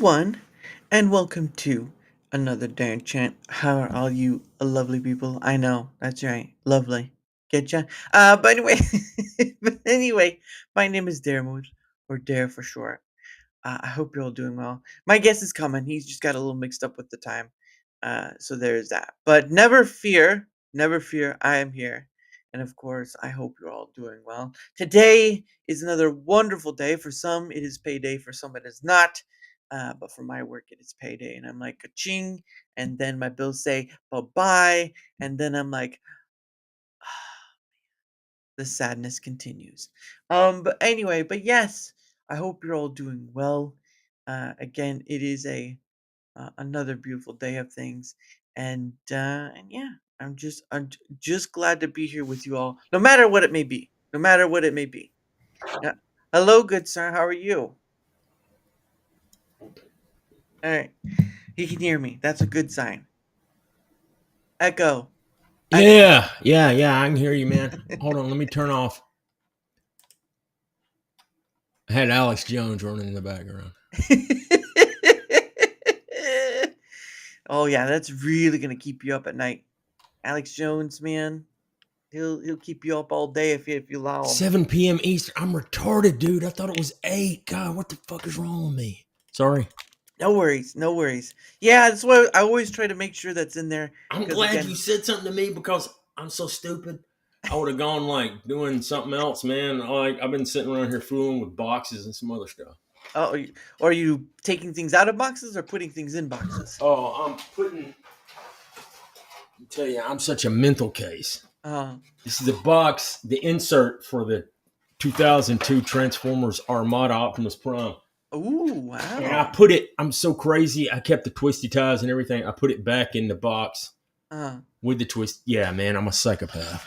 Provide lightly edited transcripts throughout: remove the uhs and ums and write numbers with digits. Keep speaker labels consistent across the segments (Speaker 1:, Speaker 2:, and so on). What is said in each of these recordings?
Speaker 1: everyone, and welcome to another DaraChat. How are all you lovely people? I know, that's right, lovely. Getcha? But anyway, my name is Dare or Dare for short. I hope you're all doing well. My guest is coming. He's just got a little mixed up with the time. So there's that. But never fear, I am here. And of course, I hope you're all doing well. Today is another wonderful day. For some, it is payday. For some, it is not. But for my work, it is payday. And I'm like, ka-ching. And then my bills say bye-bye. And then I'm like, the sadness continues. But yes, I hope you're all doing well. Again, it is another beautiful day of things, and yeah, I'm just glad to be here with you all, no matter what it may be, no matter what it may be. Yeah. Hello, good sir. How are you? All right, he can hear me. That's a good sign. Echo, echo.
Speaker 2: Yeah. I can hear you, man. Hold on, let me turn off. I had Alex Jones running in the background.
Speaker 1: Oh yeah, that's really gonna keep you up at night. Alex Jones, man, he'll keep you up all day if you allow him.
Speaker 2: 7 p.m. Eastern. I'm retarded, dude. I thought it was 8. God, what the fuck is wrong with me? Sorry.
Speaker 1: No worries, no worries. Yeah, that's why I always try to make sure that's in there.
Speaker 2: I'm
Speaker 1: Because
Speaker 2: glad
Speaker 1: again,
Speaker 2: you said something to me because I'm so stupid. I would have gone like doing something else, man. Like I've been sitting around here fooling with boxes and some other stuff.
Speaker 1: or are you taking things out of boxes or putting things in boxes?
Speaker 2: Oh, I tell you, I'm such a mental case.
Speaker 1: Uh,
Speaker 2: This is the box, the insert for the 2002 Transformers Armada Optimus Prime.
Speaker 1: ooh,
Speaker 2: And I
Speaker 1: wow.
Speaker 2: put it, I'm so crazy. I kept the twisty ties and everything. I put it back in the box
Speaker 1: Uh,
Speaker 2: with the twist. Yeah, man, I'm a psychopath.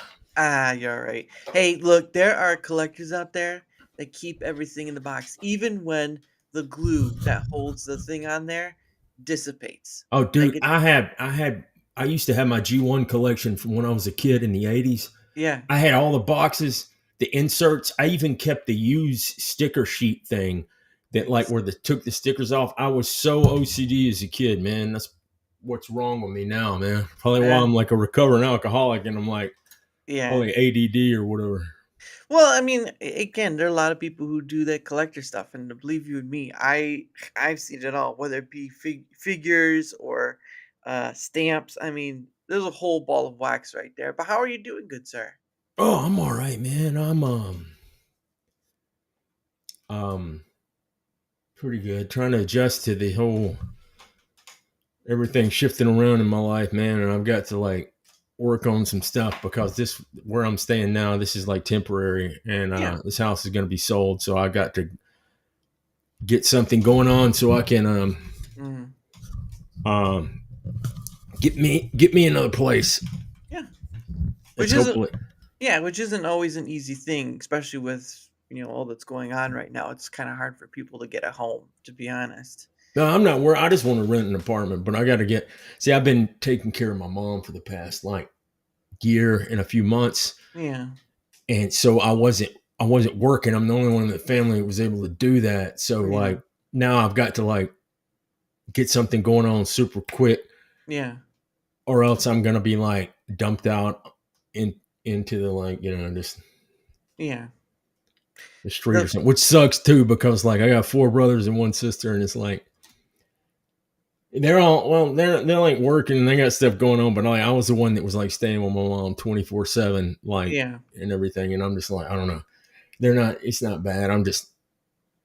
Speaker 1: you're right. Hey, look, there are collectors out there that keep everything in the box, even when the glue that holds the thing on there dissipates.
Speaker 2: Oh,
Speaker 1: Like
Speaker 2: dude,
Speaker 1: it,
Speaker 2: I used to have my G1 collection from when I was a kid in the 80s.
Speaker 1: yeah.
Speaker 2: I had all the boxes, the inserts. I even kept the used sticker sheet thing that like
Speaker 1: Nice.
Speaker 2: where they took the stickers off. I was so OCD as a kid, man. That's what's wrong with me now, man. Probably why
Speaker 1: Uh,
Speaker 2: I'm like a recovering alcoholic and I'm like
Speaker 1: yeah.
Speaker 2: probably ADD or whatever.
Speaker 1: Well, I mean, again, there are a lot of people who do that collector stuff, and to believe you and me, I've seen it all, whether it be figures or stamps. I mean, there's a whole ball of wax right there. But how are you doing, good sir?
Speaker 2: Oh, I'm all right, man. I'm pretty good. Trying to adjust to the whole everything shifting around in my life, man. And I've got to like work on some stuff because this where I'm staying now, this is like temporary, and
Speaker 1: Yeah.
Speaker 2: this house is going to be sold. So I got to get something going on so I can
Speaker 1: Mm,
Speaker 2: um get me another place.
Speaker 1: yeah. Which
Speaker 2: It's
Speaker 1: isn't
Speaker 2: hopefully.
Speaker 1: which isn't always an easy thing, especially with all that's going on right now. It's kind of hard for people to get a home, to be honest.
Speaker 2: No, I'm not worried. I just want to rent an apartment, but I got to get. See, I've been taking care of my mom for the past like year and a few months,
Speaker 1: Yeah.
Speaker 2: and so I wasn't working. I'm the only one in the family that was able to do that. So
Speaker 1: Yeah.
Speaker 2: like now I've got to like get something going on super quick,
Speaker 1: Yeah.
Speaker 2: or else I'm gonna be like dumped out in into the like just
Speaker 1: Yeah.
Speaker 2: the street or
Speaker 1: The,
Speaker 2: something, which sucks too because like I got 4 brothers and 1 sister, and it's like they're all they're like working and they got stuff going on, but like I was the one that was like staying with my mom 24/7 like
Speaker 1: yeah.
Speaker 2: and everything, and I'm just like I don't know. They're not. It's not bad. I'm just.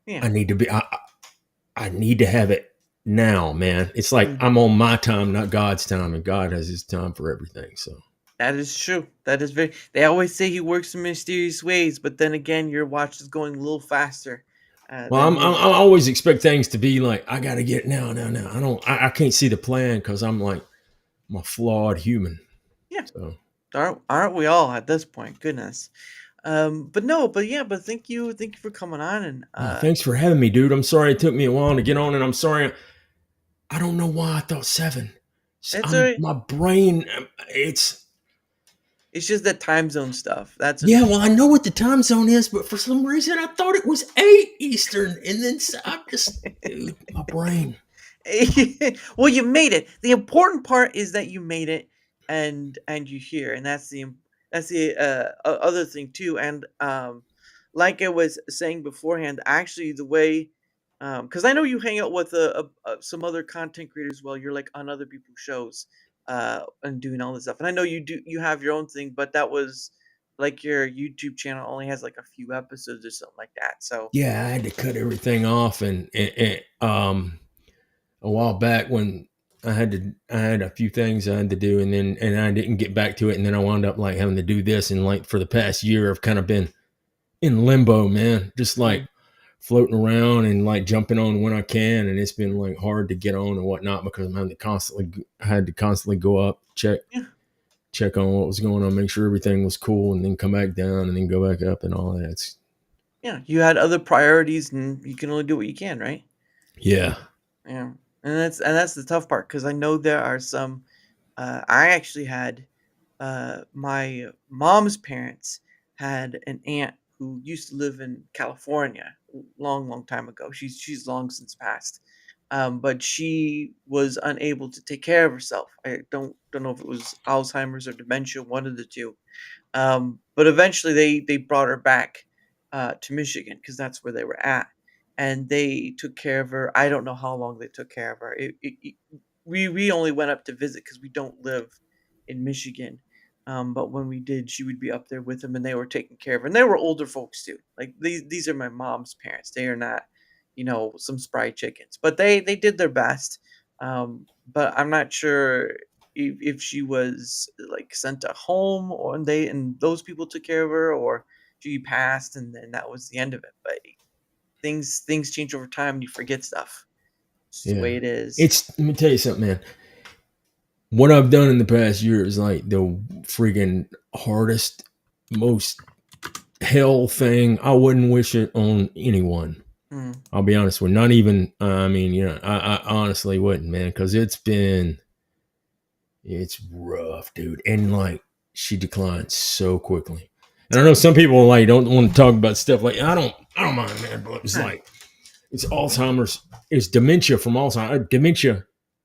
Speaker 1: Yeah.
Speaker 2: I need to be. I need to have it now, man. It's like
Speaker 1: Mm.
Speaker 2: I'm on my time, not God's time, and God has His time for everything. So.
Speaker 1: That is true. That is very. They always say he works in mysterious ways, but then again, your watch is going a little faster
Speaker 2: Well,
Speaker 1: than
Speaker 2: I
Speaker 1: his.
Speaker 2: always expect things to be like I got to get it now, now, now. I don't. I can't see the plan because I'm like I'm a flawed human.
Speaker 1: Yeah,
Speaker 2: So.
Speaker 1: aren't we all at this point? Goodness. But no, but yeah, but thank you for coming on, and
Speaker 2: Oh, thanks for having me, dude. I'm sorry it took me a while to get on, and I'm sorry. I don't know why I thought 7.
Speaker 1: it's
Speaker 2: I'm
Speaker 1: alright.
Speaker 2: my brain. It's
Speaker 1: It's just that time zone stuff. That's
Speaker 2: Yeah,
Speaker 1: annoying.
Speaker 2: well, I know what the time zone is, but for some reason I thought it was 8 Eastern. And then I'm just, dude, my brain.
Speaker 1: Well, you made it. The important part is that you made it and you're here, and that's the other thing too. And like I was saying beforehand, actually, the way because I know you hang out with some other content creators while you're like on other people's shows and doing all this stuff. And I know you have your own thing, but that was like your YouTube channel only has like a few episodes or something like that. So
Speaker 2: Yeah, I had to cut everything off, and a while back when I had a few things I had to do, and then and I didn't get back to it, and then I wound up like having to do this, and like for the past year I've kind of been in limbo, man, just like
Speaker 1: mm,
Speaker 2: floating around and like jumping on when I can, and it's been like hard to get on and whatnot because I'm having to constantly I had to constantly go up,
Speaker 1: yeah.
Speaker 2: check on what was going on, make sure everything was cool, and then come back down and then go back up and all that.
Speaker 1: Yeah, you had other priorities, and you can only do what you can, right?
Speaker 2: Yeah,
Speaker 1: Yeah, and that's the tough part because I know there are some. I actually had my mom's parents had an aunt who used to live in California long, long time ago. She's long since passed, but she was unable to take care of herself. I don't know if it was Alzheimer's or dementia, one of the two. But eventually they brought her back to Michigan because that's where they were at, and they took care of her. I don't know how long they took care of her. We only went up to visit because we don't live in Michigan. But when we did, she would be up there with them, and they were taking care of her. And they were older folks too. Like these are my mom's parents. They are not, some spry chickens, but they did their best. But I'm not sure if she was like sent to home or and those people took care of her, or she passed and then that was the end of it. But things change over time and you forget stuff. It's just the
Speaker 2: yeah.
Speaker 1: way it is.
Speaker 2: It's let me tell you something, man. What I've done in the past year is like the freaking hardest, most hell thing. I wouldn't wish it on anyone.
Speaker 1: Mm,
Speaker 2: I'll be honest with you. Not even, I mean, I honestly wouldn't, man, because it's rough, dude. And like, she declined so quickly. And I know some people like don't want to talk about stuff like I don't mind, man, but it's
Speaker 1: right.
Speaker 2: like it's Alzheimer's, it's dementia from Alzheimer's. Dementia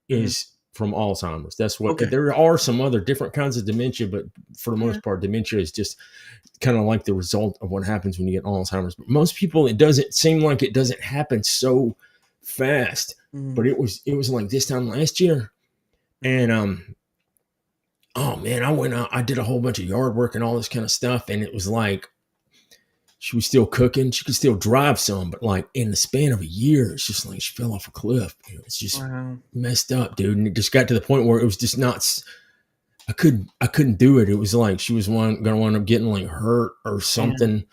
Speaker 1: Mhm.
Speaker 2: is from Alzheimer's. That's what
Speaker 1: Okay.
Speaker 2: there are some other different kinds of dementia, but for the
Speaker 1: Yeah.
Speaker 2: most part, dementia is just kind of like the result of what happens when you get Alzheimer's. But most people, it doesn't seem like it doesn't happen so fast.
Speaker 1: Mhm.
Speaker 2: But it was like this time last year,
Speaker 1: Mhm.
Speaker 2: and oh man, I went out, I did a whole bunch of yard work and all this kind of stuff, and it was like she was still cooking. She could still drive some, but like in the span of a year, it's just like she fell off a cliff. It's just
Speaker 1: Wow.
Speaker 2: messed up, dude. And it just got to the point where it was just not. I couldn't do it. It was like she was gonna wind up getting like hurt or
Speaker 1: Yeah.
Speaker 2: something,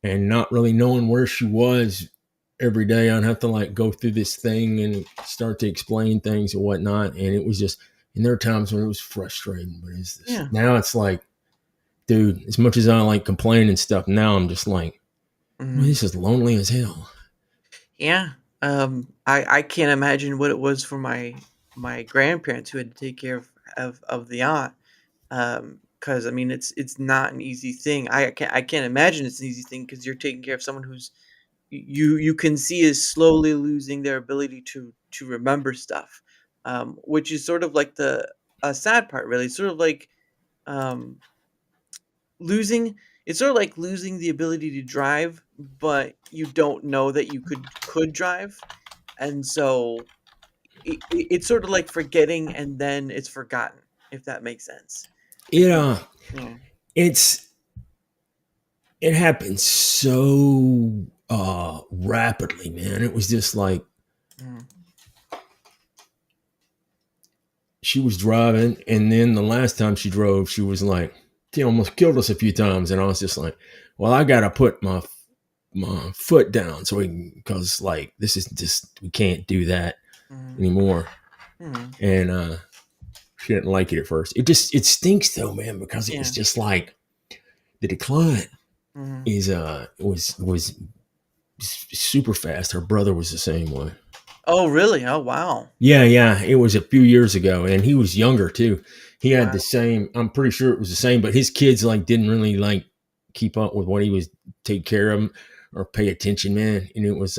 Speaker 2: and not really knowing where she was every day. I'd have to like go through this thing and start to explain things and whatnot. And it was just, and there are times when it was frustrating, but it's just,
Speaker 1: Yeah.
Speaker 2: now it's like, dude, as much as I like complain and stuff, now I'm just like, well,
Speaker 1: Mhm.
Speaker 2: this is lonely as hell.
Speaker 1: Yeah. I can't imagine what it was for my grandparents who had to take care of the aunt. Because I mean, it's not an easy thing. I can't imagine it's an easy thing because you're taking care of someone who's you can see is slowly losing their ability to remember stuff, which is sort of like the a sad part, really. Sort of like um, losing. It's sort of like losing the ability to drive, but you don't know that you could drive, and so it's sort of like forgetting and then it's forgotten, if that makes sense. Like
Speaker 2: It
Speaker 1: you,
Speaker 2: uh,
Speaker 1: yeah.
Speaker 2: it's it happened so rapidly, man. It was just like
Speaker 1: Mm,
Speaker 2: she was driving, and then the last time she drove, she was like, she almost killed us a few times, and I was just like, well, I gotta put my foot down so we can, because like this is just, we can't do that
Speaker 1: mhm,
Speaker 2: anymore.
Speaker 1: mhm,
Speaker 2: And she didn't like it at first. It stinks though, man, because it was
Speaker 1: yeah,
Speaker 2: just like the decline
Speaker 1: mhm.
Speaker 2: is was super fast. Her brother was the same way.
Speaker 1: Oh, really? Oh, wow.
Speaker 2: Yeah, yeah. It was a few years ago, and he was younger too. he had the
Speaker 1: Wow.
Speaker 2: same. I'm pretty sure it was the same, but his kids like didn't really like keep up with what he was take care of 'em or pay attention, man. And it was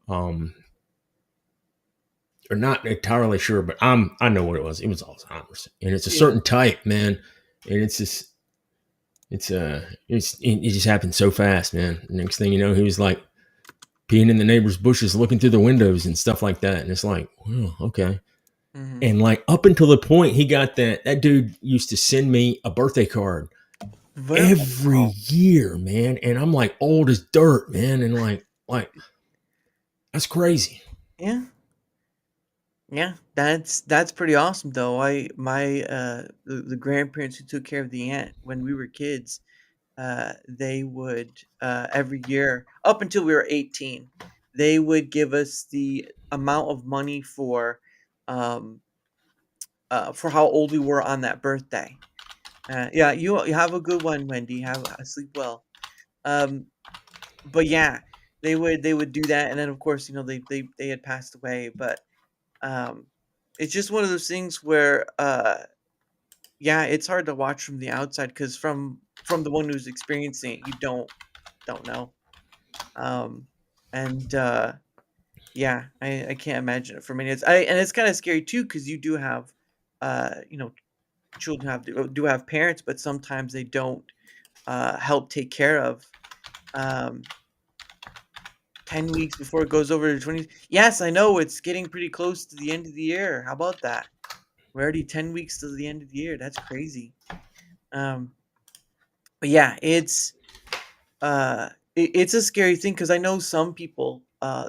Speaker 2: um or not entirely sure, but I know what it was. It was Alzheimer's, and it's a
Speaker 1: Yeah.
Speaker 2: certain type, man. And it's just it just happened so fast, man. Next thing you know, he was like peeing in the neighbor's bushes, looking through the windows and stuff like that. And it's like, well, okay.
Speaker 1: Hmm.
Speaker 2: And like up until the point he got that dude used to send me a birthday card
Speaker 1: Very.
Speaker 2: every year, man. And I'm like old as dirt, man. And like that's crazy.
Speaker 1: Yeah. Yeah, that's pretty awesome though. The grandparents who took care of the aunt when we were kids, they would every year up until we were 18, they would give us the amount of money um for how old we were on that birthday. Yeah, you have a good one, Wendy. Have sleep well. Um, but yeah, they would do that, and then of course they had passed away, but um, it's just one of those things where yeah, it's hard to watch from the outside because from the one who's experiencing it, you don't know. Um, and yeah, I can't imagine it for me. It's kind of scary too because you do have you know children do have parents, but sometimes they don't help take care of. Um, 10 weeks before it goes over to 20. Yes, I know it's getting pretty close to the end of the year. How about that? We're already 10 weeks to the end of the year. That's crazy. Um, but yeah, it's a scary thing because I know some people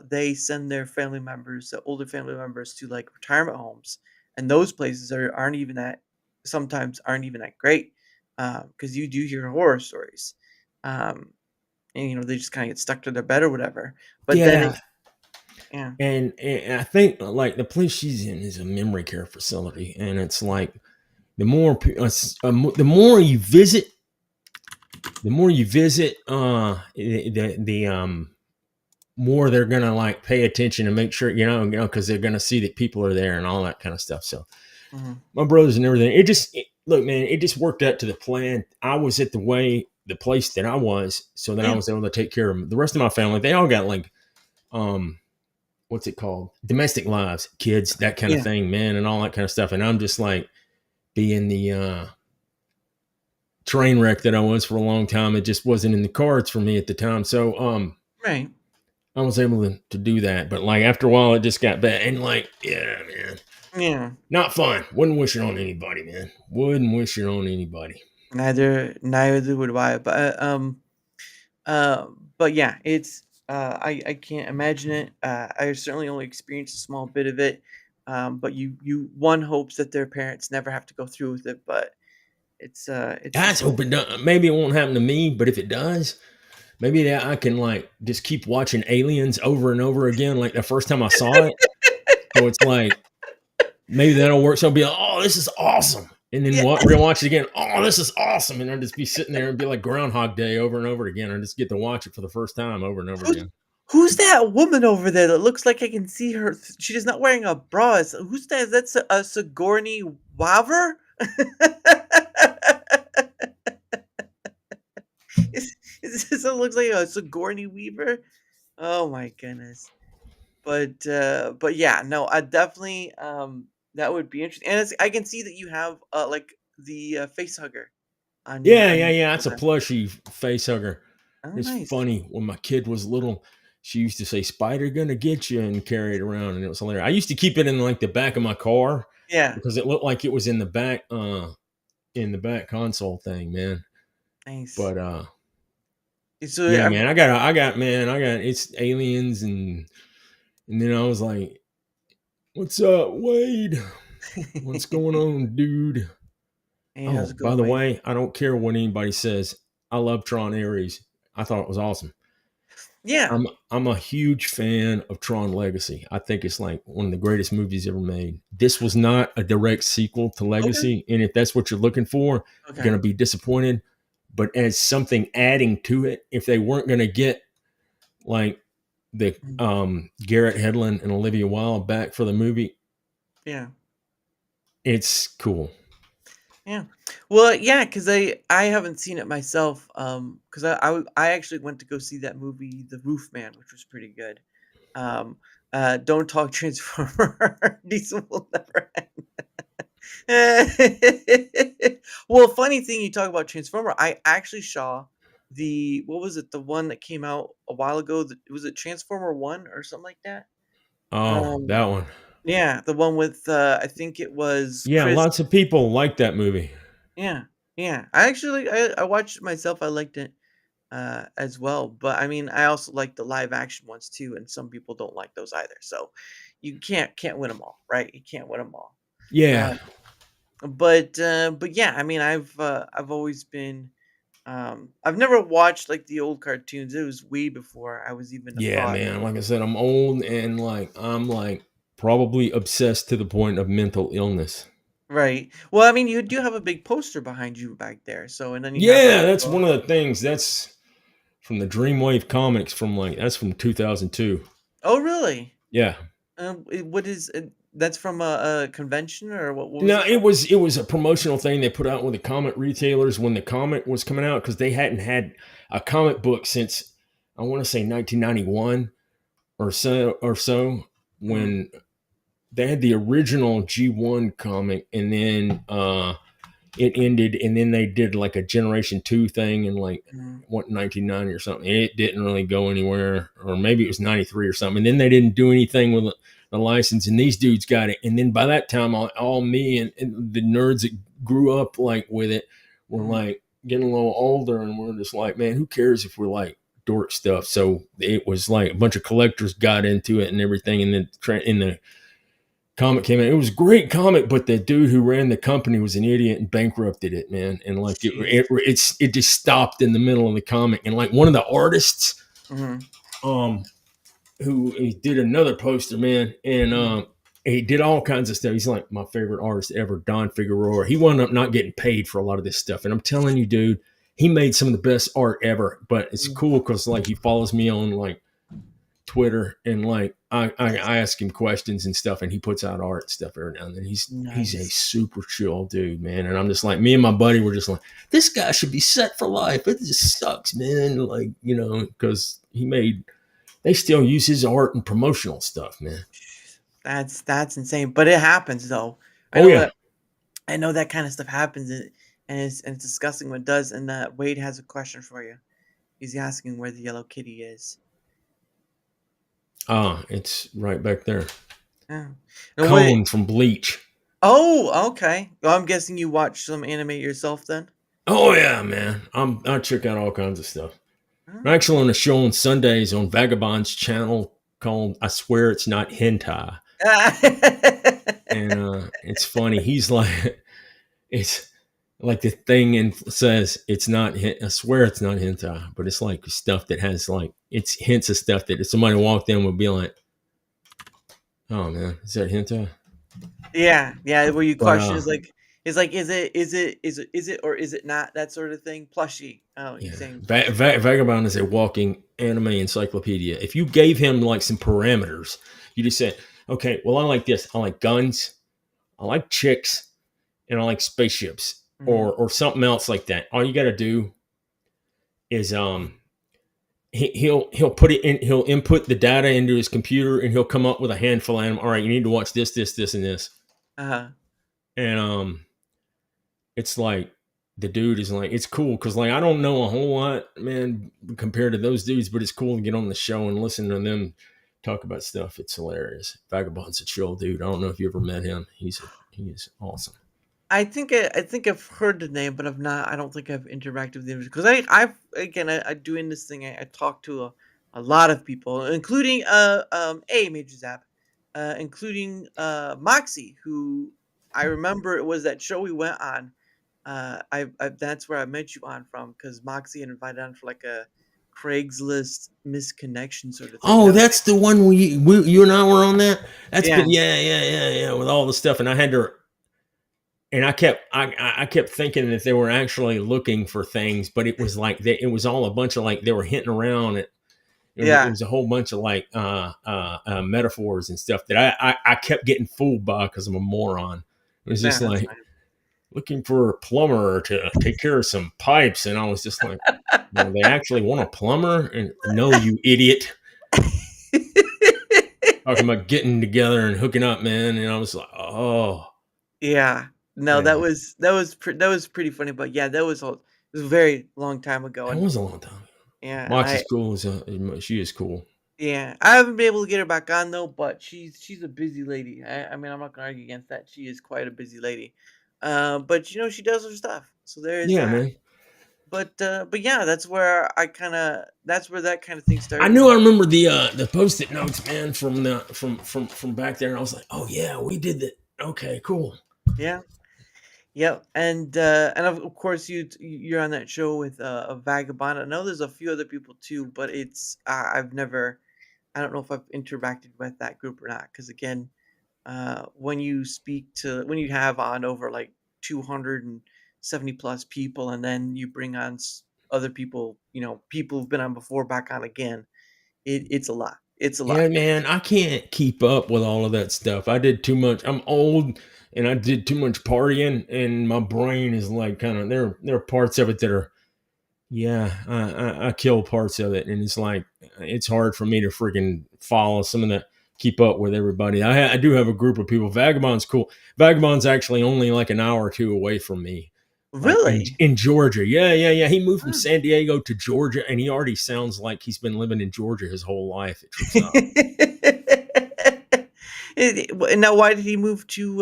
Speaker 1: they send their family members, older family members, to like retirement homes, and those places aren't even that sometimes aren't even that great because you do hear horror stories, um, and they just kind of get stuck to their bed or whatever. But then
Speaker 2: Yeah.
Speaker 1: it, yeah,
Speaker 2: And I think like the place she's in is a memory care facility, and it's like the more the more you visit, the more they're gonna like pay attention and make sure because they're gonna see that people are there and all that kind of stuff. So
Speaker 1: hmm,
Speaker 2: my brothers and everything, look, man, it just worked out to the plan. I was at the place that I was, so that I
Speaker 1: yeah,
Speaker 2: was able to take care of them. The rest of my family, they all got like um what's it called, domestic lives, kids, that kind of
Speaker 1: yeah,
Speaker 2: thing, man, and all that kind of stuff. And I'm just like being the train wreck that I was for a long time. It just wasn't in the cards for me at the time. So
Speaker 1: right,
Speaker 2: I was able to do that. But like after a while, it just got bad. And like, yeah, man,
Speaker 1: yeah.
Speaker 2: not fun. Wouldn't wish it on anybody, man. Wouldn't wish it on anybody.
Speaker 1: Neither would I. But yeah, I can't imagine it. I certainly only experienced a small bit of it. But you one hopes that their parents never have to go through with it. But it's
Speaker 2: Guys,
Speaker 1: just
Speaker 2: hope it does. Maybe it won't happen to me, but if it does, maybe that I can like just keep watching Aliens over and over again, like the first time I saw it. So it's like maybe that'll work. So I'll be like, oh, this is awesome. And then
Speaker 1: yeah.
Speaker 2: rewatch it again. Oh, this is awesome. And I'll just be sitting there and be like Groundhog Day over and over again. I just get to watch it for the first time over and over
Speaker 1: Who's
Speaker 2: again.
Speaker 1: who's that woman over there that looks like I can see her? She is not wearing a bra. Who's that? Is that a Sigourney Weaver? It looks like a Sigourney Weaver. Oh my goodness. But yeah, no, I definitely that would be interesting. And I can see that you have like the face hugger
Speaker 2: Yeah,
Speaker 1: on
Speaker 2: yeah,
Speaker 1: your
Speaker 2: yeah. That's a
Speaker 1: shoulder.
Speaker 2: plushy face hugger.
Speaker 1: Oh,
Speaker 2: It's
Speaker 1: nice.
Speaker 2: funny when my kid was little. She used to say, "Spider gonna get you," and carry it around, and it was hilarious. I used to keep it in like the back of my car
Speaker 1: Yeah,
Speaker 2: because it looked like it was in the back console thing, man.
Speaker 1: nice.
Speaker 2: But
Speaker 1: So
Speaker 2: yeah, man, I got it's aliens and then I was like, "What's up, Wade? What's going on, dude?"
Speaker 1: hey, how's
Speaker 2: Oh,
Speaker 1: it
Speaker 2: by
Speaker 1: going,
Speaker 2: the
Speaker 1: Wade?
Speaker 2: way, I don't care what anybody says. I love Tron Ares. I thought it was awesome.
Speaker 1: Yeah.
Speaker 2: I'm a huge fan of Tron Legacy. I think it's like one of the greatest movies ever made. This was not a direct sequel to
Speaker 1: Okay.
Speaker 2: Legacy, and if that's what you're looking for, you're
Speaker 1: Okay.
Speaker 2: gonna be disappointed. But as something adding to it, if they weren't gonna get like the
Speaker 1: Mhm.
Speaker 2: Garrett Hedlund and Olivia Wilde back for the movie,
Speaker 1: Yeah.
Speaker 2: It's cool.
Speaker 1: Yeah. Well, yeah, because I haven't seen it myself. Because I actually went to go see that movie, The Roof Man, which was pretty good. Um, don't talk Transformer. Diesel will never end. Well, funny thing you talk about Transformer. I actually saw the what was it? The one that came out a while ago. Was it Transformer One or something like that?
Speaker 2: Oh,
Speaker 1: Um,
Speaker 2: that one.
Speaker 1: yeah, the one with I think it was
Speaker 2: Yeah,
Speaker 1: Chris.
Speaker 2: lots of people like that movie.
Speaker 1: Yeah, yeah. I watched it myself. I liked it as well. But I mean, I also like the live action ones too, and some people don't like those either. So you can't win them all, right? You can't win them all.
Speaker 2: Yeah.
Speaker 1: Um, but yeah, I mean, I've always been I've never watched like the old cartoons. It was way before I was even a
Speaker 2: Yeah,
Speaker 1: thought.
Speaker 2: man. Like I said, I'm old and I'm probably obsessed to the point of mental illness.
Speaker 1: Right. Well, I mean, you do have a big poster behind you back there. So, and then you have
Speaker 2: Yeah,
Speaker 1: like,
Speaker 2: that's one of the things. That's from the Dreamwave comics from that's from 2002.
Speaker 1: oh, really?
Speaker 2: Yeah.
Speaker 1: What is that's from a convention or what was
Speaker 2: No,
Speaker 1: it
Speaker 2: it
Speaker 1: from?
Speaker 2: was a promotional thing they put out with the comic retailers when the comic was coming out because they hadn't had a comic book since I want to say 1991 or so
Speaker 1: Mhm,
Speaker 2: when they had the original G1 comic and then it ended and then they did like a generation 2 thing in like
Speaker 1: mhm,
Speaker 2: what 1990 or something. It didn't really go anywhere, or maybe it was 93 or something, and then they didn't do anything with the license, and these dudes got it. And then by that time all me and the nerds that grew up like with it were
Speaker 1: mhm.
Speaker 2: like getting a little older, and we're just like, man, who cares if we're like dork stuff? So it was like a bunch of collectors got into it and everything, and then in the comic came out. It was a great comic, but the dude who ran the company was an idiot and bankrupted it, man. And like
Speaker 1: Jeez.
Speaker 2: it just stopped in the middle of the comic. And like one of the artists,
Speaker 1: Mhm,
Speaker 2: um, who he did another poster, man, and
Speaker 1: mhm.
Speaker 2: he did all kinds of stuff. He's like my favorite artist ever, Don Figueroa. He wound up not getting paid for a lot of this stuff, and I'm telling you, dude, he made some of the best art ever. But it's
Speaker 1: Mm,
Speaker 2: cool because like he follows me on like Twitter and like I ask him questions and stuff and he puts out art stuff every now and then. He's a
Speaker 1: nice.
Speaker 2: super chill dude, man. And I'm just like, me and my buddy were just like, this guy should be set for life. It just sucks, man. Like, because they still use his art and promotional stuff, man.
Speaker 1: That's insane. But it happens though. I
Speaker 2: Oh
Speaker 1: know
Speaker 2: yeah.
Speaker 1: that I know that kind of stuff happens, and it's disgusting when it does. And Wade has a question for you. He's asking where the yellow kitty is.
Speaker 2: It's right back there.
Speaker 1: Yeah. And what?
Speaker 2: Cone from Bleach.
Speaker 1: Oh, okay. Well, I'm guessing you watch some anime yourself then.
Speaker 2: Oh yeah, man. I check out all kinds of stuff. I'm
Speaker 1: Oh.
Speaker 2: actually on a show on Sundays on Vagabond's channel called I Swear It's Not Hentai. And it's funny. He's like, it's like the thing and says it's not. I swear it's not hentai, but it's like stuff that has like it's hints of stuff that if somebody walked in would be like, "Oh man, is that hentai?"
Speaker 1: Yeah, yeah. Where you
Speaker 2: But
Speaker 1: question is like, is it, or is it not? That sort of thing. Plushy. Oh,
Speaker 2: yeah,
Speaker 1: he's saying plushy.
Speaker 2: Vagabond is a walking anime encyclopedia. If you gave him like some parameters, you just said, "Okay, well, I like this. I like guns. I like chicks, and I like spaceships,
Speaker 1: Hmm.
Speaker 2: or something else like that." All you got to do is he'll put it in, he'll input the data into his computer and he'll come up with a handful of them. All right, you need to watch this and this.
Speaker 1: Uh-huh.
Speaker 2: And it's like the dude is like, it's cool because like I don't know a whole lot, man, compared to those dudes, but it's cool to get on the show and listen to them talk about stuff. It's hilarious. Vagabond's a chill dude. I don't know if you ever met him. He is awesome.
Speaker 1: I think I've heard the name, but I've not. I don't think I've interacted with him because I've again I doing this thing. I talk to a lot of people, including Major Zap, including Moxie, who I remember it was that show we went on. I that's where I met you on from because Moxie had invited on for like a Craigslist misconnection sort of thing.
Speaker 2: Oh,
Speaker 1: That was
Speaker 2: that's the one you and I were on that. That's
Speaker 1: yeah,
Speaker 2: been yeah with all the stuff, and I had to and I kept thinking that they were actually looking for things, but it was like it was all a bunch of like they were hinting around it. It
Speaker 1: yeah.
Speaker 2: was a whole bunch of like metaphors and stuff that I kept getting fooled by because I'm a moron. It was
Speaker 1: Nah,
Speaker 2: just
Speaker 1: that's
Speaker 2: like looking for a plumber to take care of some pipes, and I was just like, well, they actually want a plumber, and no, you idiot.
Speaker 1: fine.
Speaker 2: Talking about getting together and hooking up, man. And I was like, oh,
Speaker 1: Yeah. No,
Speaker 2: yeah,
Speaker 1: that was pretty funny, but yeah, it was a very long time ago,
Speaker 2: that
Speaker 1: and
Speaker 2: was a long time.
Speaker 1: yeah, and
Speaker 2: Moxie's cool. She is cool.
Speaker 1: yeah, I haven't been able to get her back on though, but she's a busy lady. I mean, I'm not gonna argue against that. She is quite a busy lady. But she does her stuff. So there is
Speaker 2: Yeah,
Speaker 1: that.
Speaker 2: man.
Speaker 1: But yeah, that's where that kind of thing
Speaker 2: I
Speaker 1: started.
Speaker 2: knew I remember the post-it notes, man, from the from back there. And I was like, oh yeah, we did that. Okay, cool.
Speaker 1: Yeah. Yep. And of course you're on that show with a vagabond. I know there's a few other people too, but it's I don't know if I've interacted with that group or not because again, when you have on over like 270 plus people and then you bring on other people, people who've been on before back on again, it's a lot. It's a lot.
Speaker 2: Yeah, man, I can't keep up with all of that stuff. I did too much. I'm old, and I did too much partying, and my brain is like kind of there are parts of it that are yeah, I kill parts of it, and it's like it's hard for me to freaking follow some of that, keep up with everybody. I do have a group of people. Vagabond's cool. Vagabond's actually only like an hour or two away from me, like
Speaker 1: Really?
Speaker 2: in Georgia. Yeah, yeah, yeah. He moved from
Speaker 1: Huh.
Speaker 2: San Diego to Georgia, and he already sounds like he's been living in Georgia his whole life. It trips out.
Speaker 1: Now, why did he move to?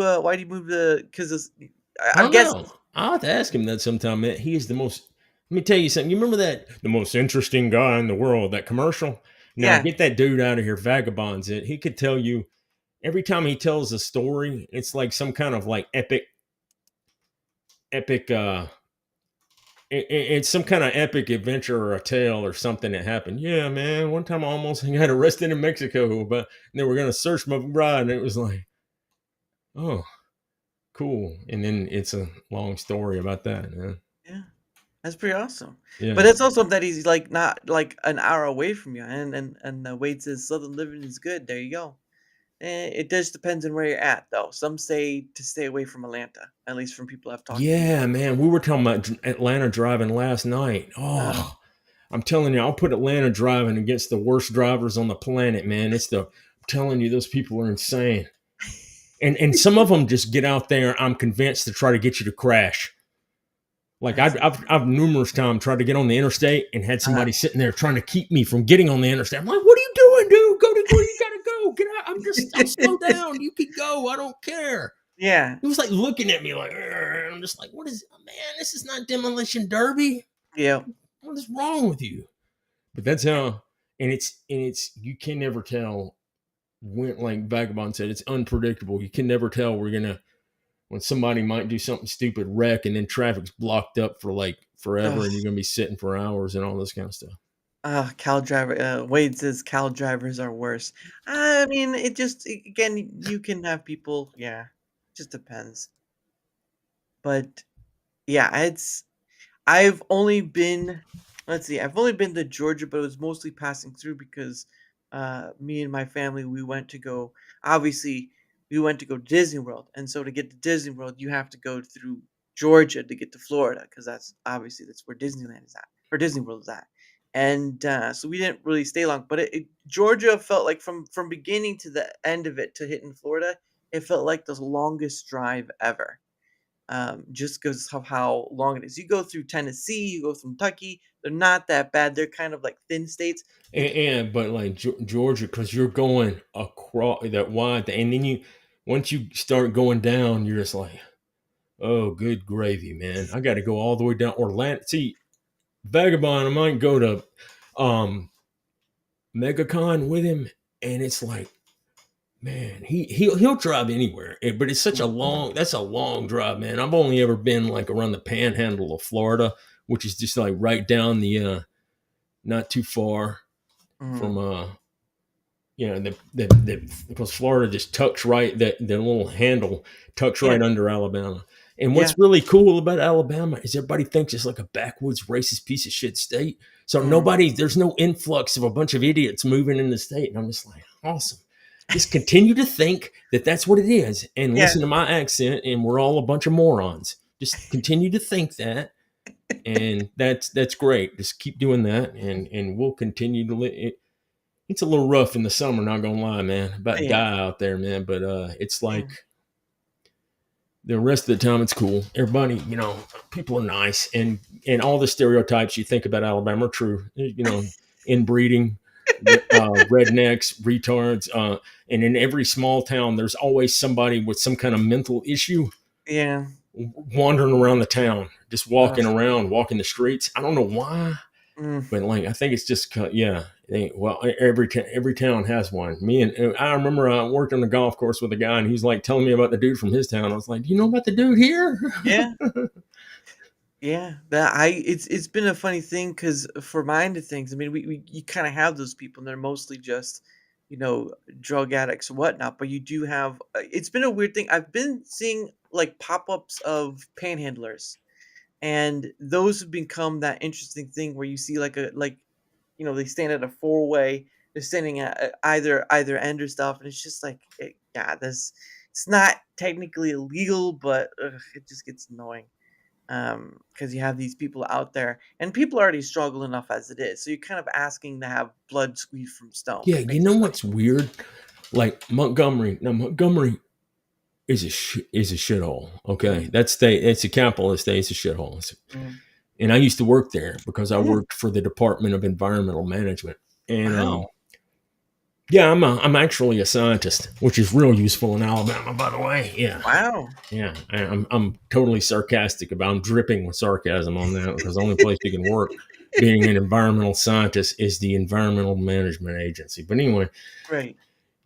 Speaker 1: Because
Speaker 2: I
Speaker 1: I
Speaker 2: don't
Speaker 1: guess,
Speaker 2: know. I'll have to ask him that sometime, man. He is the most. Let me tell you something. You remember that the most interesting guy in the world? That commercial. Now
Speaker 1: yeah.
Speaker 2: get that dude out of here. Vagabonds. It. He could tell you every time he tells a story. It's like some kind of like epic. It's some kind of epic adventure or a tale or something that happened. Yeah, man. One time I almost got arrested in Mexico, but they were gonna search my bride, and it was like, oh, cool. And then it's a long story about that, man.
Speaker 1: Yeah. That's pretty awesome. But
Speaker 2: Yeah.
Speaker 1: it's also that he's like not like an hour away from you, and Wade says Southern living is good. There you go. It just depends on where you're at, though. Some say to stay away from Atlanta, at least from people I've talked to.
Speaker 2: Yeah, man. We were talking about Atlanta driving last night.
Speaker 1: Uh,
Speaker 2: Oh, I'm telling you, I'll put Atlanta driving against the worst drivers on the planet, man. I'm telling you, those people are insane. And some of them just get out there, I'm convinced, to try to get you to crash. Like
Speaker 1: that's
Speaker 2: I've numerous times tried to get on the interstate and had
Speaker 1: uh,
Speaker 2: somebody sitting there trying to keep me from getting on the interstate. I'm like, what are you doing, dude? Go to where you gotta go. Get out. I'll slow down. You can go. I don't care.
Speaker 1: yeah,
Speaker 2: He was like looking at me like, "Arr." I'm just like, what is, man, this is not demolition derby.
Speaker 1: yeah.
Speaker 2: What is wrong with you? But that's how, and it's, you can never tell when, like Vagabond said, it's unpredictable. You can never tell when somebody might do something stupid, wreck, and then traffic's blocked up for like forever,
Speaker 1: Ugh,
Speaker 2: and you're gonna be sitting for hours and all this kind of stuff.
Speaker 1: Cal driver. Wade says Cal drivers are worse. I mean, again, you can have people. Yeah, just depends. But yeah, I've only been let's see, I've only been to Georgia, but it was mostly passing through because me and my family we went to go obviously we went to go to Disney World. And so to get to Disney World, you have to go through Georgia to get to Florida because that's where Disneyland is at or Disney World is at. And so we didn't really stay long, but Georgia felt like from beginning to the end of it to hitting Florida, it felt like the longest drive ever just because of how long it is. You go through Tennessee, you go through Kentucky. They're not that bad. They're kind of like thin states.
Speaker 2: And but like Georgia, because you're going across that wide, and then once you start going down, you're just like, oh, good gravy, man. I got to go all the way down Orlando. See, Vagabond, I might go to MegaCon with him, and it's like, man, he'll drive anywhere, but it's such a
Speaker 1: Mm,
Speaker 2: long. That's a long drive, man. I've only ever been like around the Panhandle of Florida, which is just like right down the not too far
Speaker 1: mm,
Speaker 2: from the because Florida just tucks right, that the little handle tucks
Speaker 1: yeah,
Speaker 2: right under Alabama. And
Speaker 1: yeah.
Speaker 2: what's really cool about Alabama is everybody thinks it's like a backwoods racist piece of shit state. So
Speaker 1: Mm.
Speaker 2: there's no influx of a bunch of idiots moving in the state. And I'm just like, awesome. Just continue to think that that's what it is, and
Speaker 1: Yeah,
Speaker 2: listen to my accent, and we're all a bunch of morons. Just continue to think that, and that's great. Just keep doing that, and we'll continue to it's a little rough in the summer, not gonna lie, man. About to
Speaker 1: yeah,
Speaker 2: die out there, man. But it's
Speaker 1: yeah,
Speaker 2: like the rest of the time it's cool. Everybody, people are nice, and all the stereotypes you think about Alabama are true. Inbreeding, rednecks, retards, and in every small town, there's always somebody with some kind of mental issue
Speaker 1: yeah.
Speaker 2: wandering around the town, just
Speaker 1: Ugh,
Speaker 2: walking around, walking the streets. I don't know why,
Speaker 1: mm,
Speaker 2: but like I think it's just yeah. Well, every town has one. I remember I worked on the golf course with a guy, and he's like telling me about the dude from his town. I was like, "Do you know about the dude here?"
Speaker 1: yeah. Yeah, that I it's been a funny thing because for my end of things, I mean, we you kind of have those people, and they're mostly just, you know, drug addicts and whatnot. But you do have. It's been a weird thing. I've been seeing like pop-ups of panhandlers, and those have become that interesting thing where you see they stand at a four-way. They're standing at either end or stuff, and it's just like, yeah, this. It's not technically illegal, but it just gets annoying because you have these people out there, and people already struggle enough as it is. So you're kind of asking to have blood squeezed from stone,
Speaker 2: Yeah, you know
Speaker 1: basically.
Speaker 2: what's weird? Like Montgomery. Now Montgomery is a shithole. Okay,
Speaker 1: Mm,
Speaker 2: it's a capitalist state. It's a shithole.
Speaker 1: mm,
Speaker 2: And I used to work there because I
Speaker 1: mm.
Speaker 2: worked for the Department of Environmental Management. And
Speaker 1: Wow,
Speaker 2: yeah, I'm actually a scientist, which is real useful in Alabama, by the way. Yeah,
Speaker 1: wow.
Speaker 2: yeah. I'm totally sarcastic about. I'm dripping with sarcasm on that because the only place you can work being an environmental scientist is the Environmental Management Agency. But anyway,
Speaker 1: Right.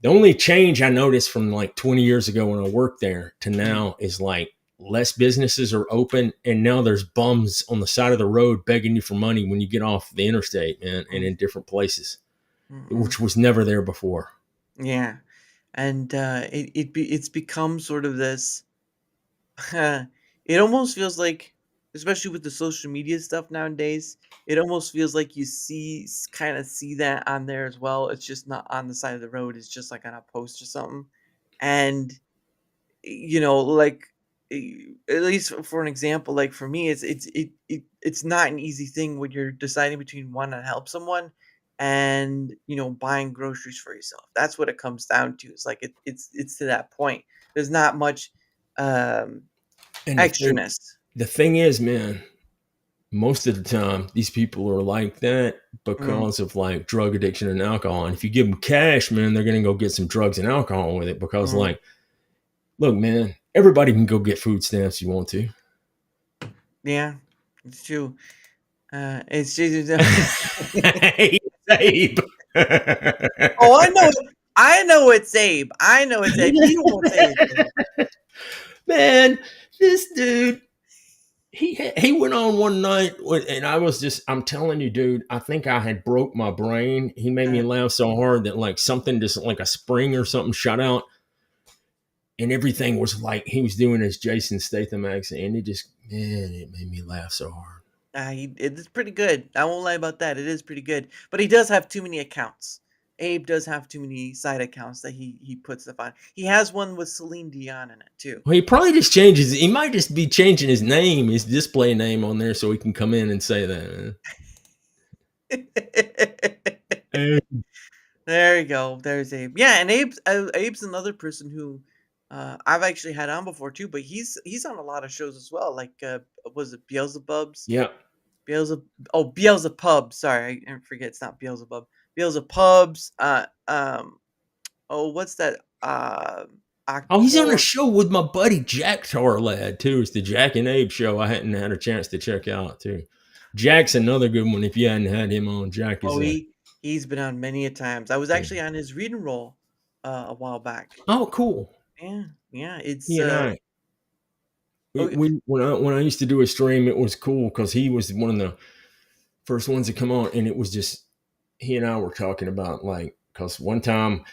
Speaker 2: the only change I noticed from like 20 years ago when I worked there to
Speaker 1: Mm,
Speaker 2: now is like less businesses are open, and now there's bums on the side of the road begging you for money when you get off the interstate, man, and
Speaker 1: mm,
Speaker 2: in different places,
Speaker 1: mm-mm.
Speaker 2: which was never there before.
Speaker 1: Yeah, and it's become sort of this. It almost feels like, especially with the social media stuff nowadays, it almost feels like you kind of see that on there as well. It's just not on the side of the road. It's just like on a post or something, and like, at least for an example, like for me, it's not an easy thing when you're deciding between one to help someone and buying groceries for yourself. That's what it comes down to. It's like it's to that point. There's not much um
Speaker 2: And
Speaker 1: extraness.
Speaker 2: the thing is, man, most of the time these people are like that
Speaker 1: Mm,
Speaker 2: because of like drug addiction and alcohol. And if you give them cash, man, they're gonna go get some drugs and alcohol with it because
Speaker 1: mhm.
Speaker 2: like, look, man, everybody can go get food stamps you want to.
Speaker 1: Yeah, it's true. It's just
Speaker 2: Hey, Abe.
Speaker 1: oh, I know it's Abe. I know it's Abe. He won't say anything.
Speaker 2: Man, this dude, he went on one night, and I'm telling you, dude, I think I had broke my brain. He made me
Speaker 1: Uh,
Speaker 2: laugh so hard that like something, just like a spring or something, shut out, and everything was like he was doing his Jason Statham accent, and it made me laugh so hard.
Speaker 1: it is pretty good. I won't lie about that. It is pretty good. But he does have too many accounts. Abe does have too many side accounts that he puts stuff on. He has one with Celine Dion in it too.
Speaker 2: Well, he probably just changes. He might just be changing his name, his display name on there, so he can come in and say that. Eh,
Speaker 1: There you go. There's Abe. Yeah, and Abe's another person who I've actually had on before too. But he's on a lot of shows as well. Like was it Beelzebub's?
Speaker 2: yeah.
Speaker 1: Beelzebub. Oh, Beelzebub. Sorry, I forget. It's not Beelzebub. Beelzebub's. Oh, what's that?
Speaker 2: Oh, he's on a
Speaker 1: Octor.
Speaker 2: show with my buddy Jack Tarlad too. It's the Jack and Abe show. I hadn't had a chance to check out too. Jack's another good one. If you hadn't had him on, Jack is
Speaker 1: Oh,
Speaker 2: a
Speaker 1: he's been on many a times. I was
Speaker 2: yeah.
Speaker 1: actually on his reading role a while back.
Speaker 2: Oh, cool.
Speaker 1: Yeah, yeah.
Speaker 2: He
Speaker 1: It's
Speaker 2: and I
Speaker 1: oh,
Speaker 2: we when I used to do a stream, it was cool because he was one of the first ones to come on, and it was just he and I were talking about like because one time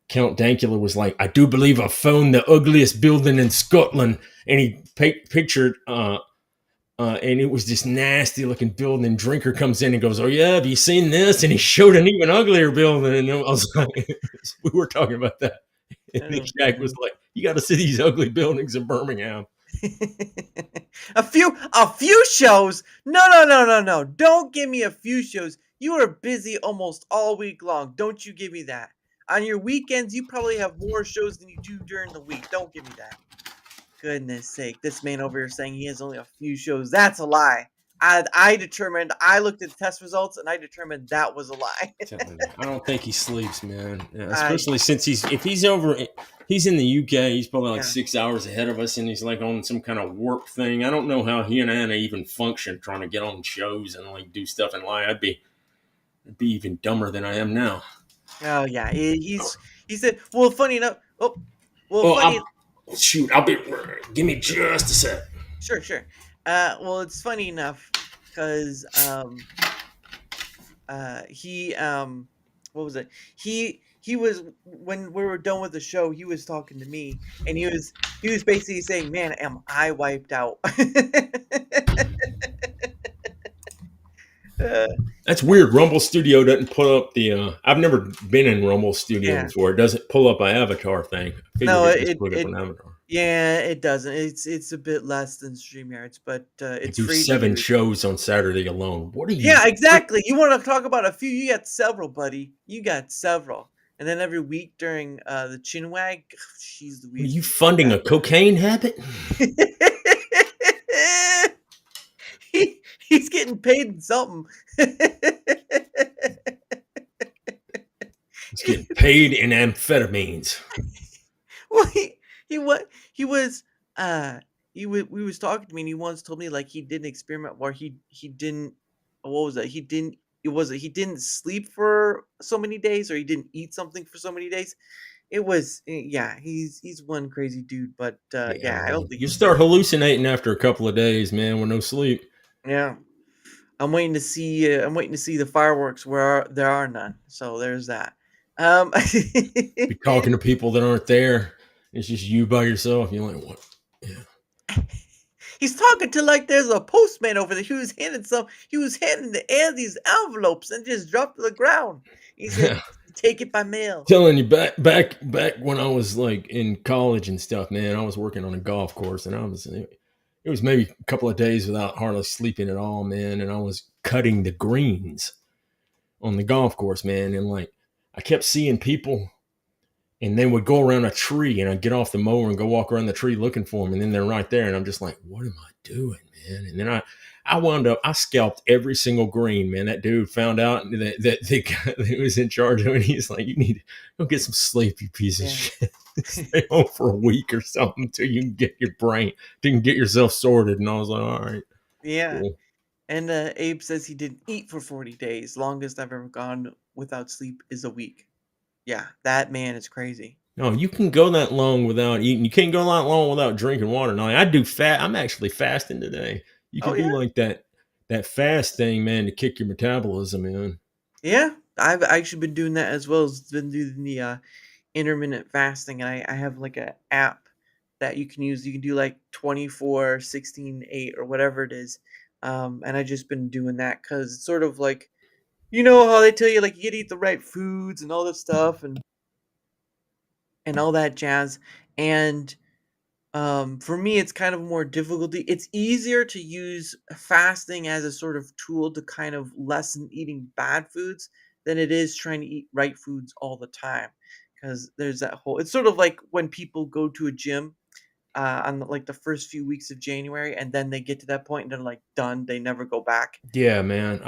Speaker 2: Count Dankula was like, "I do believe I found the ugliest building in Scotland," and he pictured and it was this nasty looking building. And drinker comes in and goes, "Oh yeah, have you seen this?" And he showed an even uglier building, and I was like, "We were talking about that." And
Speaker 1: Oh,
Speaker 2: Jack was
Speaker 1: man.
Speaker 2: like, "You got to see these ugly buildings in Birmingham."
Speaker 1: A few shows? No, no, no, no, no. Don't give me a few shows. You are busy almost all week long. Don't you give me that. On your weekends, you probably have more shows than you do during the week. Don't give me that. Goodness sake, this man over here saying he has only a few shows. That's a lie. I looked at the test results and I determined that was a lie.
Speaker 2: Telling you, I don't think he sleeps, man. Yeah,
Speaker 1: I
Speaker 2: especially since he's in the UK. He's probably like
Speaker 1: yeah.
Speaker 2: 6 hours ahead of us, and he's like on some kind of warp thing. I don't know how he and Anna even function trying to get on shows and like do stuff in live. I'd be even dumber than I am now.
Speaker 1: Oh yeah. He said, well, funny enough. Oh, well,
Speaker 2: Oh,
Speaker 1: funny.
Speaker 2: shoot! I'll be. Give me just a sec.
Speaker 1: Sure, sure. Well, it's funny enough because he what was it? He was when we were done with the show. He was talking to me, and he was basically saying, "Man, am I wiped out?" uh,
Speaker 2: That's weird. Rumble Studio doesn't pull up the. I've never been in Rumble Studio
Speaker 1: yeah.
Speaker 2: before. It doesn't pull up my avatar thing. I figured
Speaker 1: No,
Speaker 2: it just
Speaker 1: it
Speaker 2: put up
Speaker 1: it
Speaker 2: an avatar.
Speaker 1: yeah, it doesn't. It's a bit less than StreamYards, but
Speaker 2: I
Speaker 1: it's
Speaker 2: do
Speaker 1: free to
Speaker 2: 7
Speaker 1: use.
Speaker 2: shows on Saturday alone. What are you?
Speaker 1: Yeah, exactly. You want to talk about a few? You got several, buddy. You got several. And then every week during the chinwag, she's
Speaker 2: What are
Speaker 1: Louise.
Speaker 2: you funding a cocaine habit?
Speaker 1: He's getting paid in something.
Speaker 2: He's getting paid in amphetamines.
Speaker 1: Well, he was uh we was talking to me and he once told me like he did an experiment where he didn't what was that he didn't sleep for so many days or he didn't eat something for so many days. Yeah, he's one crazy dude, but
Speaker 2: Yeah,
Speaker 1: yeah, I don't
Speaker 2: man.
Speaker 1: think
Speaker 2: You
Speaker 1: he's
Speaker 2: start
Speaker 1: crazy.
Speaker 2: hallucinating after a couple of days, man, with no sleep.
Speaker 1: Yeah. I'm waiting to see the fireworks where there are none. So there's that. Um
Speaker 2: Be talking to people that aren't there. It's just you by yourself. You're like, what?
Speaker 1: He's talking to like there's a postman over there. He was handing the air these envelopes and just dropped to the ground. He said,
Speaker 2: Yeah.
Speaker 1: take it by mail.
Speaker 2: Telling you back when I was like in college and stuff, man, I was working on a golf course and it was maybe a couple of days without hardly sleeping at all, man. And I was cutting the greens on the golf course, man. And like I kept seeing people and they would go around a tree and I'd get off the mower and go walk around the tree looking for them. And then they're right there. And I'm just like, what am I doing, man? And then I wound up, I scalped every single green, man. That dude found out that the guy that was in charge of it, he's like, you need to go get some sleep, you piece of
Speaker 1: Yeah.
Speaker 2: shit. Stay home for a week or something until you can get your brain, you can get yourself sorted. And I was like, all right,
Speaker 1: Yeah.
Speaker 2: cool.
Speaker 1: And Abe says he didn't eat for 40 days. Longest I've ever gone without sleep is a week. Yeah, that man is crazy.
Speaker 2: No, you can go that long without eating. You can't go that long without drinking water. No, I do fat. I'm actually fasting today. You
Speaker 1: Oh
Speaker 2: can do
Speaker 1: yeah?
Speaker 2: like that fast thing, man, to kick your metabolism in.
Speaker 1: Yeah. I've actually been doing that as well as been doing the intermittent fasting. I have like a app that you can use. You can do like 24, 16, 8, or whatever it is. And I just been doing that because it's sort of like you know how they tell you like you gotta eat the right foods and all this stuff and all that jazz. And for me it's kind of more difficulty. It's easier to use fasting as a sort of tool to kind of lessen eating bad foods than it is trying to eat right foods all the time. Because there's that whole it's sort of like when people go to a gym on like the first few weeks of January and then they get to that point and they're like done, they never go back.
Speaker 2: Yeah, man.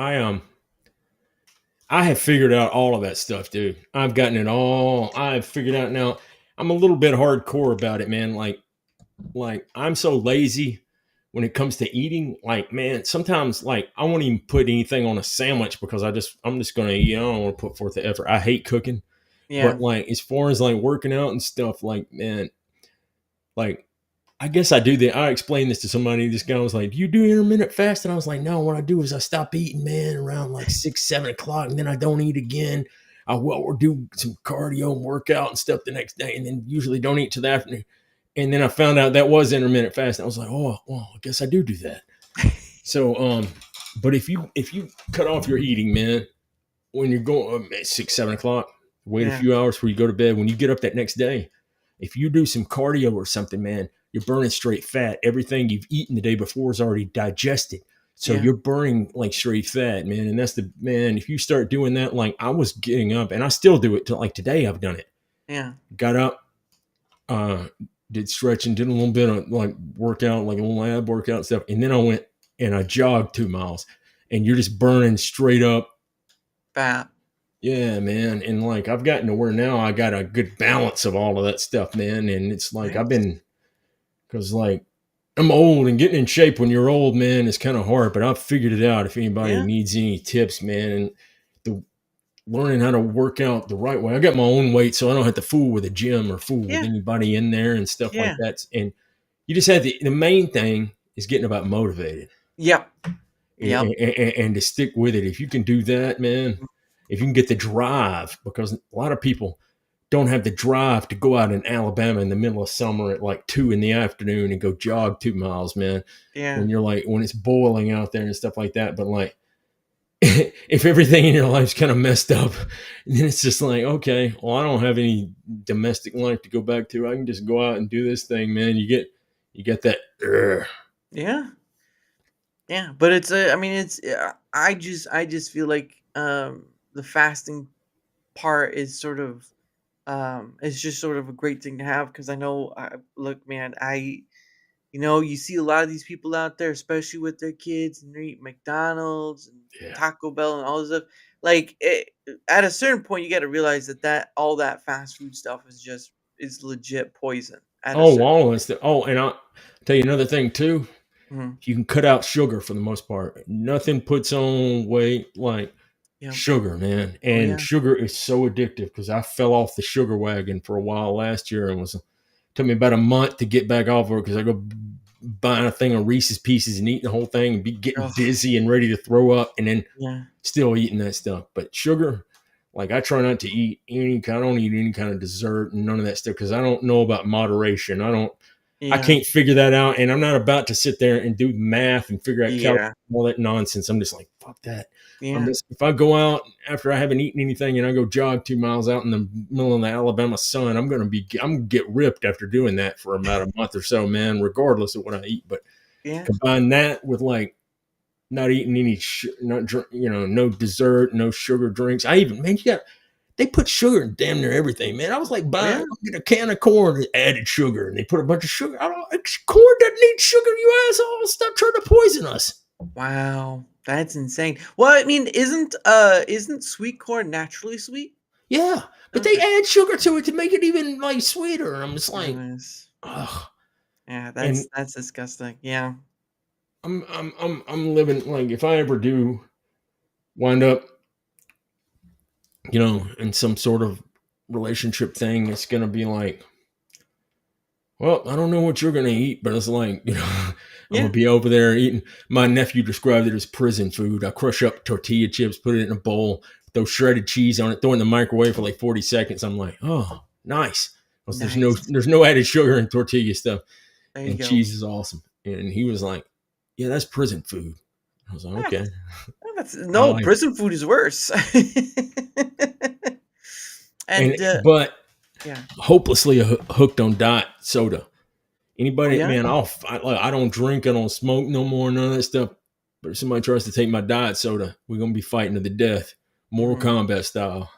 Speaker 2: I have figured out all of that stuff, dude. I've gotten it all. I've figured out now. I'm a little bit hardcore about it, man. Like I'm so lazy when it comes to eating. Like, man, sometimes like I won't even put anything on a sandwich because I'm just gonna eat. I don't want to put forth the effort. I hate cooking.
Speaker 1: Yeah.
Speaker 2: But like as far as like working out and stuff, like man, like I guess I do that. I explained this to somebody. This guy was like, "Do you do intermittent fast?" And I was like, "No. What I do is I stop eating, man, around like 6, 7 o'clock, and then I don't eat again. I will do some cardio and workout and stuff the next day, and then usually don't eat till the afternoon." And then I found out that was intermittent fasting. I was like, "Oh, well, I guess I do that." So, but if you cut off your eating, man, when you're going at 6, 7 o'clock, wait a
Speaker 1: Yeah,
Speaker 2: few hours before you go to bed. When you get up that next day, if you do some cardio or something, man, you're burning straight fat. Everything you've eaten the day before is already digested. So
Speaker 1: yeah,
Speaker 2: you're burning like straight fat, man. And that's the man. If you start doing that, like I was getting up, and I still do it. Like today, I've done it.
Speaker 1: yeah,
Speaker 2: Got up, uh, did stretching, did a little bit of like workout, like a little ab workout stuff, and then I went and I jogged 2 miles. And you're just burning straight up.
Speaker 1: fat.
Speaker 2: Yeah, man. And like I've gotten to where now I got a good balance of all of that stuff, man. And it's like I've
Speaker 1: Nice.
Speaker 2: been, because like I'm old, and getting in shape when you're old, man, is kind of hard, but I've figured it out if anybody
Speaker 1: Yeah,
Speaker 2: needs any tips, man. And the learning how to work out the right way. I got my own weight, so I don't have to fool with a gym or fool with
Speaker 1: yeah,
Speaker 2: anybody in there and stuff like
Speaker 1: yeah,
Speaker 2: that. And you just have the main thing is getting about motivated
Speaker 1: yep, yep,
Speaker 2: and to stick with it. If you can do that, man, if you can get the drive, because a lot of people don't have the drive to go out in Alabama in the middle of summer at like 2 in the afternoon and go jog 2 miles, man.
Speaker 1: yeah,
Speaker 2: When you're like, when it's boiling out there and stuff like that. But like, if everything in your life's kind of messed up, then it's just like, okay, well, I don't have any domestic life to go back to. I can just go out and do this thing, man. You get that.
Speaker 1: yeah, yeah. But it's I mean, I just feel like the fasting part is sort of it's just sort of a great thing to have because I know look, man, you see a lot of these people out there, especially with their kids, and they eat McDonald's and
Speaker 2: Yeah.
Speaker 1: Taco Bell and all this stuff. Like, at a certain point, you got to realize that all that fast food stuff is legit poison. At a
Speaker 2: Oh,
Speaker 1: certain
Speaker 2: all of
Speaker 1: point.
Speaker 2: this. Oh, and I'll tell you another thing too.
Speaker 1: Mhm.
Speaker 2: You can cut out sugar for the most part. Nothing puts on weight like
Speaker 1: Yeah.
Speaker 2: sugar, man.
Speaker 1: Oh
Speaker 2: And
Speaker 1: yeah.
Speaker 2: sugar is so addictive because I fell off the sugar wagon for a while last year and was took me about a month to get back off of it because I go buying a thing of Reese's Pieces and eating the whole thing and be getting
Speaker 1: Oh
Speaker 2: dizzy and ready to throw up and then
Speaker 1: yeah.
Speaker 2: still eating that stuff. But sugar, like I try not to eat any kind. I don't eat any kind of dessert and none of that stuff because I don't know about moderation. I
Speaker 1: Yeah.
Speaker 2: can't figure that out, and I'm not about to sit there and do math and figure out calories,
Speaker 1: Yeah.
Speaker 2: all that nonsense. I'm just like, fuck that. I'm
Speaker 1: Yeah.
Speaker 2: just if I go out after I haven't eaten anything and I go jog 2 miles out in the middle of the Alabama sun, I'm gonna get ripped after doing that for about a month or so, man. Regardless of what I eat, but
Speaker 1: Yeah.
Speaker 2: combine that with like not eating any, not drink, no dessert, no sugar drinks. I even man, you got they put sugar in damn near everything, man. I was like
Speaker 1: Oh yeah.
Speaker 2: buying get a can of corn and added sugar, and they put a bunch of sugar. I don't corn doesn't need sugar, you asshole. Stop trying to poison us.
Speaker 1: Wow. That's insane. Well, I mean, isn't sweet corn naturally sweet?
Speaker 2: Yeah, but they
Speaker 1: Okay.
Speaker 2: add sugar to it to make it even like sweeter. And I'm just like,
Speaker 1: Goodness.
Speaker 2: ugh.
Speaker 1: Yeah,
Speaker 2: And
Speaker 1: that's disgusting. Yeah.
Speaker 2: I'm living like if I ever do wind up, in some sort of relationship thing, it's gonna be like, well, I don't know what you're gonna eat, but it's like, I'm gonna
Speaker 1: Yeah.
Speaker 2: be over there eating. My nephew described it as prison food. I crush up tortilla chips, put it in a bowl, throw shredded cheese on it, throw it in the microwave for like 40 seconds. I'm like, oh, nice. Because
Speaker 1: Nice.
Speaker 2: there's no added sugar in tortilla stuff,
Speaker 1: There you
Speaker 2: and
Speaker 1: go.
Speaker 2: cheese is awesome. And he was like, yeah, that's prison food. I was like,
Speaker 1: Ah,
Speaker 2: okay.
Speaker 1: that's
Speaker 2: I
Speaker 1: no,
Speaker 2: like
Speaker 1: prison food is worse.
Speaker 2: and
Speaker 1: And,
Speaker 2: but
Speaker 1: yeah.
Speaker 2: hopelessly hooked on diet soda.
Speaker 1: Oh,
Speaker 2: Anybody,
Speaker 1: yeah?
Speaker 2: man, I don't drink, I don't smoke no more, none of that stuff. But if somebody tries to take my diet soda, we're gonna be fighting to the death, Mortal
Speaker 1: Mhm.
Speaker 2: Kombat style.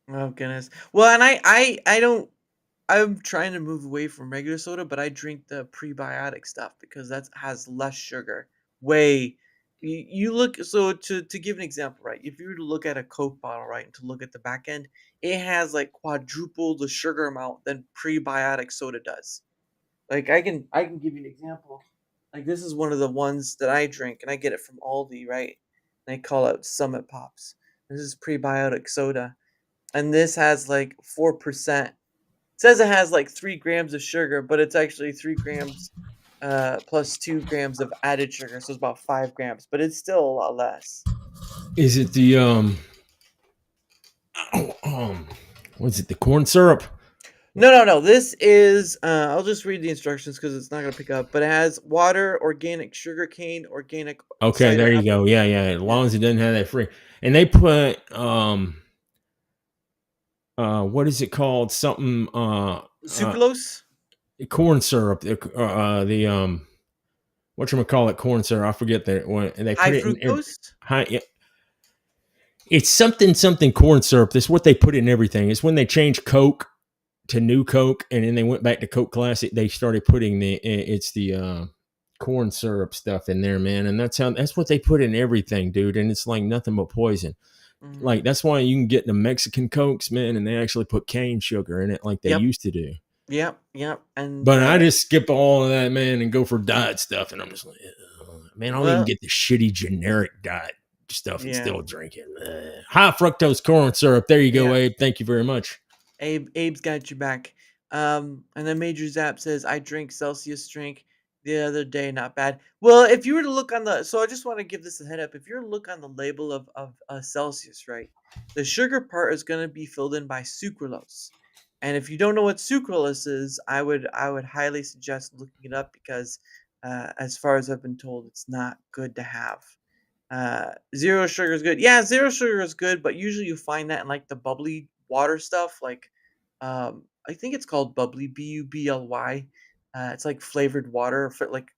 Speaker 1: Oh, goodness. Well, and I don't I'm trying to move away from regular soda, but I drink the prebiotic stuff because that has less sugar. Way you look so to give an example, right? If you were to look at a Coke bottle, right, and to look at the back end, it has like quadruple the sugar amount than prebiotic soda does. Like I can give you an example. Like this is one of the ones that I drink, and I get it from Aldi, right? They call it Summit Pops. This is prebiotic soda, and this has like 4%. Says it has like 3 grams of sugar, but it's actually 3 grams plus 2 grams of added sugar, so it's about 5 grams, but it's still a lot less.
Speaker 2: Is it the oh, what's it? The corn syrup?
Speaker 1: No. This is I'll just read the instructions because it's not gonna pick up, but it has water, organic sugar cane, organic
Speaker 2: Okay,
Speaker 1: cider
Speaker 2: there you
Speaker 1: apple.
Speaker 2: go. Yeah, yeah. As
Speaker 1: Yeah.
Speaker 2: long as it doesn't have that free. And they put what is it called? Something
Speaker 1: Sucralose?
Speaker 2: corn syrup. The whatchamacallit corn syrup. I forget that one. And they
Speaker 1: High
Speaker 2: put it in every
Speaker 1: fructose?
Speaker 2: high, yeah, it's something corn syrup. That's what they put in everything. It's when they changed Coke to new Coke, and then they went back to Coke Classic. They started putting the corn syrup stuff in there, man, and that's what they put in everything, dude. And it's like nothing but poison.
Speaker 1: Mhm.
Speaker 2: Like that's why you can get the Mexican Cokes, man, and they actually put cane sugar in it, like they
Speaker 1: Yep,
Speaker 2: used to do.
Speaker 1: yep, and,
Speaker 2: But I just skip all of that, man, and go for diet stuff. And I'm just like, man, I'll even
Speaker 1: well,
Speaker 2: get the shitty generic diet stuff and
Speaker 1: yeah,
Speaker 2: still drink it. High fructose corn syrup. There you go,
Speaker 1: yeah.
Speaker 2: Abe. Thank you very much.
Speaker 1: Abe's got you back. And then Major Zap says, "I drink Celsius drink the other day, not bad." Well, if you were to look on the, so I just want to give this a head up. If you were to look on the label of Celsius, right, the sugar part is going to be filled in by sucralose. And if you don't know what sucralose is, I would highly suggest looking it up because, as far as I've been told, it's not good to have. Zero sugar is good. Yeah, zero sugar is good, but usually you find that in like the bubbly water stuff. Like, I think it's called bubbly, Bubly. It's like flavored water. For like,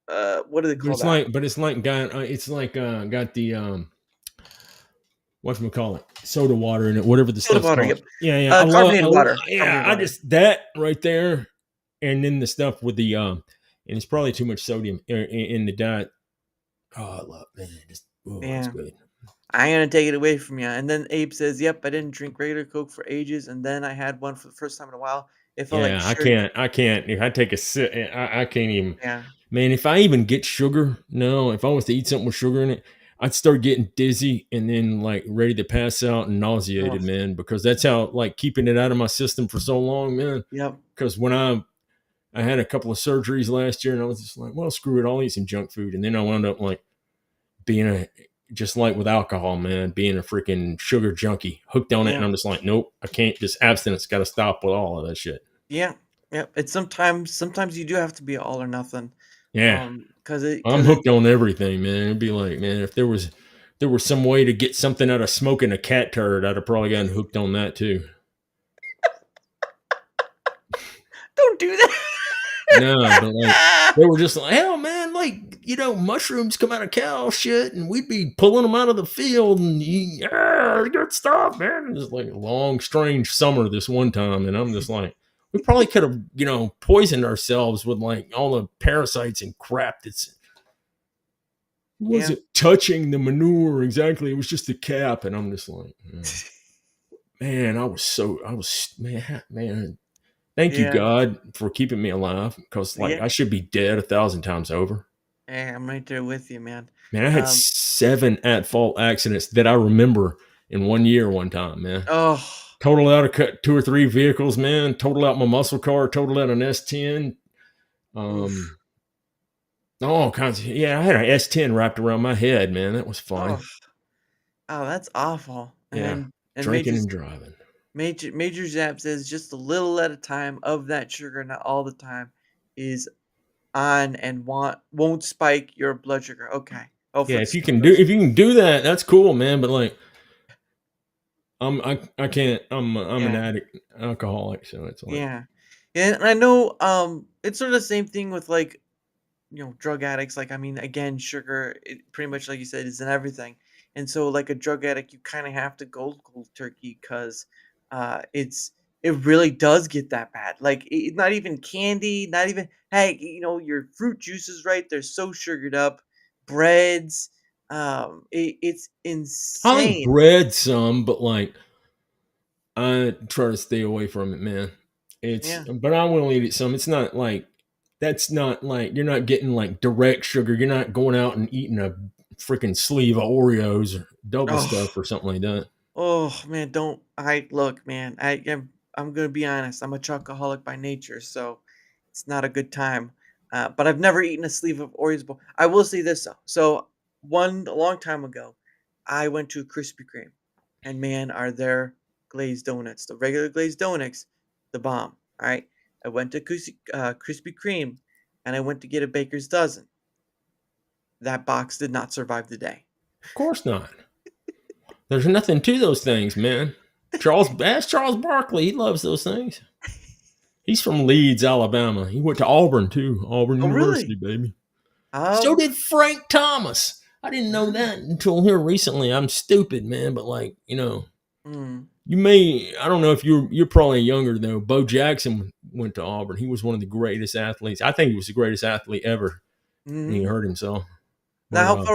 Speaker 1: what do they call that?
Speaker 2: But it's like got the whatchamacallit, soda water in it, whatever the
Speaker 1: Soda
Speaker 2: stuff's
Speaker 1: water.
Speaker 2: called.
Speaker 1: Yep.
Speaker 2: Yeah, yeah.
Speaker 1: Carbonated water.
Speaker 2: Yeah,
Speaker 1: Carbonated
Speaker 2: I
Speaker 1: water.
Speaker 2: just that right there, and then the stuff with the and it's probably too much sodium in the diet. Oh, I love man, just oh, it's
Speaker 1: Yeah.
Speaker 2: good.
Speaker 1: I'm gonna take it away from you. And then Abe says, "Yep, I didn't drink regular Coke for ages, and then I had one for the first time in a while. It felt like
Speaker 2: Yeah,
Speaker 1: sugar."
Speaker 2: I can't. If I take a sip, I can't even.
Speaker 1: Yeah.
Speaker 2: Man, if I even get sugar, no, if I was to eat something with sugar in it, I'd start getting dizzy and then like ready to pass out and
Speaker 1: Oh,
Speaker 2: nauseated, man, because that's how like keeping it out of my system for so long, man.
Speaker 1: yep.
Speaker 2: Because when I had a couple of surgeries last year and I was just like, well, screw it, I'll eat some junk food. And then I wound up like being a just like with alcohol, man, being a freaking sugar junkie, hooked on it. And
Speaker 1: Yeah.
Speaker 2: I'm just like, nope, I can't. This abstinence got to stop with all of that shit.
Speaker 1: Yeah. Yeah. It's sometimes you do have to be all or nothing.
Speaker 2: Yeah. I'm
Speaker 1: Cause it
Speaker 2: hooked on everything, man. It'd be like, man, if there was some way to get something out of smoking a cat turd, I'd have probably gotten hooked on that too.
Speaker 1: don't do
Speaker 2: No, but like
Speaker 1: that.
Speaker 2: they were just like, hell, man, like mushrooms come out of cow shit, and we'd be pulling them out of the field, and good stuff, man. Just like a long, strange summer this one time, and I'm just like, we probably could have, poisoned ourselves with like all the parasites and crap that's
Speaker 1: Yeah.
Speaker 2: wasn't touching the manure exactly. It was just the cap, and I'm just like, man, I was man. Thank you,
Speaker 1: Yeah.
Speaker 2: God, for keeping me alive because like
Speaker 1: Yeah.
Speaker 2: I should be dead 1,000 times over.
Speaker 1: Hey, I'm right there with you, man.
Speaker 2: Man, I had
Speaker 1: Um,
Speaker 2: 7 at fault accidents that I remember in 1 year. One time, man,
Speaker 1: oh,
Speaker 2: total out of cut 2 or 3 vehicles, man. Total out my muscle car. Total out an S10.
Speaker 1: oof.
Speaker 2: Um, all kinds of yeah. I had an S10 wrapped around my head, man. That was
Speaker 1: Oh,
Speaker 2: fun.
Speaker 1: that's awful.
Speaker 2: Yeah,
Speaker 1: And
Speaker 2: drinking and driving.
Speaker 1: Major Zap says just a little at a time of that sugar, not all the time, is on and won't spike your blood sugar. Okay. Oh,
Speaker 2: Yeah,
Speaker 1: for the sucralose.
Speaker 2: if you can do that, that's cool, man. But like, I can't. I'm an
Speaker 1: Yeah.
Speaker 2: addict, alcoholic, so it's like
Speaker 1: Yeah. And I know it's sort of the same thing with like drug addicts. Like, I mean, again, sugar, pretty much like you said, is in everything. And so, like a drug addict, you kind of have to go cold turkey because it really does get that bad. Like, not even candy, not even hey, your fruit juices, right? They're so sugared up, breads. It's
Speaker 2: I like
Speaker 1: insane.
Speaker 2: bread some, but like I try to stay away from it, man.
Speaker 1: Yeah.
Speaker 2: But I will eat it some. It's not like that's not like you're not getting like direct sugar. You're not going out and eating a freaking sleeve of Oreos or double
Speaker 1: Oh.
Speaker 2: stuff or something like that.
Speaker 1: Oh man, don't I look, man. I'm gonna be honest. I'm a chocoholic by nature, so it's not a good time. But I've never eaten a sleeve of Oreos before. I will say this though. So a long time ago, I went to Krispy Kreme, and man, are there glazed donuts? The regular glazed donuts. the bomb. All right. I went to Krispy Kreme and I went to get a baker's dozen. That box did not survive the day.
Speaker 2: Of course not. There's nothing to those things, man. Ask Charles Barkley. He loves those things. He's from Leeds, Alabama. He went to Auburn too. Auburn
Speaker 1: Oh,
Speaker 2: University,
Speaker 1: really?
Speaker 2: baby. So
Speaker 1: Um,
Speaker 2: did Frank Thomas. I didn't know
Speaker 1: mm,
Speaker 2: that until here recently. I'm stupid, man, but like,
Speaker 1: mm,
Speaker 2: you may I don't know if you're probably younger though. Bo Jackson went to Auburn. He was one of the greatest athletes. I think he was the greatest athlete ever. And he
Speaker 1: mm.
Speaker 2: hurt himself.
Speaker 1: Now,
Speaker 2: But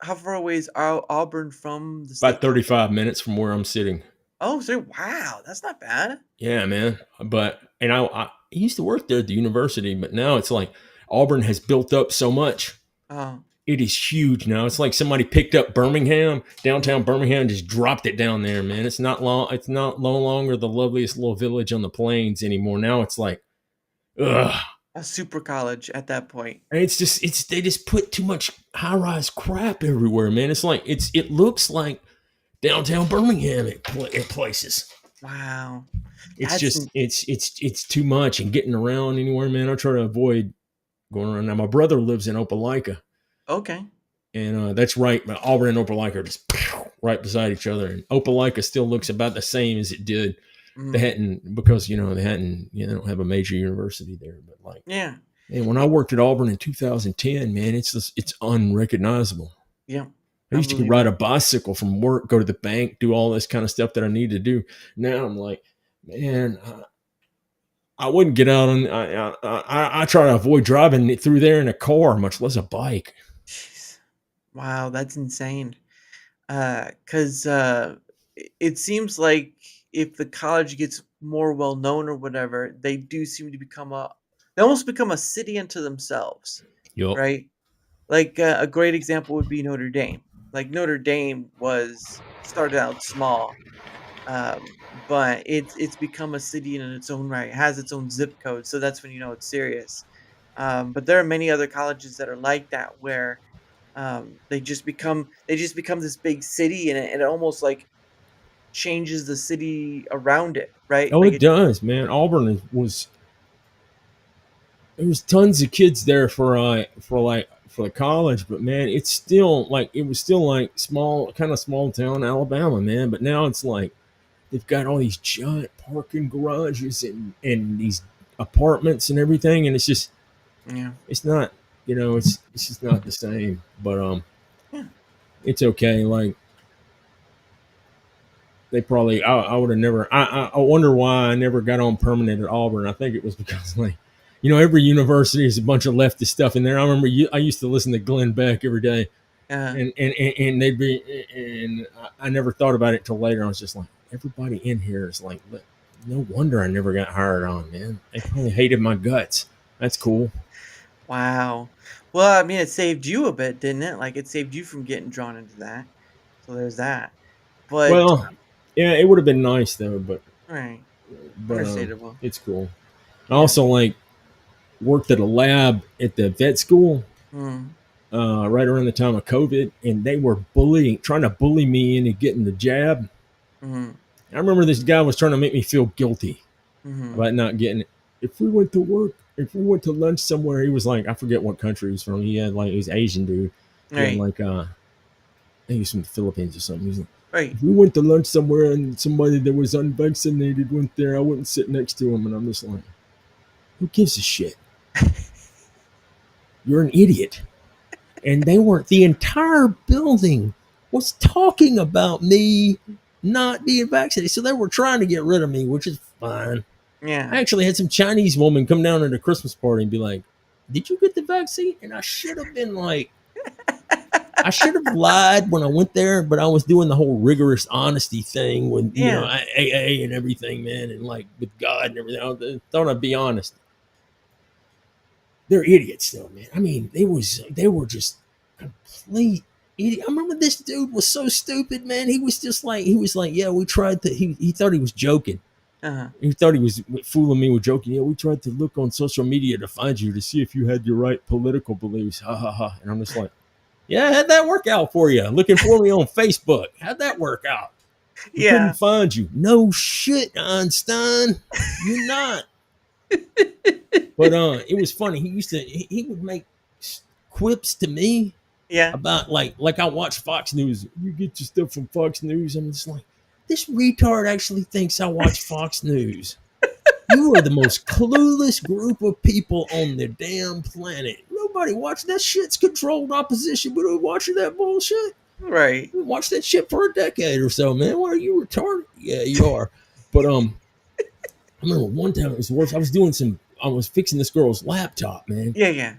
Speaker 1: how far away is Auburn from the
Speaker 2: about
Speaker 1: state capital?
Speaker 2: 35 minutes from where I'm sitting.
Speaker 1: Oh, so wow, that's not bad.
Speaker 2: Yeah, man. But and I used to work there at the university, but now it's like Auburn has built up so much.
Speaker 1: Oh,
Speaker 2: It is huge now. It's like somebody picked up Birmingham,
Speaker 1: mm,
Speaker 2: downtown Birmingham, and just dropped it down there, man. It's not long. It's not no longer the loveliest little village on the plains anymore. Now it's like, ugh.
Speaker 1: a super college at that point.
Speaker 2: And it's they just put too much high rise crap everywhere, man. It's like it looks like downtown Birmingham at places.
Speaker 1: Wow,
Speaker 2: It's
Speaker 1: that's
Speaker 2: just it's too much and getting around anywhere, man. I try to avoid going around. Now my brother lives in Opelika,
Speaker 1: okay.
Speaker 2: and that's right. Auburn and Opelika are just right beside each other, and Opelika still looks about the same as it did. They
Speaker 1: Mm,
Speaker 2: hadn't because they hadn't they don't have a major university there, but like.
Speaker 1: yeah,
Speaker 2: And when I worked at Auburn in 2010, man, it's unrecognizable.
Speaker 1: yeah,
Speaker 2: I
Speaker 1: I
Speaker 2: used to
Speaker 1: believe
Speaker 2: ride
Speaker 1: it.
Speaker 2: a bicycle from work, go to the bank, do all this kind of stuff that I need to do. Now I'm like, man, I wouldn't get out on. I try to avoid driving through there in a car, much less a bike.
Speaker 1: Jeez. Wow, that's insane. 'Cause, it seems like if the college gets more well known or whatever, they do seem to they almost become a city unto themselves,
Speaker 2: Yup.
Speaker 1: right? Like, a great example would be Notre Dame. Like, Notre Dame started out small, but it's become a city in its own right. It has its own zip code, so that's when you know it's serious. But there are many other colleges that are like that where, they just become this big city, and it almost, like, changes the city around it, right?
Speaker 2: Oh,
Speaker 1: Like,
Speaker 2: it does, man. Auburn was there was tons of kids there for the college, but man, it's still like it was still like small, kind of small town Alabama, man. But now it's like they've got all these giant parking garages and these apartments and everything, and
Speaker 1: yeah.
Speaker 2: it's not it's just not the same. But
Speaker 1: Yeah.
Speaker 2: it's okay. Like they probably I would have never I wonder why I never got on permanent at Auburn. I think it was because like every university is a bunch of leftist stuff in there. I remember I used to listen to Glenn Beck every day,
Speaker 1: Uh,
Speaker 2: and they'd be and I never thought about it till later. I was just like, everybody in here is like, no wonder I never got hired on, man. They probably hated my guts. That's cool.
Speaker 1: wow. Well, I mean, it saved you a bit, didn't it? Like, it saved you from getting drawn into that. So there's that. But
Speaker 2: Well, yeah, it would have been nice though,
Speaker 1: right,
Speaker 2: but
Speaker 1: understandable.
Speaker 2: it's cool. I
Speaker 1: Yeah.
Speaker 2: also like worked at a lab at the vet school
Speaker 1: Mm,
Speaker 2: right around the time of COVID, and they were trying to bully me into getting the jab.
Speaker 1: mhm,
Speaker 2: I remember this guy was trying to make me feel guilty
Speaker 1: mhm.
Speaker 2: about not getting it. If we went to lunch somewhere, he was like, I forget what country he's from. He was Asian dude. He had
Speaker 1: Right,
Speaker 2: like, I think he's from the Philippines or something. He's like,
Speaker 1: right.
Speaker 2: if we went to lunch somewhere and somebody that was unvaccinated went there, I wouldn't sit next to him. And I'm just like, who gives a shit? You're an idiot. And they weren't, the entire building was talking about me not being vaccinated. So they were trying to get rid of me, which is fine. I
Speaker 1: Yeah.
Speaker 2: actually had some Chinese woman come down at a Christmas party and be like, did you get the vaccine? And I should have been like, I should have lied when I went there, but I was doing the whole rigorous honesty thing with,
Speaker 1: Yeah.
Speaker 2: AA and everything, man, and like with God and everything. I thought I'd be honest. They're idiots, though, man. I mean, they were just complete idiot. I remember this dude was so stupid, man. He was like, yeah, we tried to. He thought he was joking.
Speaker 1: Uh-huh.
Speaker 2: He thought he was fooling me with joking. Yeah, we tried to look on social media to find you to see if you had your right political beliefs. Ha ha ha. And I'm just like, yeah, how'd that work out for you? Looking for me on Facebook. How'd that work out? We couldn't
Speaker 1: Yeah.
Speaker 2: find you. No shit, Einstein. You're not. But it was funny. He would make quips to me
Speaker 1: Yeah.
Speaker 2: about like I watch Fox News. You get your stuff from Fox News. I'm just like, this retard actually thinks I watch Fox News. You are the most clueless group of people on the damn planet. Nobody watched that shit's controlled opposition, but who watching that bullshit?
Speaker 1: Right.
Speaker 2: We watched that shit for a decade or so, man. Why are you retarded? Yeah, you are. But I remember one time it was worse. I was fixing this girl's laptop, man.
Speaker 1: Yeah, yeah.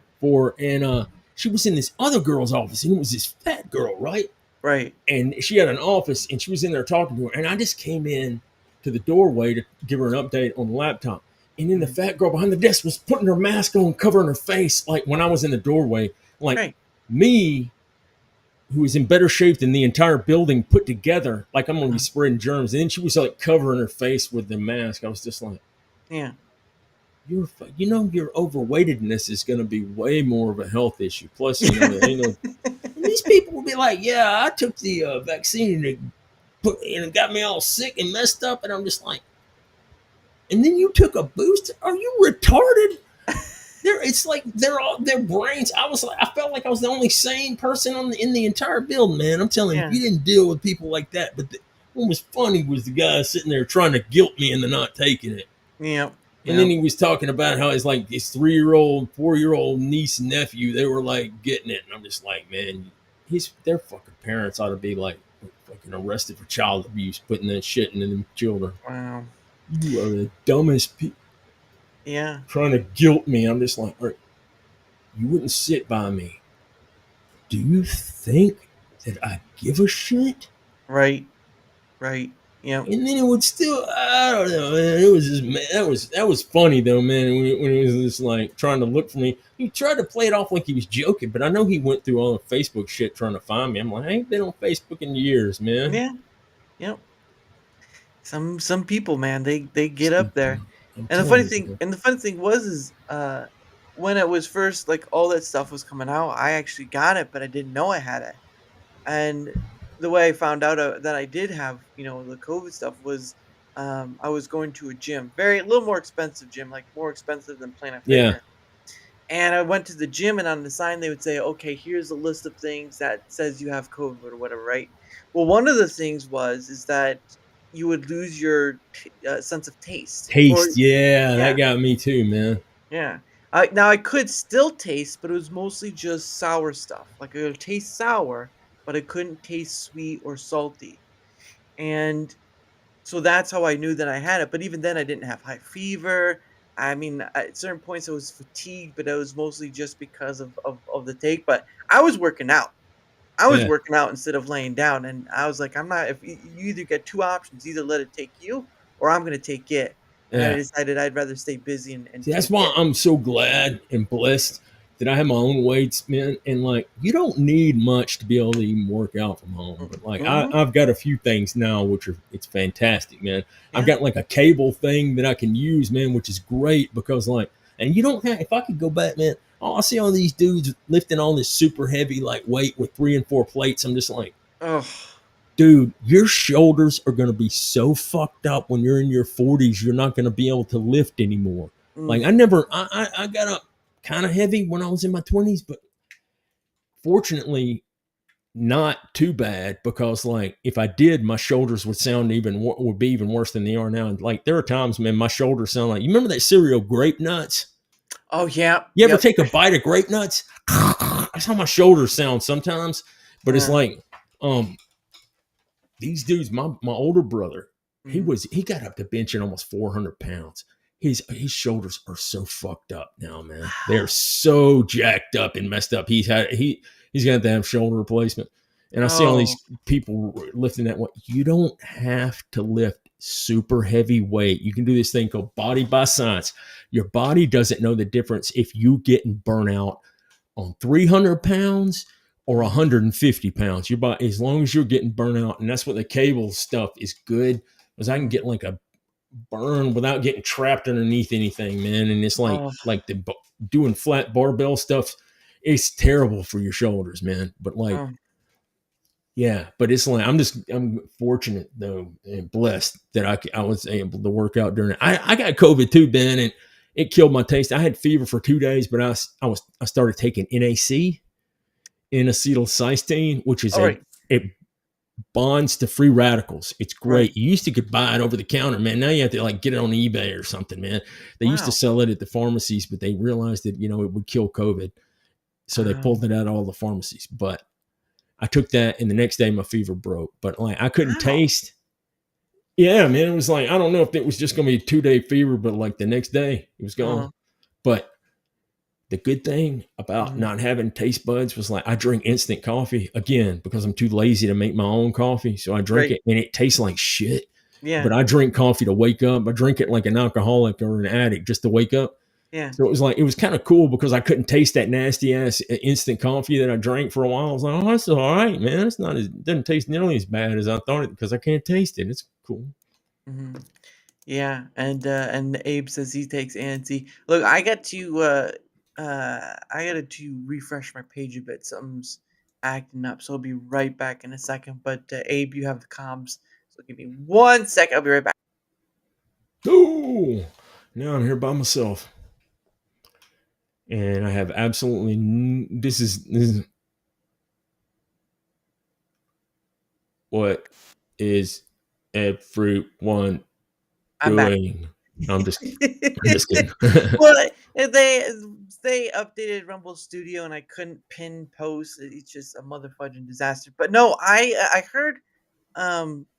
Speaker 2: She was in this other girl's office, and it was this fat girl, right?
Speaker 1: Right.
Speaker 2: And she had an office, and she was in there talking to her. And I just came in to the doorway to give her an update on the laptop. And then the
Speaker 1: Mhm.
Speaker 2: fat girl behind the desk was putting her mask on, covering her face, like when I was in the doorway. Like
Speaker 1: Right.
Speaker 2: me, who was in better shape than the entire building put together, like I'm gonna be
Speaker 1: Uh,
Speaker 2: spreading germs. And then she was like covering her face with the mask. I was just like,
Speaker 1: yeah.
Speaker 2: your overweightedness is going to be way more of a health issue. Plus, and these people will be like, yeah, I took the vaccine and it got me all sick and messed up. And I'm just like, and then you took a boost? Are you retarded? It's like they're all their brains. I felt like I was the only sane person in the entire building, man. I'm telling you, if
Speaker 1: Yeah.
Speaker 2: you didn't deal with people like that, what was funny was the guy sitting there trying to guilt me into not taking it.
Speaker 1: Yep.
Speaker 2: And then
Speaker 1: Yep.
Speaker 2: he was talking about how his 3-year-old, 4-year-old niece and nephew, they were like getting it. And I'm just like, man, their fucking parents ought to be like fucking arrested for child abuse, putting that shit into them children.
Speaker 1: Wow.
Speaker 2: You are the dumbest people
Speaker 1: Yeah.
Speaker 2: trying to guilt me. I'm just like, all right, you wouldn't sit by me. Do you think that I give a shit?
Speaker 1: Right. Right. Yep.
Speaker 2: And then it would still, I don't know, man. It was just, man, that was funny though, man. When he was just like trying to look for me, he tried to play it off like he was joking, but I know he went through all the Facebook shit trying to find me. I'm like, I ain't been on Facebook in years, man.
Speaker 1: Yeah. Yep. Some people, man, they get up
Speaker 2: Stupid.
Speaker 1: there.
Speaker 2: I'm
Speaker 1: And
Speaker 2: telling you, man.
Speaker 1: the funny thing was is when it was first like all that stuff was coming out, I actually got it, but I didn't know I had it. And the way I found out that I did have, the COVID stuff was I was going to a gym, very a little more expensive gym, like more expensive than Planet
Speaker 2: Yeah,
Speaker 1: Fitness. And I went to the gym, and on the sign they would say, "Okay, here's a list of things that says you have COVID or whatever." Right. Well, one of the things is that you would lose your sense of taste, or
Speaker 2: taste. Yeah, that
Speaker 1: yeah,
Speaker 2: got me too, man.
Speaker 1: yeah. I could still taste, but it was mostly just sour stuff. Like I could taste sour, but I couldn't taste sweet or salty. And so that's how I knew that I had it, but even then I didn't have high fever. I mean, at certain points I was fatigued, but it was mostly just because of the take, but I was working out. I was
Speaker 2: Yeah,
Speaker 1: working out instead of laying down, and I was like, "I'm not if you either get 2 options, either let it take you or I'm gonna take it." And I
Speaker 2: yeah.
Speaker 1: decided I'd rather stay busy and
Speaker 2: See, that's
Speaker 1: take
Speaker 2: why
Speaker 1: it.
Speaker 2: I'm so glad and blessed that I have my own weights, man. And you don't need much to be able to even work out from home. But
Speaker 1: Mhm.
Speaker 2: I've got a few things now, which it's fantastic, man. I've
Speaker 1: Yeah.
Speaker 2: got like a cable thing that I can use, man, which is great because and you don't have. If I could go back, man, I see all these dudes lifting all this super heavy weight with 3 and 4 plates. I'm just like,
Speaker 1: Oh.
Speaker 2: dude, your shoulders are going to be so fucked up when you're in your 40s, you're not going to be able to lift anymore.
Speaker 1: Mm.
Speaker 2: I got up kind of heavy when I was in my 20s, but fortunately, not too bad because if I did, my shoulders would be even worse than they are now. And there are times, man, my shoulders sound like, you remember that cereal Grape Nuts?
Speaker 1: Oh, yeah.
Speaker 2: You ever
Speaker 1: Yep.
Speaker 2: take a bite of Grape Nuts? That's how my shoulders sound sometimes. But it's
Speaker 1: Yeah.
Speaker 2: um, these dudes, my older brother,
Speaker 1: Mhm.
Speaker 2: he got up to benching almost 400 pounds. His shoulders are so fucked up now, man. They're
Speaker 1: Wow.
Speaker 2: so jacked up and messed up. He's gonna have to have shoulder replacement. And I see all
Speaker 1: Oh.
Speaker 2: these people lifting that weight. You don't have to lift super heavy weight. You can do this thing called body by science. Your body doesn't know the difference if you getting burnout on 300 pounds or
Speaker 1: Mhm.
Speaker 2: 150 pounds. Your body, as long as you're getting burnt out, and that's what the cable stuff is good, because I can
Speaker 1: Mhm.
Speaker 2: get a burn without getting trapped underneath anything, man. And it's
Speaker 1: Oh.
Speaker 2: doing flat barbell stuff. It's terrible for your shoulders, man. But
Speaker 1: Oh.
Speaker 2: Yeah, but it's like I'm fortunate though and blessed that I was able to work out during it. I got COVID too, Ben, and it killed my taste. I had fever for 2 days, but I started taking NAC, N-acetylcysteine, which is
Speaker 1: All right.
Speaker 2: it bonds to free radicals. It's
Speaker 1: Right.
Speaker 2: great. You used to could buy it over the counter, man. Now you have to like get it on eBay or something, man. They used to
Speaker 1: Wow.
Speaker 2: sell it at the pharmacies, but they realized that it would kill COVID, so they pulled it out of all the pharmacies. But I took that, and the next day my fever broke. But like I couldn't
Speaker 1: Wow.
Speaker 2: taste. Yeah, man, it was like I don't know if it was just gonna be a 2 day fever, but like the next day it was gone.
Speaker 1: Uh-huh.
Speaker 2: But the good thing about
Speaker 1: Mhm.
Speaker 2: not having taste buds was like I drink instant coffee again because I'm too lazy to make my own coffee. So I drink
Speaker 1: Right.
Speaker 2: it and it tastes like shit.
Speaker 1: Yeah.
Speaker 2: But I drink coffee to wake up. I drink it like an alcoholic or an addict just to wake up.
Speaker 1: Yeah.
Speaker 2: So it was kind of cool because I couldn't taste that nasty ass instant coffee that I drank for a while. I was like, oh, that's all right, man. It's not as doesn't taste nearly as bad as I thought it because I can't taste it. It's cool.
Speaker 1: Mhm. Yeah, and Abe says he takes antsy. Look, I got to refresh my page a bit. Something's acting up, so I'll be right back in a second. But Abe, you have the comms, so give me 1 sec. I'll be right back.
Speaker 2: Oh, now I'm here by myself, and I have absolutely this is what is everyone
Speaker 1: I'm back.
Speaker 2: doing? I'm just I'm just kidding.
Speaker 1: Well, they updated Rumble Studio, and I couldn't pin post. It's just a motherfucking disaster. But no, I heard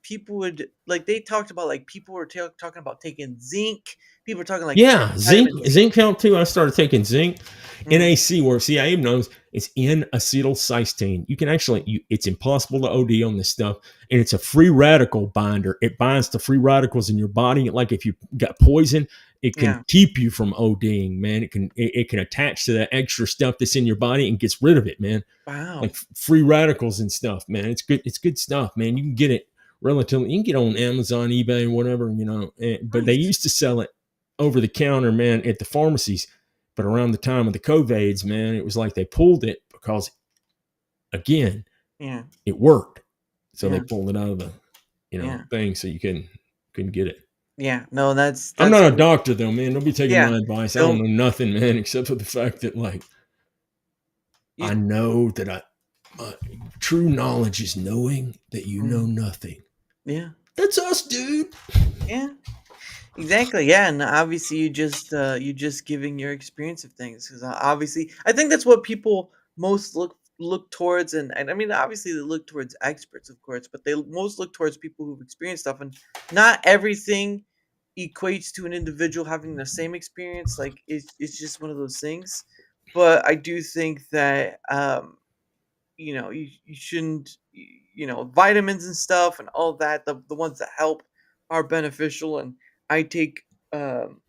Speaker 1: people would like they talked about like people were talking about taking zinc. People were talking like
Speaker 2: Yeah, zinc
Speaker 1: vitamin C.
Speaker 2: zinc help too. I started taking zinc.
Speaker 1: Mm,
Speaker 2: NAC works. See, Abe knows it's N-acetylcysteine. You can actually, it's impossible to OD on this stuff, and it's a free radical binder. It binds to free radicals in your body. Like if you got poison, it can
Speaker 1: yeah.
Speaker 2: keep you from ODing, man. It can attach to that extra stuff that's in your body and gets rid of it, man. Like
Speaker 1: Wow.
Speaker 2: free radicals and stuff, man. It's good. It's good stuff, man. You can get it relatively. You can get it on Amazon, eBay, whatever, but they
Speaker 1: Nice.
Speaker 2: used to sell it over the counter, man, at the pharmacies. But around the time of the COVIDs, man, it was like they pulled it because, again,
Speaker 1: Yeah.
Speaker 2: it worked. So they
Speaker 1: Yeah.
Speaker 2: pulled it out of the,
Speaker 1: Yeah.
Speaker 2: thing, so you couldn't get it.
Speaker 1: Yeah. No,
Speaker 2: I'm
Speaker 1: that's
Speaker 2: not a doctor though, man. Don't be taking
Speaker 1: yeah.
Speaker 2: my advice. I don't
Speaker 1: Don't
Speaker 2: know nothing, man, except for the fact that like I
Speaker 1: you
Speaker 2: know that my true knowledge is knowing that you know
Speaker 1: mm,
Speaker 2: nothing.
Speaker 1: yeah.
Speaker 2: That's us, dude.
Speaker 1: Yeah. Exactly. Yeah, and obviously you just giving your experience of things because obviously I think that's what people most look towards, and I mean obviously they look towards experts, of course, but they most look towards people who've experienced stuff, and not everything equates to an individual having the same experience. Like it's just one of those things. But I do think that you shouldn't vitamins and stuff and all that the ones that help are beneficial, and I take um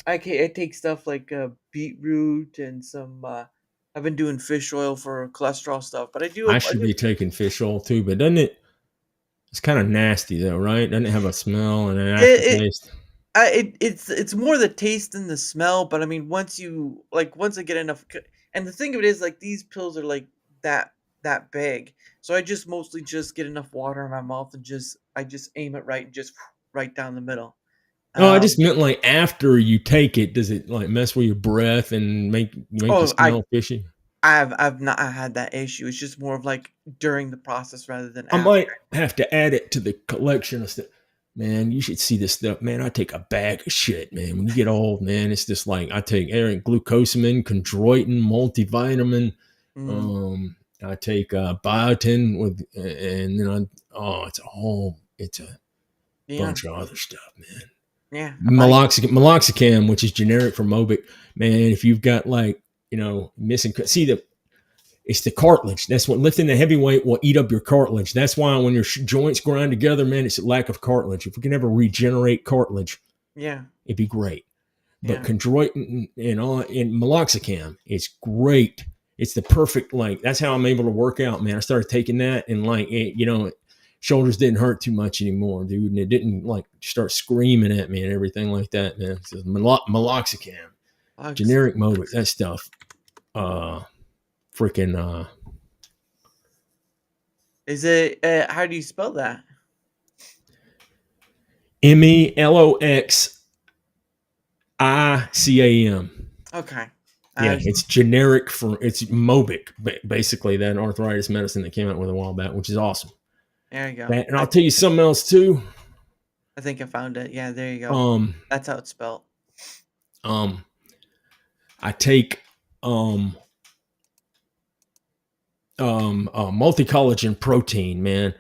Speaker 1: I take stuff like beetroot and some I've been doing fish oil for cholesterol stuff, but
Speaker 2: I
Speaker 1: I
Speaker 2: should
Speaker 1: do
Speaker 2: be taking fish oil too, but doesn't it? It's kind of nasty though, right? Doesn't it have a smell and an
Speaker 1: it,
Speaker 2: aftertaste?
Speaker 1: it's more the taste than the smell, but I mean once I get enough and the thing of it is like these pills are like that that big. So I just mostly just get enough water in my mouth and just I just aim it right and just right down the middle.
Speaker 2: Oh, I just
Speaker 1: Um
Speaker 2: meant like after you take it, does it like mess with your breath and make you
Speaker 1: oh
Speaker 2: smell fishy?
Speaker 1: I've not had that issue. It's just more of like during the process rather than
Speaker 2: I
Speaker 1: after.
Speaker 2: might have to add it to the collection of stuff. Man, you should see this stuff. Man, I take a bag of shit, man. When you get old, man, it's just like I take glucosamine, chondroitin, multivitamin.
Speaker 1: Mm,
Speaker 2: I take biotin and then it's a
Speaker 1: yeah,
Speaker 2: bunch of other stuff, man.
Speaker 1: yeah, I
Speaker 2: Meloxicam, which is generic for Mobic, man. If you've got like missing, see the it's the cartilage. That's what lifting the heavy weight will eat up your cartilage. That's why when your joints grind together, man, it's a lack of cartilage. If we can ever regenerate cartilage,
Speaker 1: yeah,
Speaker 2: it'd be great. But
Speaker 1: yeah,
Speaker 2: chondroitin and meloxicam, it's great. It's the perfect like. That's how I'm able to work out, man. I started taking that and like shoulders didn't hurt too much anymore, dude, and it didn't like start screaming at me and everything like that, man. So meloxicam,
Speaker 1: Ox-
Speaker 2: generic Mobic, that stuff, freaking
Speaker 1: Is it? How do you spell that?
Speaker 2: MELOXICAM.
Speaker 1: Okay.
Speaker 2: Yeah,
Speaker 1: I
Speaker 2: it's generic for it's Mobic, basically that arthritis medicine that came out with a while back, which is awesome.
Speaker 1: There you go.
Speaker 2: That, and I'll tell you something else too.
Speaker 1: I think I found it. Yeah, there you go.
Speaker 2: Um,
Speaker 1: That's how it's spelled.
Speaker 2: um, I take um multi-collagen protein, man.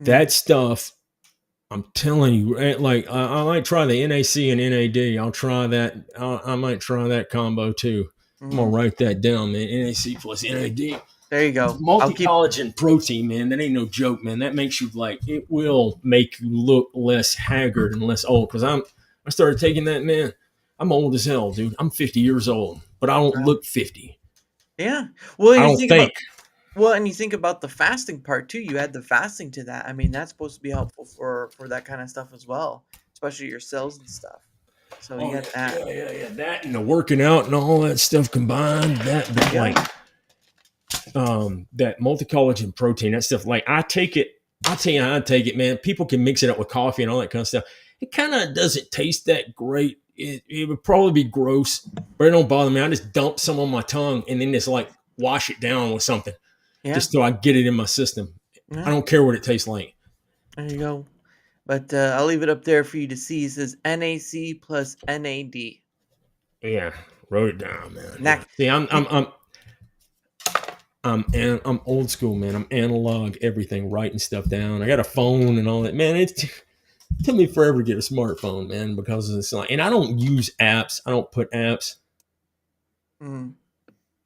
Speaker 1: Mm,
Speaker 2: That stuff, I'm telling you, like I might try the NAC and NAD. I'll try that. I might try that combo too. I'm gonna
Speaker 1: mm.
Speaker 2: write that down, man. NAC plus NAD.
Speaker 1: There you go. I'll keep.
Speaker 2: Multi-collagen protein, man. That ain't no joke, man. That makes you like it will make you look less haggard and less old. Because I started taking that, man. I'm old as hell, dude. I'm 50 years old, but I don't look 50.
Speaker 1: Yeah. Well,
Speaker 2: I
Speaker 1: you
Speaker 2: don't
Speaker 1: think
Speaker 2: think.
Speaker 1: about well, and you think about the fasting part too. You add the fasting to that. I mean, that's supposed to be helpful for that kind of stuff as well, especially your cells and stuff. So you
Speaker 2: Oh
Speaker 1: got that.
Speaker 2: yeah. That and the working out and all that stuff combined.
Speaker 1: There you
Speaker 2: That
Speaker 1: go.
Speaker 2: like that multi-collagen protein, that stuff. Like I take it. I'll tell you how I take it, man. People can mix it up with coffee and all that kind of stuff. It kind of doesn't taste that great. It would probably be gross, but it don't bother me. I just dump some on my tongue and then just like wash it down with something,
Speaker 1: Yeah.
Speaker 2: just so I get it in my system. I
Speaker 1: Yeah.
Speaker 2: don't care what it tastes like.
Speaker 1: There you go. But I'll leave it up there for you to see. It says NAC plus NAD.
Speaker 2: Yeah, wrote it down, man. Yeah.
Speaker 1: Neck.
Speaker 2: See, I'm old school, man. I'm analog, everything, writing stuff down. I got a phone and all that, man. It took me forever to get a smartphone, man, because it's like, and I don't use apps. I don't put apps.
Speaker 1: Mm.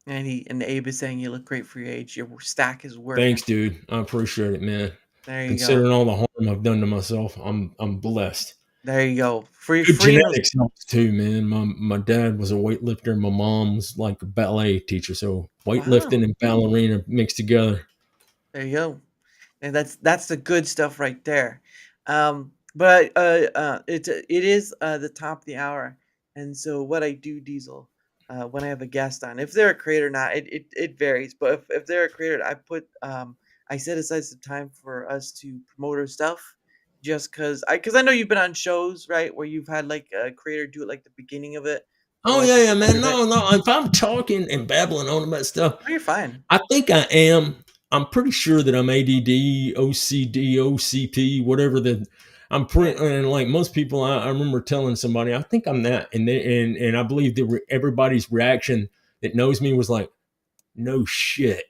Speaker 1: And Abe is saying you look great for your age. Your stack is working.
Speaker 2: Thanks, dude. I appreciate it, man.
Speaker 1: There you go.
Speaker 2: Considering all the harm I've done to myself, I'm blessed.
Speaker 1: There you go. Free
Speaker 2: Good
Speaker 1: free of
Speaker 2: genetics helps too, man. My dad was a weightlifter. My mom was like a ballet teacher, so weightlifting
Speaker 1: wow.
Speaker 2: and ballerina mixed together.
Speaker 1: There you go. And that's the good stuff right there. But it is the top of the hour, and so what I do, Diesel, when I have a guest on, if they're a creator or not, it varies. But if they're a creator, I set aside some time for us to promote our stuff, just because I know you've been on shows, right, where you've had like a creator do it like the beginning of it or
Speaker 2: Oh
Speaker 1: like
Speaker 2: yeah,
Speaker 1: at
Speaker 2: yeah,
Speaker 1: the end
Speaker 2: man.
Speaker 1: of it.
Speaker 2: No. If I'm talking and babbling on about stuff,
Speaker 1: Oh, you're fine.
Speaker 2: I think I am. I'm pretty sure that I'm ADD, OCD, OCP, whatever the. I'm
Speaker 1: Yeah.
Speaker 2: pretty, and like most people, I remember telling somebody, I think I'm that, and I believe that everybody's reaction that knows me was like, no shit.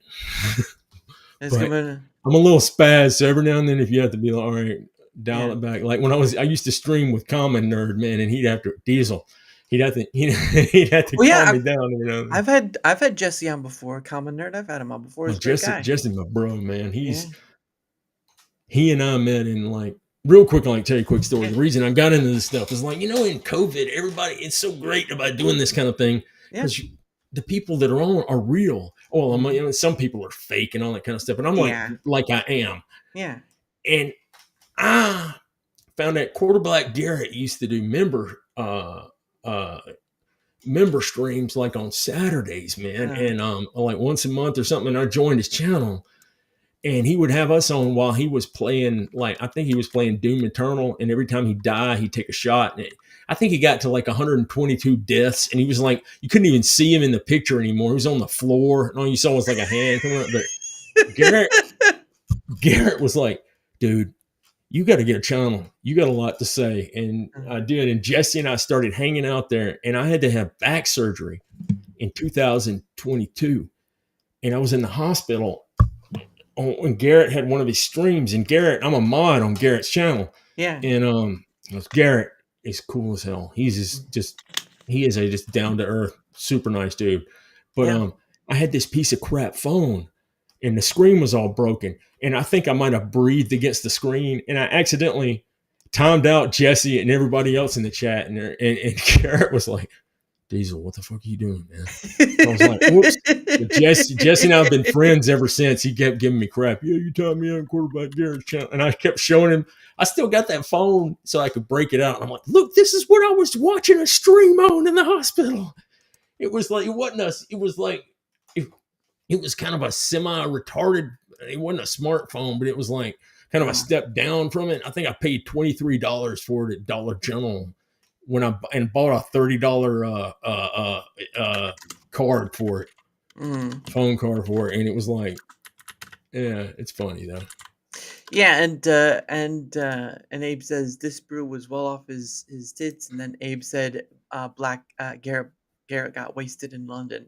Speaker 1: It's
Speaker 2: But
Speaker 1: gonna.
Speaker 2: I'm a little spaz, so every now and then, if you have to be like, all right, dial
Speaker 1: Yeah.
Speaker 2: it back. Like when I used to stream with Common Nerd, man, and he'd have to Diesel, he'd have to
Speaker 1: Well, yeah.
Speaker 2: calm me down every now and then.
Speaker 1: I've had Jesse on before. Common nerd. I've had him on before.
Speaker 2: Well,
Speaker 1: He's a great
Speaker 2: Jesse,
Speaker 1: guy.
Speaker 2: Jesse, my bro, man,
Speaker 1: Yeah.
Speaker 2: he and I met in like real quick. I'll like tell you a quick story.
Speaker 1: Yeah.
Speaker 2: The reason I got into this stuff is like in COVID, everybody it's so great about doing this kind of thing
Speaker 1: Yeah.
Speaker 2: because the people that are on are real. Well, I'm
Speaker 1: Mhm.
Speaker 2: some people are fake and all that kind of stuff, and I'm
Speaker 1: Yeah.
Speaker 2: like I am,
Speaker 1: Yeah.
Speaker 2: and I found that Quarterback Garrett used to do uh member streams like on Saturdays, man,
Speaker 1: Uh,
Speaker 2: and like once a month or something. And I joined his channel, and he would have us on while he was playing. Like I think he was playing Doom Eternal, and every time he died, he'd take a shot. And I think he got to like 122 deaths, and he was like, you couldn't even see him in the picture anymore. He was on the floor, and all you saw was like a hand coming up. But Garrett, Garrett was like, dude, you got to get a channel. You got a lot to say. And
Speaker 1: uh,
Speaker 2: I did. And Jesse and I started hanging out there, and I had to have back surgery in 2022. And I was in the hospital when Garrett had one of his streams. And Garrett, I'm a mod on Garrett's channel.
Speaker 1: yeah.
Speaker 2: And Garrett is cool as hell. He's just he is a just down to earth, super nice dude. But
Speaker 1: Yeah.
Speaker 2: I had this piece of crap phone, and the screen was all broken. And I think I might have breathed against the screen, and I accidentally timed out Jesse and everybody else in the chat. And Garrett was like, Diesel, what the fuck are you doing, man? I was like, whoops. But Jesse and I have been friends ever since. He kept giving me crap. Yeah, you timed me on Quarterback Garrett's channel. And I kept showing him. I still got that phone so I could break it out. And I'm like, look, this is what I was watching a stream on in the hospital. It was like, it wasn't us. It was like, it was kind of a semi-retarded. It wasn't a smartphone, but it was like kind of a step down from it. I think I paid $23 for it at Dollar General when and bought a $30 card for it, phone card for it, and it was like, yeah, it's funny though.
Speaker 1: Yeah, and Abe says this brew was well off his tits, and then Abe said, "Black Garrett got wasted in London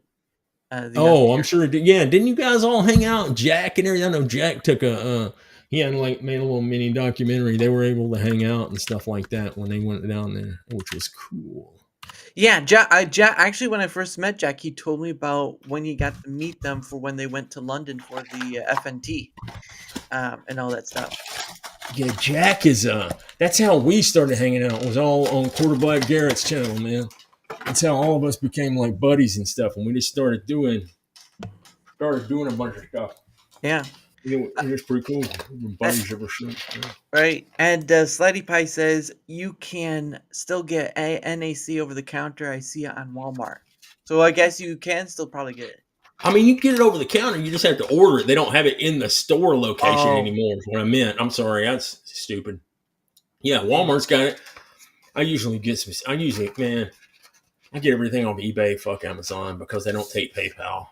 Speaker 1: the other
Speaker 2: Oh, I'm
Speaker 1: year."
Speaker 2: sure it did. Yeah, didn't you guys all hang out? Jack and everything. I know Jack took he had like made a little mini documentary. They were able to hang out and stuff like that when they went down there, which was cool.
Speaker 1: Yeah, Jack. Actually, when I first met Jack, he told me about when he got to meet them for when they went to London for the FNT and all that stuff.
Speaker 2: Yeah, Jack is that's how we started hanging out. It was all on Quarterback Garrett's channel, man. That's how all of us became like buddies and stuff, and we just started doing a bunch of stuff.
Speaker 1: Yeah.
Speaker 2: It was pretty cool. We've been buddies ever since. Yeah.
Speaker 1: Right. And Slutty Pie says you can still get a NAC over the counter. I see it on Walmart. So I guess you can still probably get it.
Speaker 2: I mean, you can get it over the counter. You just have to order it. They don't have it in the store location anymore. Is what I meant. I'm sorry. That's stupid. Yeah, Walmart's got it. I usually get man, I get everything off eBay, fuck Amazon, because they don't take PayPal.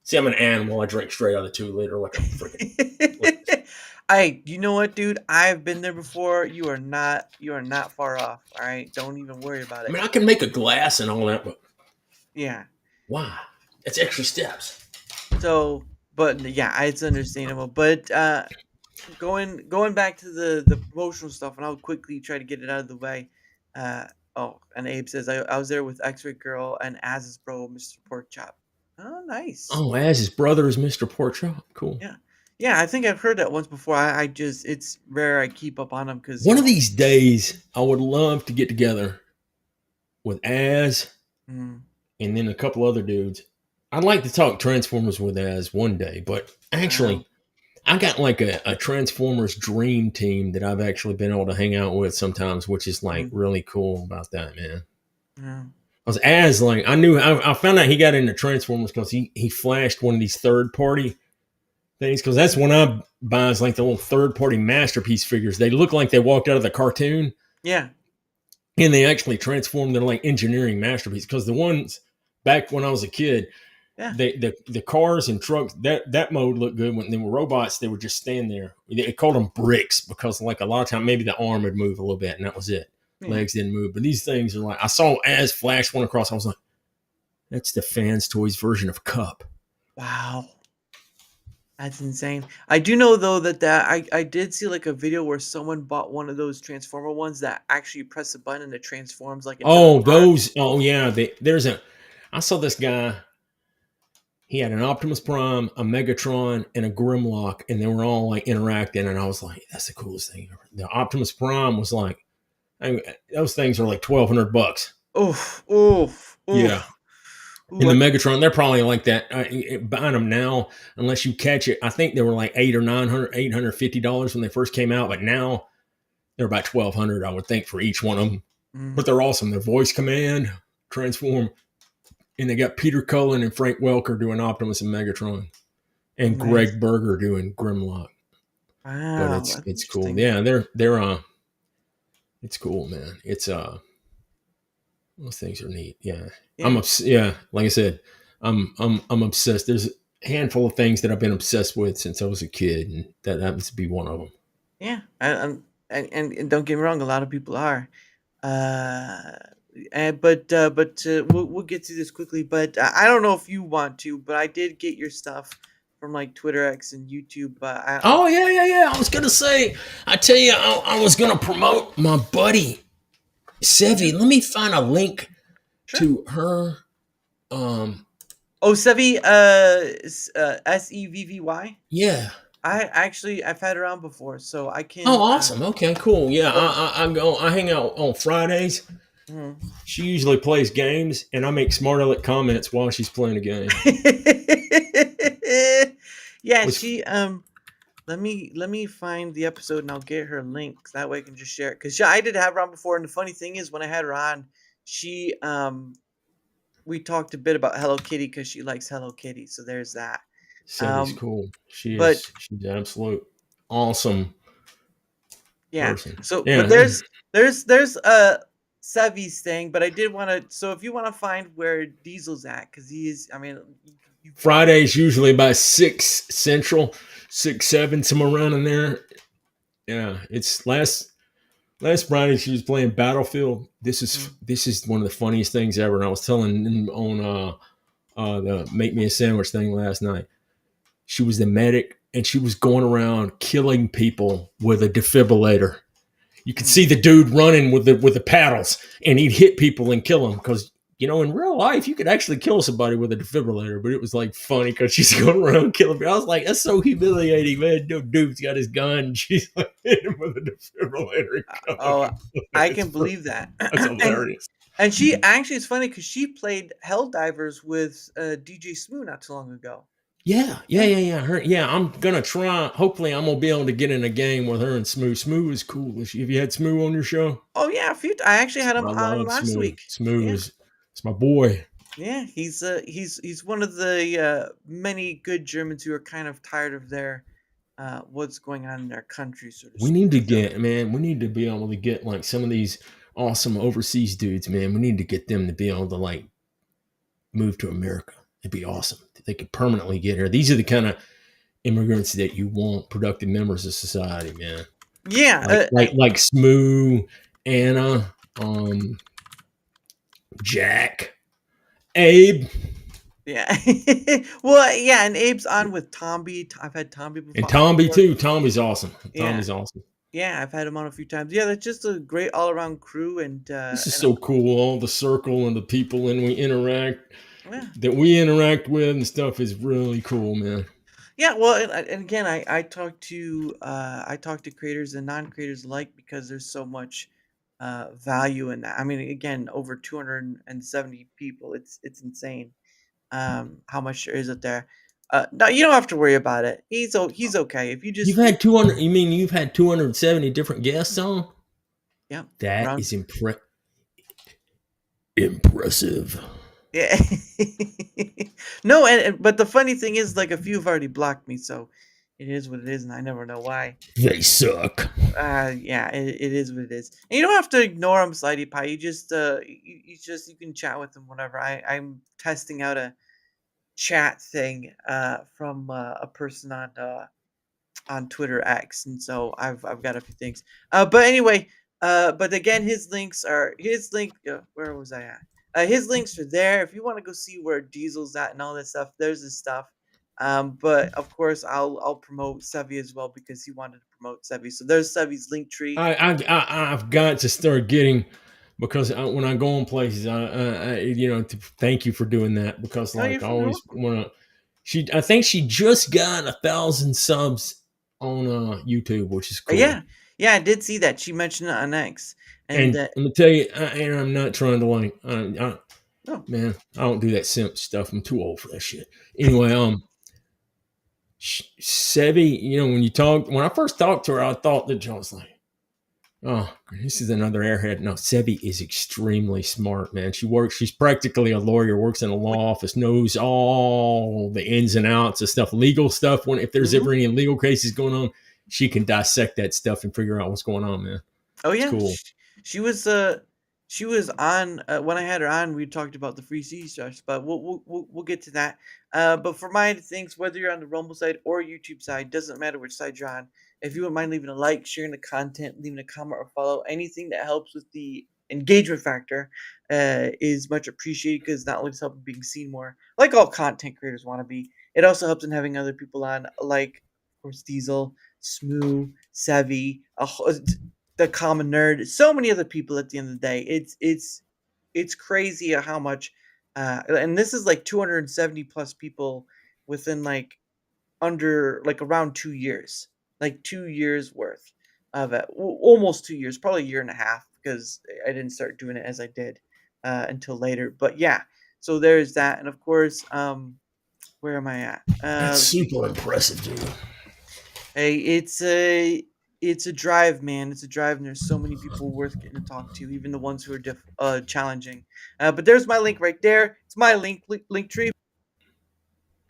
Speaker 2: See, I'm an animal. I drink straight out of the 2-liter like a freaking.
Speaker 1: You know what, dude? I've been there before. You are not far off. All right, don't even worry about it.
Speaker 2: I mean, I can make a glass and all that, but
Speaker 1: yeah,
Speaker 2: why? It's extra steps.
Speaker 1: So, but yeah, it's understandable. But going back to the promotional stuff, and I'll quickly try to get it out of the way. And Abe says I was there with X-Ray Girl and Az's bro, Mr. Porkchop. Oh, nice.
Speaker 2: Oh, Az's brother is Mr. Porkchop. Cool.
Speaker 1: Yeah, I think I've heard that once before. I just it's rare I keep up on them because
Speaker 2: one of these days I would love to get together with Az and then a couple other dudes. I'd like to talk Transformers with Az one day, but actually, I got like a Transformers dream team that I've actually been able to hang out with sometimes, which is like really cool about that, man.
Speaker 1: Yeah.
Speaker 2: Because Az, like, I found out he got into Transformers because he flashed one of these third party things, because that's when I buy like the little third party masterpiece figures. They look like they walked out of the cartoon.
Speaker 1: Yeah.
Speaker 2: And they actually transformed their like engineering masterpiece, because the ones back when I was a kid, the cars and trucks, that mode looked good. When they were robots, they would just stand there. They called them bricks because like a lot of time maybe the arm would move a little bit and that was it. Legs didn't move. But these things are like, I saw Az flash one across. I was like, that's the Fans Toys version of Cup.
Speaker 1: Wow. That's insane. I do know though that I did see like a video where someone bought one of those Transformer ones that actually press a button and it transforms like into
Speaker 2: those. Oh yeah, I saw this guy. He had an Optimus Prime, a Megatron, and a Grimlock, and they were all like interacting. And I was like, that's the coolest thing ever. The Optimus Prime was like, those things are like $1,200.
Speaker 1: Oof.
Speaker 2: Yeah. And the Megatron, they're probably like that. Buying them now, unless you catch it, I think they were like $850 when they first came out, but now they're about $1,200, I would think, for each one of them. But they're awesome. Their voice command, transform, and they got Peter Cullen and Frank Welker doing Optimus and Megatron, and Greg Berger doing Grimlock.
Speaker 1: Wow,
Speaker 2: but it's cool. Yeah, they're it's cool, man. It's those things are neat. Yeah. Like I said, I'm obsessed. There's a handful of things that I've been obsessed with since I was a kid, and that happens to be one of them.
Speaker 1: Yeah, and don't get me wrong, a lot of people are. But we'll get to this quickly. But I don't know if you want to, but I did get your stuff from like Twitter X and YouTube.
Speaker 2: Yeah. I was gonna say, I tell you, I was gonna promote my buddy Sevi. Let me find a link to her.
Speaker 1: Sevy, Sevvy.
Speaker 2: Yeah.
Speaker 1: I've had her on before, so I can.
Speaker 2: Oh, awesome. Okay, cool. Yeah, I hang out on Fridays. She usually plays games, and I make smart aleck comments while she's playing a game.
Speaker 1: She let me find the episode and I'll get her links. That way I can just share it. Because I did have her on before, and the funny thing is when I had her on, she we talked a bit about Hello Kitty because she likes Hello Kitty. So there's that.
Speaker 2: Sevi's
Speaker 1: Um,
Speaker 2: cool.
Speaker 1: but
Speaker 2: She's an absolute awesome
Speaker 1: yeah,
Speaker 2: person.
Speaker 1: so but
Speaker 2: Yeah.
Speaker 1: there's Sevi's thing, but I did want to. So if you want to find where Diesel's at, because he is, I mean, you
Speaker 2: Friday's usually about 6 Central, 6, 7, somewhere around in there. Yeah. It's last Friday she was playing Battlefield.
Speaker 1: mm,
Speaker 2: This is one of the funniest things ever. And I was telling him on the Make Me a Sandwich thing last night. She was the medic and she was going around killing people with a defibrillator. You could
Speaker 1: mm.
Speaker 2: see the dude running with the paddles, and he'd hit people and kill them because in real life you could actually kill somebody with a defibrillator. But it was like funny because she's going around killing people. I was like, that's so humiliating, man. No dude's got his gun, and she's like hit him with a defibrillator and killing
Speaker 1: Oh,
Speaker 2: him.
Speaker 1: I can believe that.
Speaker 2: That's
Speaker 1: and
Speaker 2: hilarious.
Speaker 1: and she actually, it's funny because she played Helldivers with DJ Smooth not too long ago.
Speaker 2: Yeah, yeah,
Speaker 1: Yeah.
Speaker 2: yeah, yeah. I'm gonna try. Hopefully, I'm gonna be able to get in a game with her and Smooth. Smooth is cool. Have you had Smooth on your show?
Speaker 1: Oh yeah, I actually had him
Speaker 2: I
Speaker 1: on
Speaker 2: love
Speaker 1: last
Speaker 2: Smooth.
Speaker 1: week.
Speaker 2: Smooth
Speaker 1: Yeah.
Speaker 2: is it's my boy.
Speaker 1: Yeah, he's one of the many good Germans who are kind of tired of their what's going on in their country, so to
Speaker 2: We need
Speaker 1: speak.
Speaker 2: to
Speaker 1: So
Speaker 2: get, man, we need to be able to get like some of these awesome overseas dudes, man. We need to get them to be able to like move to America. It'd be awesome. They could permanently get here. These are the kind of immigrants that you want, productive members of society, man.
Speaker 1: yeah,
Speaker 2: Like Smooth, Anna, Jack, Abe,
Speaker 1: yeah. Well, yeah, and Abe's on with Tomby. I've had Tomby
Speaker 2: and
Speaker 1: before.
Speaker 2: Tomby too. Tommy's awesome.
Speaker 1: Yeah,
Speaker 2: Tommy's awesome.
Speaker 1: yeah, I've had him on a few times. Yeah, that's just a great all around crew,
Speaker 2: This is
Speaker 1: and
Speaker 2: so cool. All the circle and the people
Speaker 1: yeah,
Speaker 2: we interact with and stuff is really cool, man.
Speaker 1: yeah. Well, and again, I talk to creators and non creators alike because there's so much value in that. I mean, again, over 270 people. It's insane how much there is out there. No, you don't have to worry about it. He's okay. If you
Speaker 2: You've
Speaker 1: just
Speaker 2: had 200. You mean you've had 270 different guests on?
Speaker 1: yeah,
Speaker 2: That
Speaker 1: around
Speaker 2: is impressive.
Speaker 1: yeah. No, but the funny thing is, like, a few have already blocked me, so it is what it is, and I never know why.
Speaker 2: They suck.
Speaker 1: Yeah, it is what it is, and you don't have to ignore them, Slidey Pie. You just you can chat with them whenever. I'm testing out a chat thing from a person on Twitter X, and so I've got a few things. But anyway, but again, his link. Where was I at? His links are there if you want to go see where Diesel's at and all this stuff. There's his stuff. But of course, I'll promote Sevi as well because he wanted to promote Sevi. So there's Sevi's link tree.
Speaker 2: I've got to start getting because when I go on places, to thank you for doing that because
Speaker 1: Oh,
Speaker 2: like I
Speaker 1: you're
Speaker 2: always
Speaker 1: welcome.
Speaker 2: want to. I think she just got 1,000 subs on YouTube, which is cool.
Speaker 1: Yeah, yeah, I did see that. She mentioned it on X, and
Speaker 2: And I'm gonna tell you, and I'm not trying to like,
Speaker 1: oh,
Speaker 2: man, I don't do that simp stuff. I'm too old for that shit. Anyway, Sebi, when I first talked to her, I thought that I was like, oh, this is another airhead. No, Sebi is extremely smart, man. She's practically a lawyer, works in a
Speaker 1: wait,
Speaker 2: law office, knows all the ins and outs of stuff, legal stuff. If there's
Speaker 1: mhm.
Speaker 2: ever any legal cases going on, she can dissect that stuff and figure out what's going on, man.
Speaker 1: Oh
Speaker 2: It's
Speaker 1: yeah,
Speaker 2: cool.
Speaker 1: she was she was on when I had her on. We talked about the free C stuff, but we'll get to that. But for my things, whether you're on the Rumble side or YouTube side, doesn't matter which side you're on. If you wouldn't mind leaving a like, sharing the content, leaving a comment or follow, anything that helps with the engagement factor is much appreciated because not only does it help in being seen more, like all content creators want to be, it also helps in having other people on, like of course Diesel, Smoo, Savvy, the common nerd, so many other people at the end of the day. It's crazy how much and this is like 270 plus people within like under like around 2 years. Like 2 years worth of it. Almost 2 years, probably a year and a half because I didn't start doing it as I did until later. But yeah, so there's that, and of course, where am I at?
Speaker 2: That's super impressive, dude.
Speaker 1: Hey, it's a drive, man. It's a drive, and there's so many people worth getting to talk to, even the ones who are challenging. But there's my link right there. It's my link tree.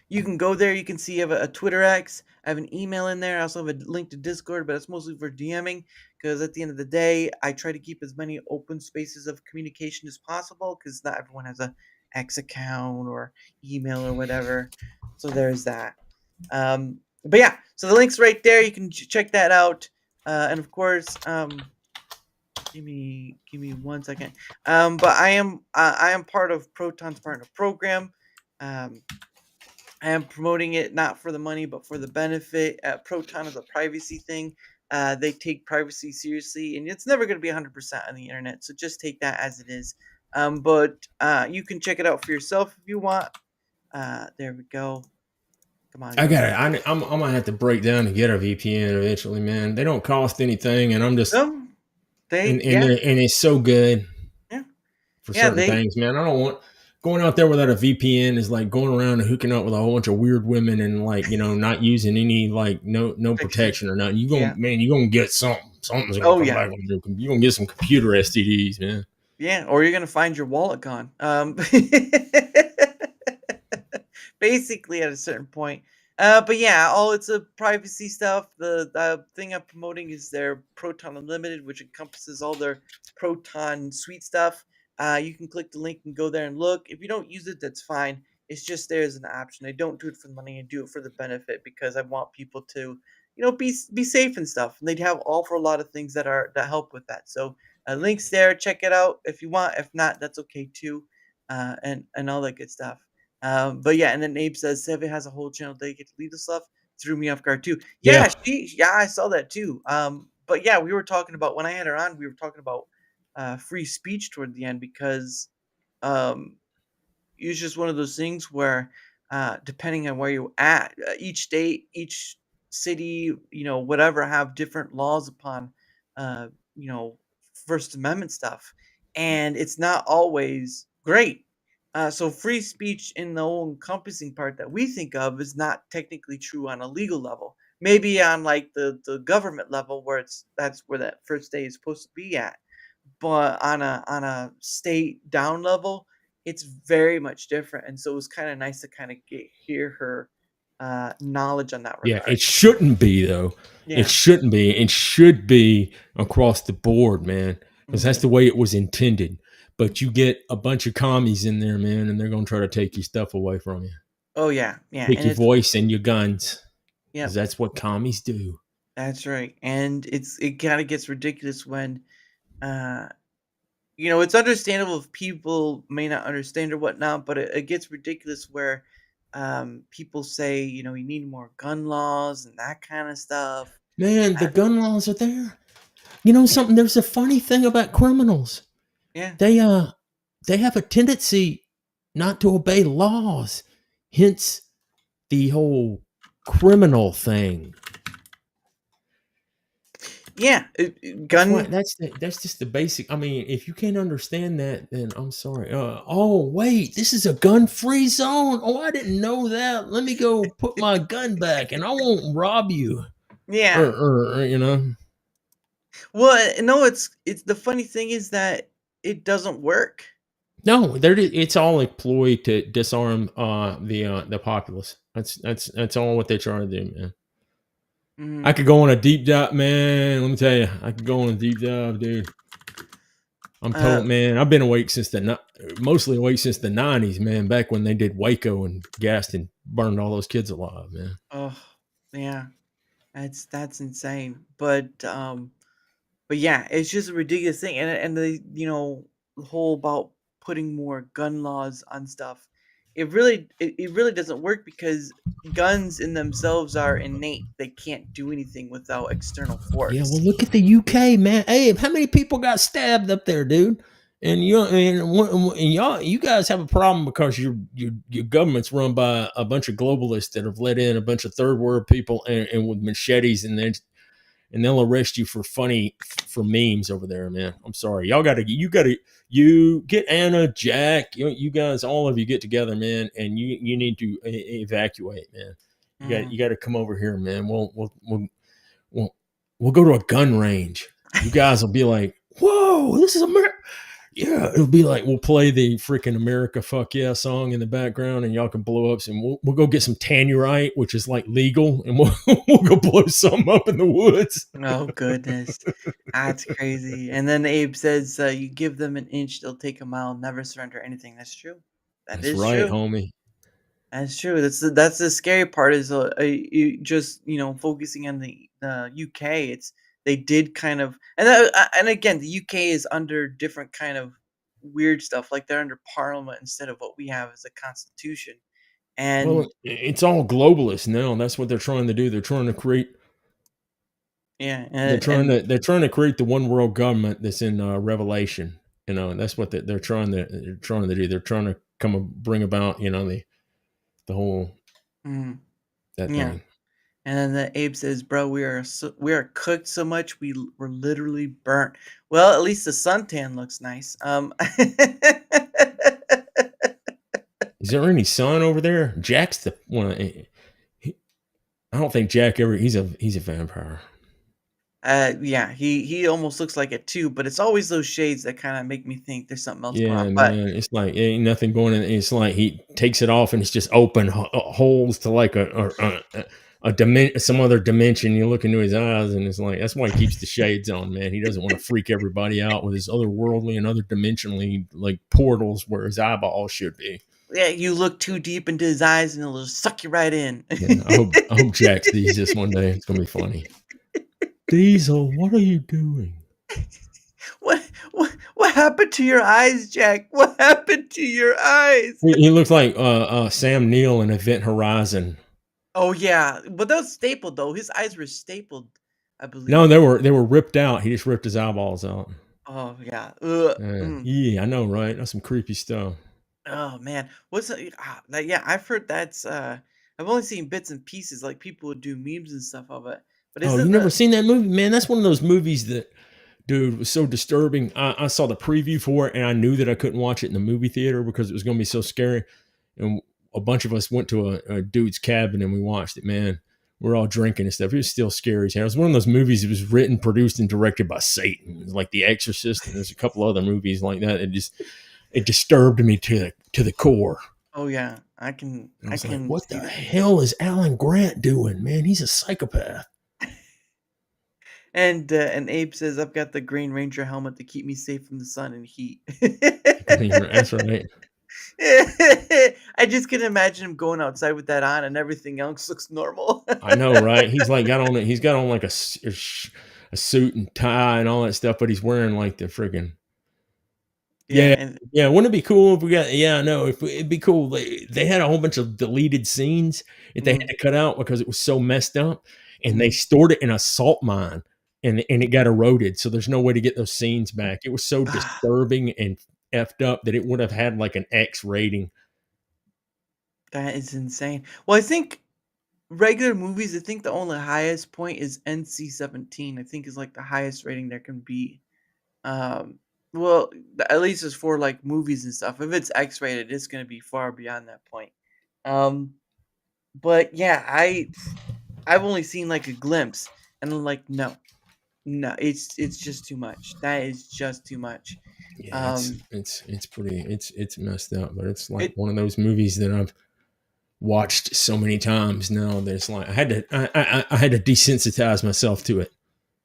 Speaker 1: You can go there. You can see I have a Twitter X. I have an email in there. I also have a link to Discord, but it's mostly for DMing because at the end of the day, I try to keep as many open spaces of communication as possible because not everyone has a X account or email or whatever. So there's that. But yeah, so the link's right there. You can check that out. And of course, give me 1 second. But I am part of Proton's partner program. Um, I am promoting it not for the money, but for the benefit. Proton is a privacy thing. They take privacy seriously, and it's never going to be 100% on the internet. So just take that as it is. But you can check it out for yourself if you want. There we go. Come on,
Speaker 2: I
Speaker 1: go
Speaker 2: got
Speaker 1: there.
Speaker 2: it. I'm gonna have to break down to get a VPN eventually, man. They don't cost anything, and I'm just
Speaker 1: No, they, yeah,
Speaker 2: and it's so good
Speaker 1: yeah,
Speaker 2: for
Speaker 1: yeah.
Speaker 2: certain
Speaker 1: They,
Speaker 2: things, man. I don't want going out there without a VPN is like going around and hooking up with a whole bunch of weird women and like not using any like no
Speaker 1: protection.
Speaker 2: protection or nothing.
Speaker 1: Yeah.
Speaker 2: You gonna get something. Something's gonna
Speaker 1: Oh
Speaker 2: come
Speaker 1: yeah.
Speaker 2: back on you. You're gonna get some computer STDs, man.
Speaker 1: Yeah, or you're gonna find your wallet gone. Basically, at a certain point. But yeah, all it's a privacy stuff. The thing I'm promoting is their Proton Unlimited, which encompasses all their Proton suite stuff. You can click the link and go there and look. If you don't use it, that's fine. It's just there as an option. I don't do it for the money. I do it for the benefit because I want people to, be safe and stuff. And they'd have all for a lot of things that help with that. So links there. Check it out if you want. If not, that's okay too. And all that good stuff. But yeah, and then Abe says Seven has a whole channel dedicated to legal stuff. Threw me off guard too. Yeah,
Speaker 2: Yeah,
Speaker 1: yeah, I saw that too. But yeah, we were talking about when I had her on, we were talking about free speech toward the end because um it's just one of those things where, depending on where you're at, each state, each city, whatever, have different laws upon, uh, you know, First Amendment stuff, and it's not always great. So free speech in the whole encompassing part that we think of is not technically true on a legal level. Maybe on like the government level where that's where that first day is supposed to be at, but on a state down level, it's very much different, and so it was kinda nice to kinda hear her, knowledge on that
Speaker 2: yeah.
Speaker 1: regard.
Speaker 2: It shouldn't be though. It
Speaker 1: Yeah.
Speaker 2: shouldn't be. It should be across the board, man, because that's
Speaker 1: Mhm.
Speaker 2: the way it was intended. But you get a bunch of commies in there, man, and they're gonna try to take your stuff away from you.
Speaker 1: Oh, yeah, yeah,
Speaker 2: Take
Speaker 1: and
Speaker 2: your
Speaker 1: it's
Speaker 2: voice and your guns, because
Speaker 1: yep,
Speaker 2: that's what commies do.
Speaker 1: that's right, and it kinda gets ridiculous when, uh, it's understandable if people may not understand or whatnot, but it gets ridiculous where, people say, "You need more gun laws," and that kinda stuff.
Speaker 2: Man, the
Speaker 1: Uh,
Speaker 2: gun laws are there. You know
Speaker 1: yeah,
Speaker 2: something? There's a funny thing about criminals.
Speaker 1: yeah.
Speaker 2: They they have a tendency not to obey laws. Hence the whole criminal thing.
Speaker 1: Yeah, gun.
Speaker 2: That's just the basic. I mean, if you can't understand that, then I'm sorry. Oh wait, this is a gun-free zone. Oh, I didn't know that. Let me go put my gun back, and I won't rob you.
Speaker 1: Yeah.
Speaker 2: You know.
Speaker 1: Well, no, it's the funny thing is that it doesn't work.
Speaker 2: No, it's all a ploy to disarm the populace. That's all what they're trying to do, man. I
Speaker 1: Mhm.
Speaker 2: could go on a deep dive, man. Let me tell you, I could go on a deep dive, dude. I'm
Speaker 1: Uh,
Speaker 2: told, man. I've been awake since mostly awake since the '90s, man. Back when they did Waco and gassed and burned all those kids alive, man.
Speaker 1: oh, yeah, that's insane. But yeah, it's just a ridiculous thing, and the whole about putting more gun laws on stuff. It really doesn't work because guns in themselves are innate. They can't do anything without external
Speaker 2: Yeah, well,
Speaker 1: force.
Speaker 2: look at the UK, man. Hey, how many people got stabbed up there, dude? And y'all, you guys have a problem because your government's run by a bunch of globalists that have let in a bunch of third world people and with machetes, and they'll arrest you for memes over there, man. I'm sorry, you get Anna, Jack, you guys, all of you get together, man, and you need to evacuate, man.
Speaker 1: Mm.
Speaker 2: You got to come over here, man. We'll we'll go to a gun range. You guys will be like, "Whoa, this is America! Yeah, it'll be like we'll play the freaking America Fuck Yeah song in the background, and y'all can blow up some. We'll go get some tannerite, which is like legal, and we'll go blow some up in the woods.
Speaker 1: Oh, goodness. That's crazy. And then Abe says, "You give them an inch, they'll take a mile. Never surrender anything." That's true. That
Speaker 2: That's
Speaker 1: is
Speaker 2: right,
Speaker 1: true.
Speaker 2: homie.
Speaker 1: That's true. That's the scary part is, you just, focusing on the UK, it's they did kind of and again, the UK is under different kind of weird stuff, like, they're under parliament instead of what we have as a constitution,
Speaker 2: Well,
Speaker 1: and
Speaker 2: it's all globalist now. That's what they're trying to do. They're trying to create.
Speaker 1: yeah,
Speaker 2: They're trying to create the one world government that's in Revelation. And that's what they're trying to do. They're trying to bring about the whole
Speaker 1: mhm,
Speaker 2: that
Speaker 1: yeah.
Speaker 2: thing.
Speaker 1: And then Abe says, "Bro, we are cooked so much we're literally burnt." Well, at least the suntan looks nice.
Speaker 2: Is there any sun over there? Jack's the one. I don't think Jack ever. He's a vampire.
Speaker 1: Yeah, he almost looks like it too, but it's always those shades that kind of make me think there's something else going
Speaker 2: Yeah,
Speaker 1: on. But
Speaker 2: man. It's like ain't nothing going in. It's like he takes it off and it's just open holes to like some other dimension. You look into his eyes and it's like that's why he keeps the shades on, man. He doesn't want to freak everybody out with his otherworldly and other dimensionally like portals where his eyeballs should be.
Speaker 1: yeah, you look too deep into his eyes and it'll just suck you right in.
Speaker 2: Yeah, I hope Jack sees this one day. It's gonna be funny. Diesel, what are you doing?
Speaker 1: What happened to your eyes, Jack? What happened to your eyes?
Speaker 2: He looks like Sam Neill in Event Horizon.
Speaker 1: Oh yeah, but that was stapled though. His eyes were stapled, I
Speaker 2: No,
Speaker 1: believe.
Speaker 2: they were ripped out. He just ripped his eyeballs out.
Speaker 1: Oh yeah. Ugh. Mm.
Speaker 2: Yeah, I know, right? That's some creepy stuff.
Speaker 1: Oh man, yeah, I've heard I've only seen bits and pieces, like people would do memes and stuff of it. But
Speaker 2: Oh, you
Speaker 1: isn't
Speaker 2: never
Speaker 1: the
Speaker 2: seen that movie, man? That's one of those movies that, dude, was so disturbing. I saw the preview for it, and I knew that I couldn't watch it in the movie theater because it was going to be so scary. And a bunch of us went to a dude's cabin and we watched it. Man, we're all drinking and stuff. It was still scary as hell. It was one of those movies. It was written, produced, and directed by Satan. It was like The Exorcist, and there's a couple other movies like that. It disturbed me to the core.
Speaker 1: Oh yeah,
Speaker 2: And I
Speaker 1: I
Speaker 2: was like,
Speaker 1: can
Speaker 2: what
Speaker 1: see
Speaker 2: the
Speaker 1: that.
Speaker 2: hell is Alan Grant doing, man? He's a psychopath.
Speaker 1: And Abe says, "I've got the Green Ranger helmet to keep me safe from the sun and heat."
Speaker 2: That's right.
Speaker 1: I just can imagine him going outside with that on, and everything else looks normal.
Speaker 2: I know, right? He's got on like a suit and tie and all that stuff, but he's wearing like the friggin'
Speaker 1: Yeah,
Speaker 2: yeah.
Speaker 1: and
Speaker 2: Yeah, wouldn't it be cool if we got yeah, no, if it'd be cool. They had a whole bunch of deleted scenes that they had
Speaker 1: mm,
Speaker 2: to cut out because it was so messed up, and they
Speaker 1: mhm.
Speaker 2: stored it in a salt mine, and it got eroded, so there's no way to get those scenes back. It was so
Speaker 1: Ah,
Speaker 2: disturbing and effed up that it would have had like an X rating.
Speaker 1: that is insane. Well, I think regular movies, I think the only highest point is NC-17. I think is like the highest rating there can be. Um, well, at least it's for like movies and stuff. If it's X-rated, it's gonna be far beyond that point. Um, but yeah, I've only seen like a glimpse, and I'm like, no, no, it's just too much. That is just too much.
Speaker 2: Yeah,
Speaker 1: Um,
Speaker 2: it's pretty it's messed up, but it's like
Speaker 1: it.
Speaker 2: one of those movies that I've watched so many times now that it's like I had to desensitize myself to it.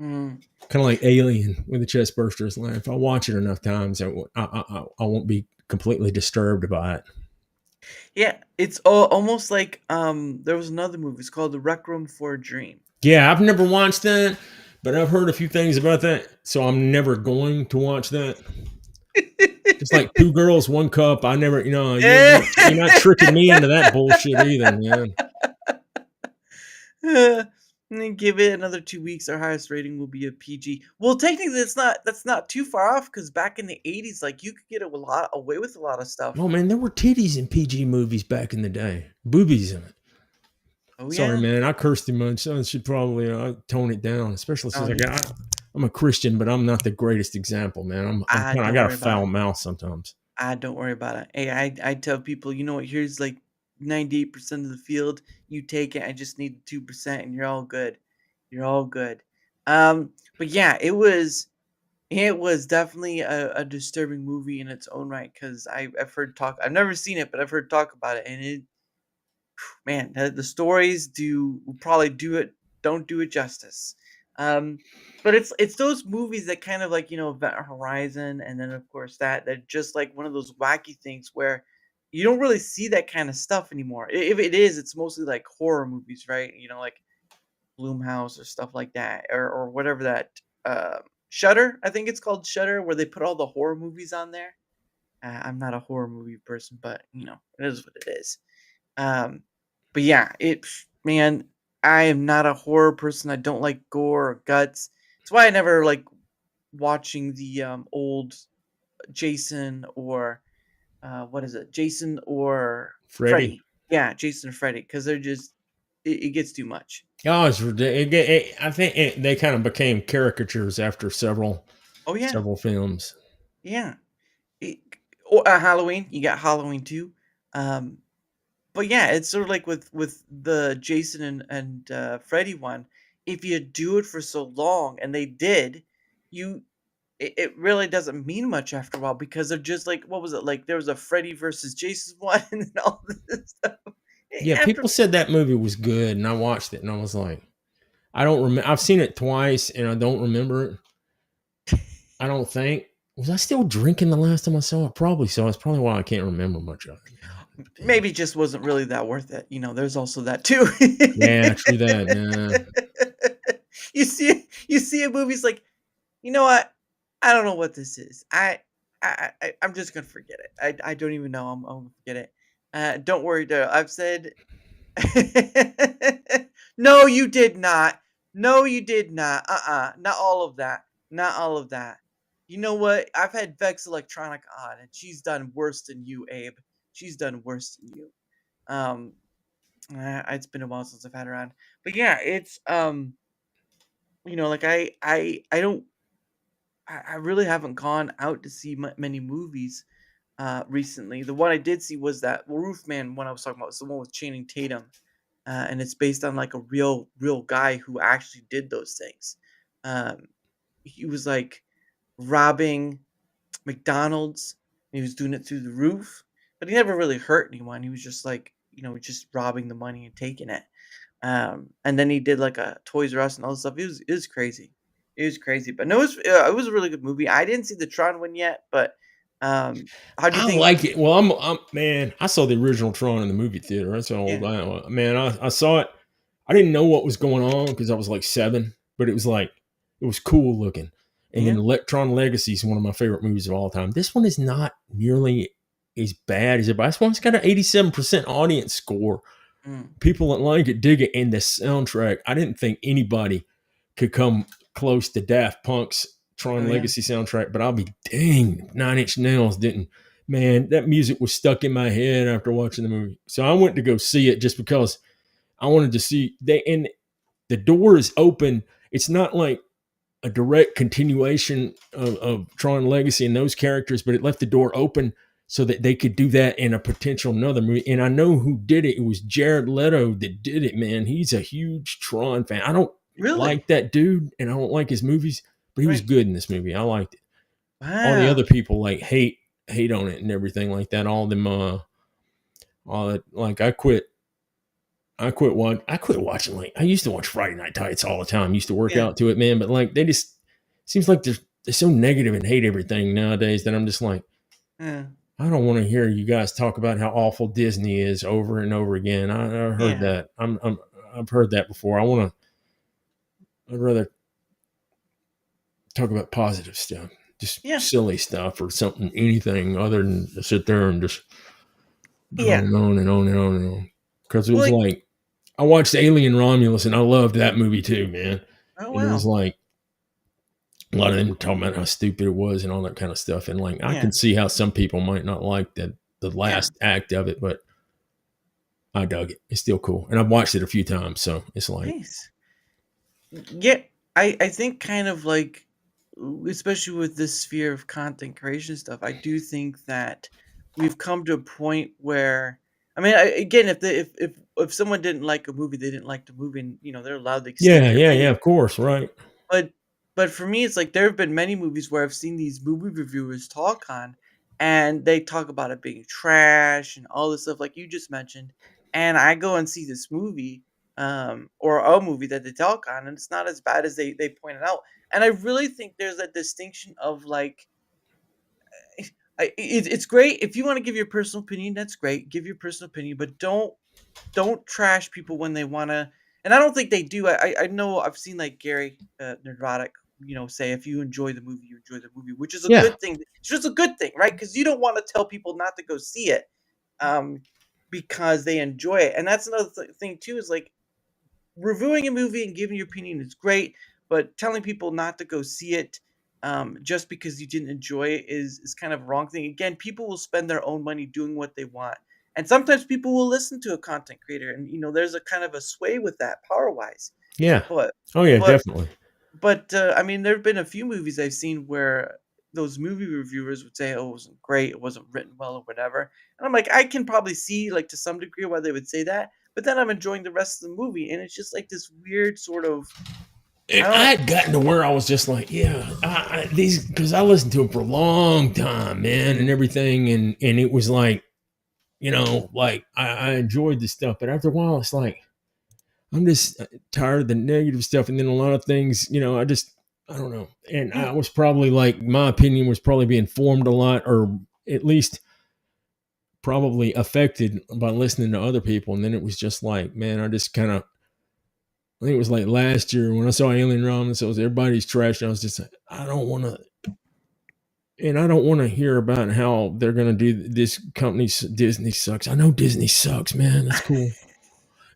Speaker 1: Mm,
Speaker 2: Kind of like Alien with the chest bursters. Like if I watch it enough times, I won't be completely disturbed by it.
Speaker 1: yeah, it's almost like there was another movie. It's called The Rec Room for a Dream.
Speaker 2: Yeah, I've never watched that, but I've heard a few things about that, so I'm never going to watch that. Just like two girls, one cup. I never, you're not tricking me into that bullshit either, man.
Speaker 1: And then give it another 2 weeks. Our highest rating will be a PG. Well, technically, that's not too far off because back in the '80s, like you could get away with a lot of stuff.
Speaker 2: Oh man, there were titties in PG movies back in the day, boobies in it.
Speaker 1: Oh
Speaker 2: Sorry,
Speaker 1: yeah.
Speaker 2: man, I cursed too much. I should probably tone it down, especially
Speaker 1: Oh,
Speaker 2: since I'm a Christian, but I'm not the greatest example, man. I
Speaker 1: don't
Speaker 2: got a
Speaker 1: worry about it.
Speaker 2: foul mouth sometimes.
Speaker 1: Don't worry about it. Hey, I tell people, you know what? Here's like 98% of the field. You take it. I just need 2%, and you're all good. You're all good. But yeah, it was. It was definitely a disturbing movie in its own right because I've heard talk. I've never seen it, but I've heard talk about it, and it man, the stories do probably don't do it justice. Um, but it's those movies that kind of like Event Horizon, and then of course that just like one of those wacky things where you don't really see that kind of stuff anymore. If it is, it's mostly like horror movies, right? Like Bloomhouse or stuff like that, or whatever that Shutter. I think it's called Shutter, where they put all the horror movies on there. I'm not a horror movie person, but it is what it is. Um, but yeah, man, I am not a horror person. I don't like gore or guts. That's why I never like watching the old Jason or what is it? Jason or
Speaker 2: Freddie.
Speaker 1: Freddy. Yeah, Jason or Freddy, because they're just it gets too much.
Speaker 2: Oh, it's ridiculous. I think they kind of became caricatures after several
Speaker 1: Oh yeah,
Speaker 2: several films.
Speaker 1: yeah. It, or Halloween, you got Halloween too. Um, But yeah, it's sort of like with the Jason and Freddy one. If you do it for so long, and they did, you it really doesn't mean much after a while because they're just like what was it like? There was a Freddy versus Jason one, and then all this stuff.
Speaker 2: Yeah,
Speaker 1: After
Speaker 2: people said that movie was good, and I watched it, and I was like, I don't remember. I've seen it twice, and I don't remember it. I don't think. Was I still drinking the last time I saw it? Probably so. That's probably why I can't remember much of it. Damn.
Speaker 1: maybe it just wasn't really that worth it. There's also that too.
Speaker 2: Yeah, true that. Yeah.
Speaker 1: You see a movie's like, you know what? I don't know what this is. I'm just gonna forget it. I don't even know. I'm gonna forget it. Don't worry, though. I've said. No, you did not. No, you did not. Not all of that. Not all of that. You know what? I've had Vex Electronica on, and she's done worse than you, Abe. She's done worse than you. Um, it's been a while since I've had her on, but yeah, it's like I don't I really haven't gone out to see many movies recently. The one I did see was that Roofman one I was talking about. It's the one with Channing Tatum, and it's based on like a real guy who actually did those things. Um, he was like robbing McDonald's. And he was doing it through the roof, but he never really hurt anyone. He was just like just robbing the money and taking it. And then he did like a Toys R Us and all this stuff. It was crazy. It was crazy, but no, it was a really good movie. I didn't see the Tron one yet, but how do you
Speaker 2: I
Speaker 1: think?
Speaker 2: like it. Well, I'm man. I saw the original Tron in the movie theater. That's how old
Speaker 1: Yeah,
Speaker 2: I am. Man, I saw it. I didn't know what was going on because I was like 7, but it was like it was cool looking. And then
Speaker 1: yeah,
Speaker 2: Electron Legacy is one of my favorite movies of all time. This one is not nearly as bad as it. But this one's got an 87% audience score.
Speaker 1: mm,
Speaker 2: People that like it dig it, and the soundtrack. I didn't think anybody could come close to Daft Punk's
Speaker 1: oh
Speaker 2: Tron
Speaker 1: yeah,
Speaker 2: Legacy soundtrack, but I'll be dang, Nine Inch Nails didn't. Man, that music was stuck in my head after watching the movie. So I went to go see it just because I wanted to see and the door is open. It's not like a direct continuation of Tron Legacy and those characters, but it left the door open so that they could do that in a potential another movie. And I know who did it. It was Jared Leto that did it, man. He's a huge Tron fan. I don't
Speaker 1: really,
Speaker 2: like that dude and I don't like his movies, but he was
Speaker 1: right?
Speaker 2: good in this movie. I liked it. All the
Speaker 1: Wow,
Speaker 2: other people like hate on it and everything like that. All them all that, like I quit watching. Like I used to watch Friday Night Tights all the time. Used to work
Speaker 1: yeah,
Speaker 2: out to it, man. But like they just seems like they're so negative and hate everything nowadays that I'm just like,
Speaker 1: yeah,
Speaker 2: I don't want to hear you guys talk about how awful Disney is over and over again. I heard
Speaker 1: yeah,
Speaker 2: that. I've heard that before. I'd rather talk about positive stuff, just
Speaker 1: yeah,
Speaker 2: silly stuff or something, anything other than to sit there and just go
Speaker 1: yeah.
Speaker 2: on and on and on and on. Because it
Speaker 1: Well,
Speaker 2: was
Speaker 1: like,
Speaker 2: like I watched Alien Romulus and I loved that movie too, man.
Speaker 1: oh
Speaker 2: And it was
Speaker 1: wow,
Speaker 2: like a lot of them talking about how stupid it was and all that kind of stuff. And like I
Speaker 1: yeah,
Speaker 2: can see how some people might not like the
Speaker 1: yeah,
Speaker 2: last act of it, but I dug it. It's still cool. And I've watched it a few times, so it's like
Speaker 1: nice. Yeah, I think kind of like, especially with this sphere of content creation stuff, I do think that we've come to a point where, I mean, again, if someone didn't like a movie, they didn't like the movie, and they're allowed to state
Speaker 2: yeah,
Speaker 1: their
Speaker 2: yeah, yeah,
Speaker 1: opinion.
Speaker 2: of course, right.
Speaker 1: But But for me, it's like there have been many movies where I've seen these movie reviewers talk on, and they talk about it being trash and all this stuff, like you just mentioned. And I go and see this movie, or a movie that they talk on, and it's not as bad as they pointed out. And I really think there's a distinction of like, it's great if you want to give your personal opinion. That's great, give your personal opinion, but don't trash people when they wanna, and I don't think they do. I know I've seen, like, Gary, Neurotic, say, "If you enjoy the movie, you enjoy the movie," which is a
Speaker 2: Yeah,
Speaker 1: good thing. It's just a good thing, right? Because you don't wanna tell people not to go see it, um, because they enjoy it, and that's another thing too, is, like, reviewing a movie and giving your opinion is great, but telling people not to go see it, just because you didn't enjoy it is kind of a wrong thing. Again, people will spend their own money doing what they want, and sometimes people will listen to a content creator, and there's a kind of a sway with that power wise.
Speaker 2: yeah.
Speaker 1: But
Speaker 2: Oh yeah,
Speaker 1: but
Speaker 2: definitely.
Speaker 1: I mean, there have been a few movies I've seen where those movie reviewers would say, "Oh, it wasn't great, it wasn't written well, or whatever." And I'm like, I can probably see, like, to some degree why they would say that, but then I'm enjoying the rest of the movie, and it's just like this weird sort of, I
Speaker 2: And
Speaker 1: don't.
Speaker 2: I had gotten to where I was just like, yeah, these, because I listened to them for a long time, man, and
Speaker 1: Mhm,
Speaker 2: everything, and it was like, like I enjoyed the stuff, but after a while, it's like I'm just tired of the negative stuff, and then a lot of things, I don't know, and
Speaker 1: yeah,
Speaker 2: I was probably like my opinion was probably being formed a lot, or at least probably affected by listening to other people, and then it was just like, man, I just kind of. I think it was like last year when I saw Alien Ramen, so it was everybody's trash. And I was just like, I don't want to, and I don't want to hear about how they're going to do this company. Disney sucks. I know Disney sucks, man. That's cool.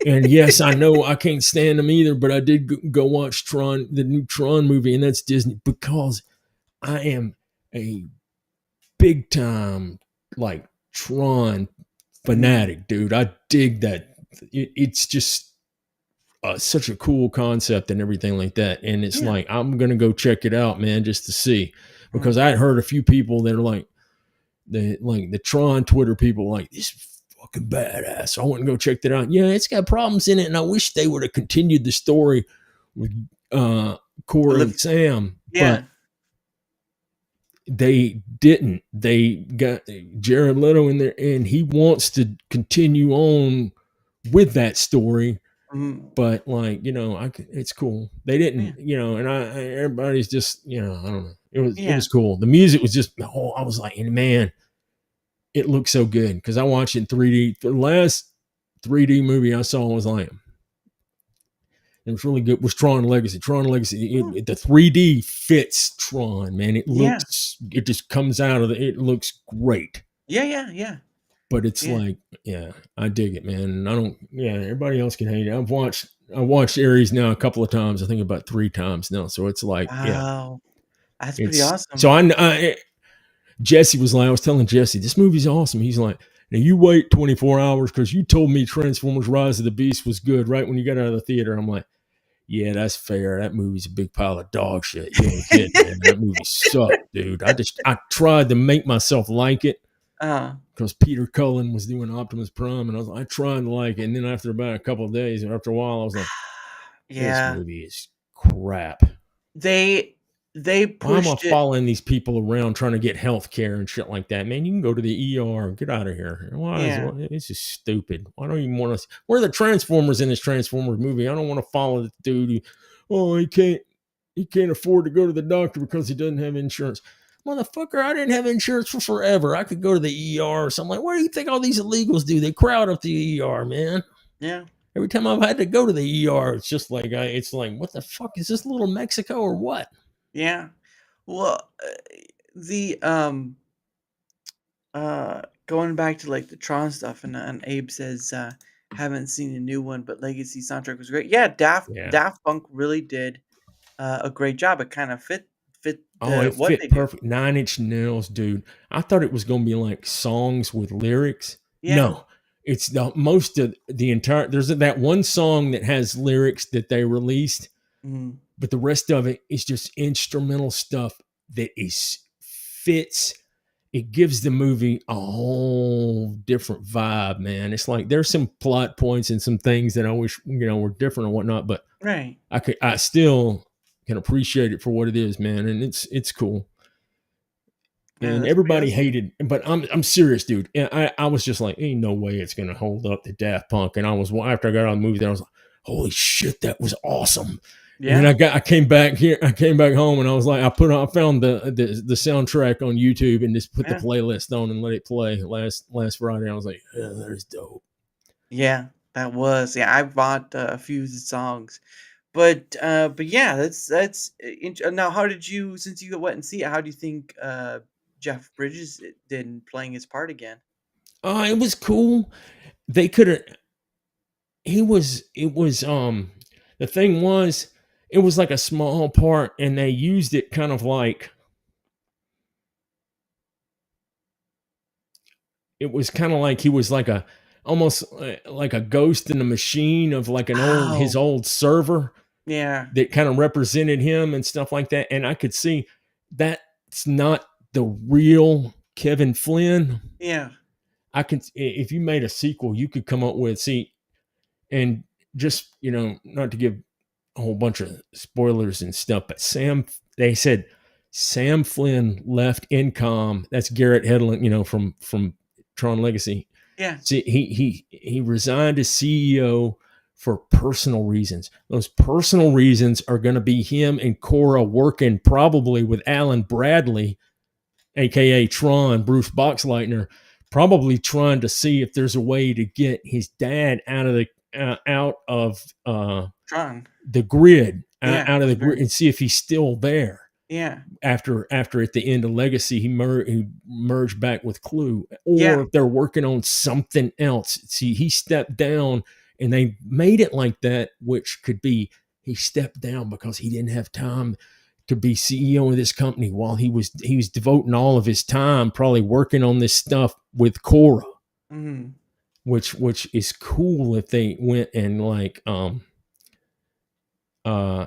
Speaker 2: And yes, I know I can't stand them either, but I did go watch Tron, the new Tron movie, and that's Disney because I am a big time like Tron
Speaker 1: mhm,
Speaker 2: fanatic, dude. I dig that. It's just such a cool concept and everything like that. And it's
Speaker 1: yeah,
Speaker 2: like I'm gonna go check it out, man, just to see because
Speaker 1: mhm,
Speaker 2: I had heard a few people that are like the Tron Twitter people like this is fucking badass. So I went and go check that out. Yeah, it's got problems in it, and I wish they would have continued the story with uh Corey and
Speaker 1: live,
Speaker 2: Sam, but
Speaker 1: yeah,
Speaker 2: they didn't. They got Jared Leto in there, and he wants to continue on with that story.
Speaker 1: mhm,
Speaker 2: But like it's cool. They
Speaker 1: yeah,
Speaker 2: didn't, and everybody's just, I don't know. It was
Speaker 1: yeah,
Speaker 2: cool. The music was just, oh, I was like, and man, it looked so good because I watched it in 3D. The last 3D movie I saw was like it was really good. Was Tron Legacy? Tron Legacy.
Speaker 1: mm,
Speaker 2: The 3D fits Tron, man.
Speaker 1: yeah,
Speaker 2: It just comes out of it looks great.
Speaker 1: yeah, yeah, yeah,
Speaker 2: But it's
Speaker 1: yeah.
Speaker 2: like, yeah, I dig it, man. And I don't, yeah, everybody else can hate it. I watched Aries now a couple of times. I think about 3 times now. So it's like, yeah,
Speaker 1: Wow, that's pretty
Speaker 2: it's so
Speaker 1: awesome.
Speaker 2: Jesse was like, I was telling Jesse, this movie's awesome. He's like, now you wait 24 hours because you told me Transformers Rise of the Beast was good right when you got out of the theater. I'm like, yeah, that's fair. That movie's a big pile of dog shit. You ain't kidding, man. That movie sucked, dude. I tried to make myself like it
Speaker 1: uh,
Speaker 2: because Peter Cullen was doing Optimus Prime, and I tried to like it. And then after about a couple of days, or after a while, I was like, this
Speaker 1: yeah,
Speaker 2: movie is crap.
Speaker 1: they they
Speaker 2: Why am I
Speaker 1: pushed it.
Speaker 2: following these people around trying to get health care and shit like that? Man, you can go to the ER and get out of here.
Speaker 1: Yeah,
Speaker 2: It's just stupid. I don't even want to. Where are the Transformers in this Transformers movie? I don't want to follow the dude who, oh, he can't afford to go to the doctor because he doesn't have insurance. Motherfucker, I didn't have insurance for forever. I could go to the ER or something. Like, what do you think all these illegals do? They crowd up the ER, man.
Speaker 1: yeah,
Speaker 2: Every time I've had to go to the ER, it's just like it's like, what the fuck is this, little Mexico or what?
Speaker 1: yeah. Well, the going back to, like, the Tron stuff, and Abe says, haven't seen a new one, but Legacy soundtrack was great. Yeah,
Speaker 2: Yeah.
Speaker 1: Daft Punk really did, a great job. It kinda fit
Speaker 2: Oh,
Speaker 1: the
Speaker 2: it
Speaker 1: what
Speaker 2: fit
Speaker 1: they do.
Speaker 2: perfect. 9 Inch Nails, dude. I thought it was gonna be like songs with lyrics.
Speaker 1: Yeah,
Speaker 2: No, it's the most of the entire. There's that one song that has lyrics that they released,
Speaker 1: mhm,
Speaker 2: but the rest of it is just instrumental stuff that is fits. It gives the movie a whole different vibe, man. It's like there's some plot points and some things that I wish were different or whatnot, but
Speaker 1: right.
Speaker 2: I still can appreciate it for what it is, man, and it's cool.
Speaker 1: Yeah,
Speaker 2: And
Speaker 1: that's pretty
Speaker 2: everybody
Speaker 1: awesome.
Speaker 2: hated, but I'm serious, dude. And I was just like, ain't no way it's gonna hold up to Daft Punk. And I was, after I got on the movie, there I was like, holy shit, that was awesome. And then
Speaker 1: Yeah,
Speaker 2: I came back here, I came back home, and I was like, I found the soundtrack on YouTube and just put the
Speaker 1: yeah,
Speaker 2: playlist on and let it play last Friday. I was like, yeah, that is dope.
Speaker 1: yeah. That was yeah. I bought a few of the songs, but yeah, now. How did you since you went and see it? How do you think Jeff Bridges did in playing his part again?
Speaker 2: It was cool. They could have. It was the thing was, it was like a small part, and they used it kind of like, it was kind of like he was like a, almost like a ghost in the machine of like his
Speaker 1: Oh,
Speaker 2: old server
Speaker 1: yeah,
Speaker 2: that kind of represented him and stuff like that. And I could see that's not the real Kevin Flynn.
Speaker 1: yeah,
Speaker 2: I can, if you made a sequel, you could come up with, see, and just, not to give a whole bunch of spoilers and stuff, but they said Sam Flynn left Incom. That's Garrett Hedlund, from Tron Legacy.
Speaker 1: yeah.
Speaker 2: See, he resigned as CEO for personal reasons. Those personal reasons are going to be him and Cora working probably with Alan Bradley, aka Tron, Bruce Boxleitner, probably trying to see if there's a way to get his dad out of
Speaker 1: Tron.
Speaker 2: the grid,
Speaker 1: Yeah,
Speaker 2: out of the grid,
Speaker 1: sure.
Speaker 2: and see if he's still there
Speaker 1: Yeah,
Speaker 2: after at the end of Legacy he merged back with Clue,
Speaker 1: yeah.
Speaker 2: or if they're working on something else. See, he stepped down, and they made it like that, which could be he stepped down because he didn't have time to be CEO of this company, while he was devoting all of his time probably working on this stuff with Cora,
Speaker 1: Mhm.
Speaker 2: which is cool if they went and like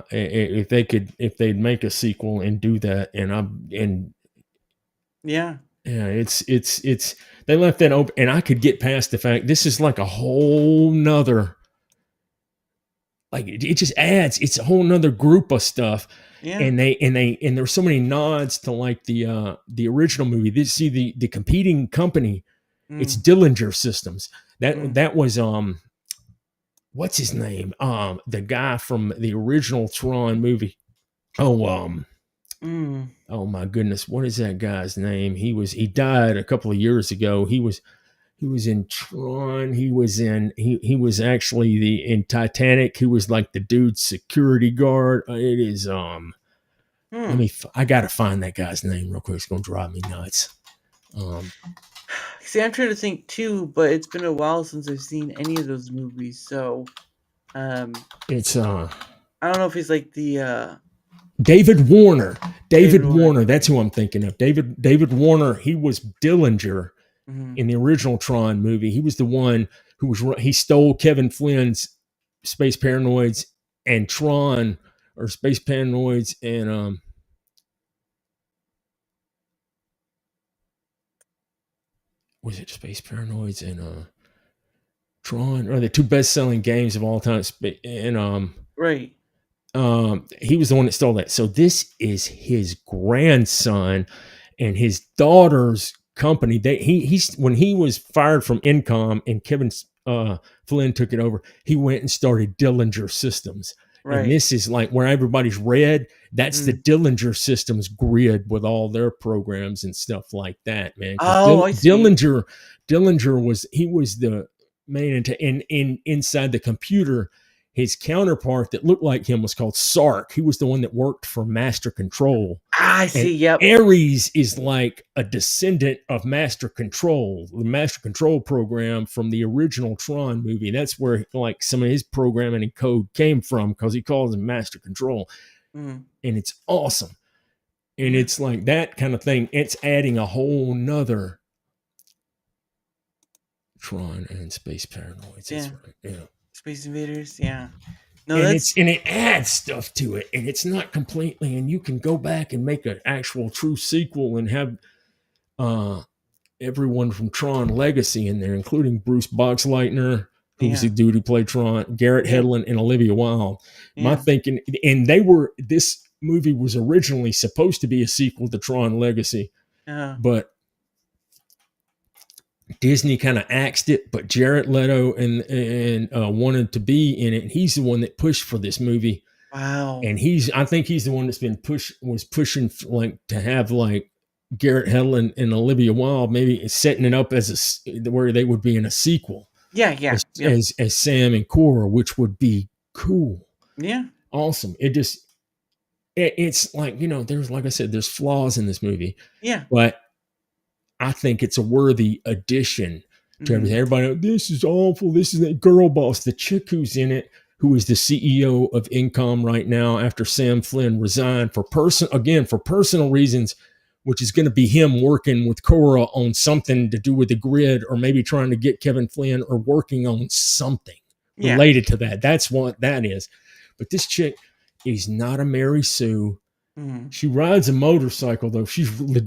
Speaker 2: if they'd make a sequel and do that. And
Speaker 1: Yeah,
Speaker 2: yeah, it's they left that open, and I could get past the fact this is like a whole nother, like it just adds, it's a whole nother group of stuff.
Speaker 1: yeah.
Speaker 2: And there's so many nods to like the original movie. This, see, the competing company, it's
Speaker 1: Mm,
Speaker 2: Dillinger Systems. that
Speaker 1: mm,
Speaker 2: that was what's his name, the guy from the original Tron movie. Oh,
Speaker 1: mm.
Speaker 2: oh my goodness, what is that guy's name? He died a couple of years ago. He was in Tron. He was actually in Titanic. He was like the dude's security guard. It is
Speaker 1: Hmm.
Speaker 2: I gotta find that guy's name real quick. It's gonna drive me nuts. Um,
Speaker 1: See, I'm trying to think too, but it's been a while since I've seen any of those movies, so um,
Speaker 2: it's
Speaker 1: I don't know if he's like the
Speaker 2: David Warner.
Speaker 1: David
Speaker 2: David
Speaker 1: Warner.
Speaker 2: Warner. That's
Speaker 1: Okay.
Speaker 2: who I'm thinking of. David Warner. He was Dillinger
Speaker 1: Hmm.
Speaker 2: in the original Tron movie. He was the one he stole Kevin Flynn's Space Paranoids and Tron, or Space Paranoids and was it Space Paranoids and Tron, or the two best selling games of all time. And
Speaker 1: Right.
Speaker 2: he was the one that stole that. So this is his grandson and his daughter's company. He's when he was fired from Incom and Kevin Flynn took it over, he went and started Dillinger Systems. And
Speaker 1: Right.
Speaker 2: this is like where everybody's read. That's the
Speaker 1: Mm.
Speaker 2: Dillinger Systems grid with all their programs and stuff like that, man. Because
Speaker 1: Oh, I see.
Speaker 2: Dillinger was the main in inside the computer. His counterpart that looked like him was called Sark. He was the one that worked for Master Control.
Speaker 1: I
Speaker 2: And
Speaker 1: see. Yep.
Speaker 2: Ares is like a descendant of Master Control, the Master Control program from the original Tron movie. That's where like some of his programming and code came from, because he calls him Master Control.
Speaker 1: Mm.
Speaker 2: And it's awesome. And
Speaker 1: Yeah.
Speaker 2: it's like that kind of thing. It's adding a whole nother Tron and Space Paranoids. That's
Speaker 1: Yeah.
Speaker 2: right. Yeah.
Speaker 1: Space Invaders. Yeah. No,
Speaker 2: And
Speaker 1: that's
Speaker 2: it adds stuff to it, and it's not completely, and you can go back and make an actual true sequel and have uh everyone from Tron Legacy in there, including Bruce Boxleitner, who was
Speaker 1: yeah.
Speaker 2: the dude who played Tron, Garrett
Speaker 1: Yeah.
Speaker 2: Hedlund, and Olivia Wilde. My
Speaker 1: Yeah.
Speaker 2: thinking, and they were this. movie was originally supposed to be a sequel to Tron Legacy,
Speaker 1: Uh,
Speaker 2: but Disney kind of axed it. But Jared Leto and wanted to be in it. He's the one that pushed for this movie,
Speaker 1: wow.
Speaker 2: and I think he's the one that's been pushing like to have like Garrett Hedlund and Olivia Wilde maybe setting it up as where they would be in a sequel
Speaker 1: Yeah, yeah, yep,
Speaker 2: as Sam and Cora, which would be cool,
Speaker 1: yeah,
Speaker 2: awesome. It's like, there's, like I said, there's flaws in this movie,
Speaker 1: yeah.
Speaker 2: but I think it's a worthy addition to everything.
Speaker 1: Mhm.
Speaker 2: Everybody, this is awful. This is that girl boss, the chick who's in it, who is the CEO of Incom right now after Sam Flynn resigned for personal reasons, which is going to be him working with Cora on something to do with the grid, or maybe trying to get Kevin Flynn, or working on something
Speaker 1: Yeah.
Speaker 2: related to that. That's what that is. But this chick is not a Mary Sue.
Speaker 1: Mhm.
Speaker 2: She rides a motorcycle, though.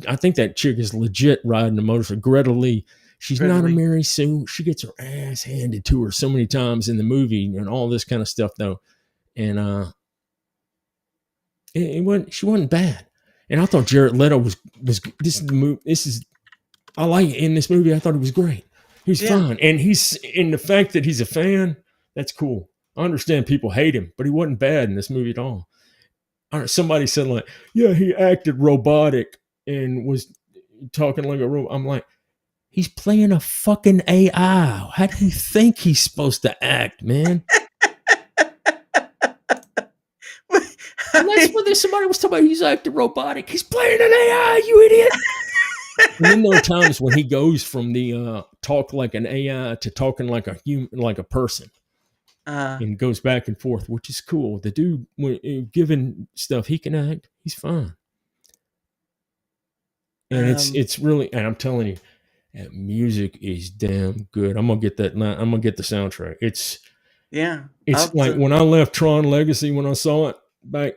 Speaker 2: I think that chick is legit riding a motorcycle. Greta Lee. She's not a
Speaker 1: Readily.
Speaker 2: Mary Sue. She gets her ass handed to her so many times in the movie and all this kind of stuff, though. And she wasn't bad. And I thought Jared Leto was this is the movie. I like it in this movie. I thought he was great. He's
Speaker 1: Yeah.
Speaker 2: fine, and he's in the fact that he's a fan. That's cool. I understand people hate him, but he wasn't bad in this movie at all. Somebody said like, yeah, he acted robotic and was talking like a robot. I'm like, he's playing a fucking AI. How do you think he's supposed to act, man? And that's what somebody was talking about. He's acting robotic. He's playing an AI, you idiot. And then there are times when he goes from the talk like an AI to talking like a human, like a person,
Speaker 1: uh,
Speaker 2: and goes back and forth, which is cool. The dude, when given stuff, he can act. He's fine. And
Speaker 1: um,
Speaker 2: it's really, and I'm telling you, that music is damn good. I'm gonna get that. I'm gonna get the soundtrack.
Speaker 1: yeah.
Speaker 2: It's
Speaker 1: I'll
Speaker 2: like
Speaker 1: to,
Speaker 2: when I left Tron Legacy, when I saw it back,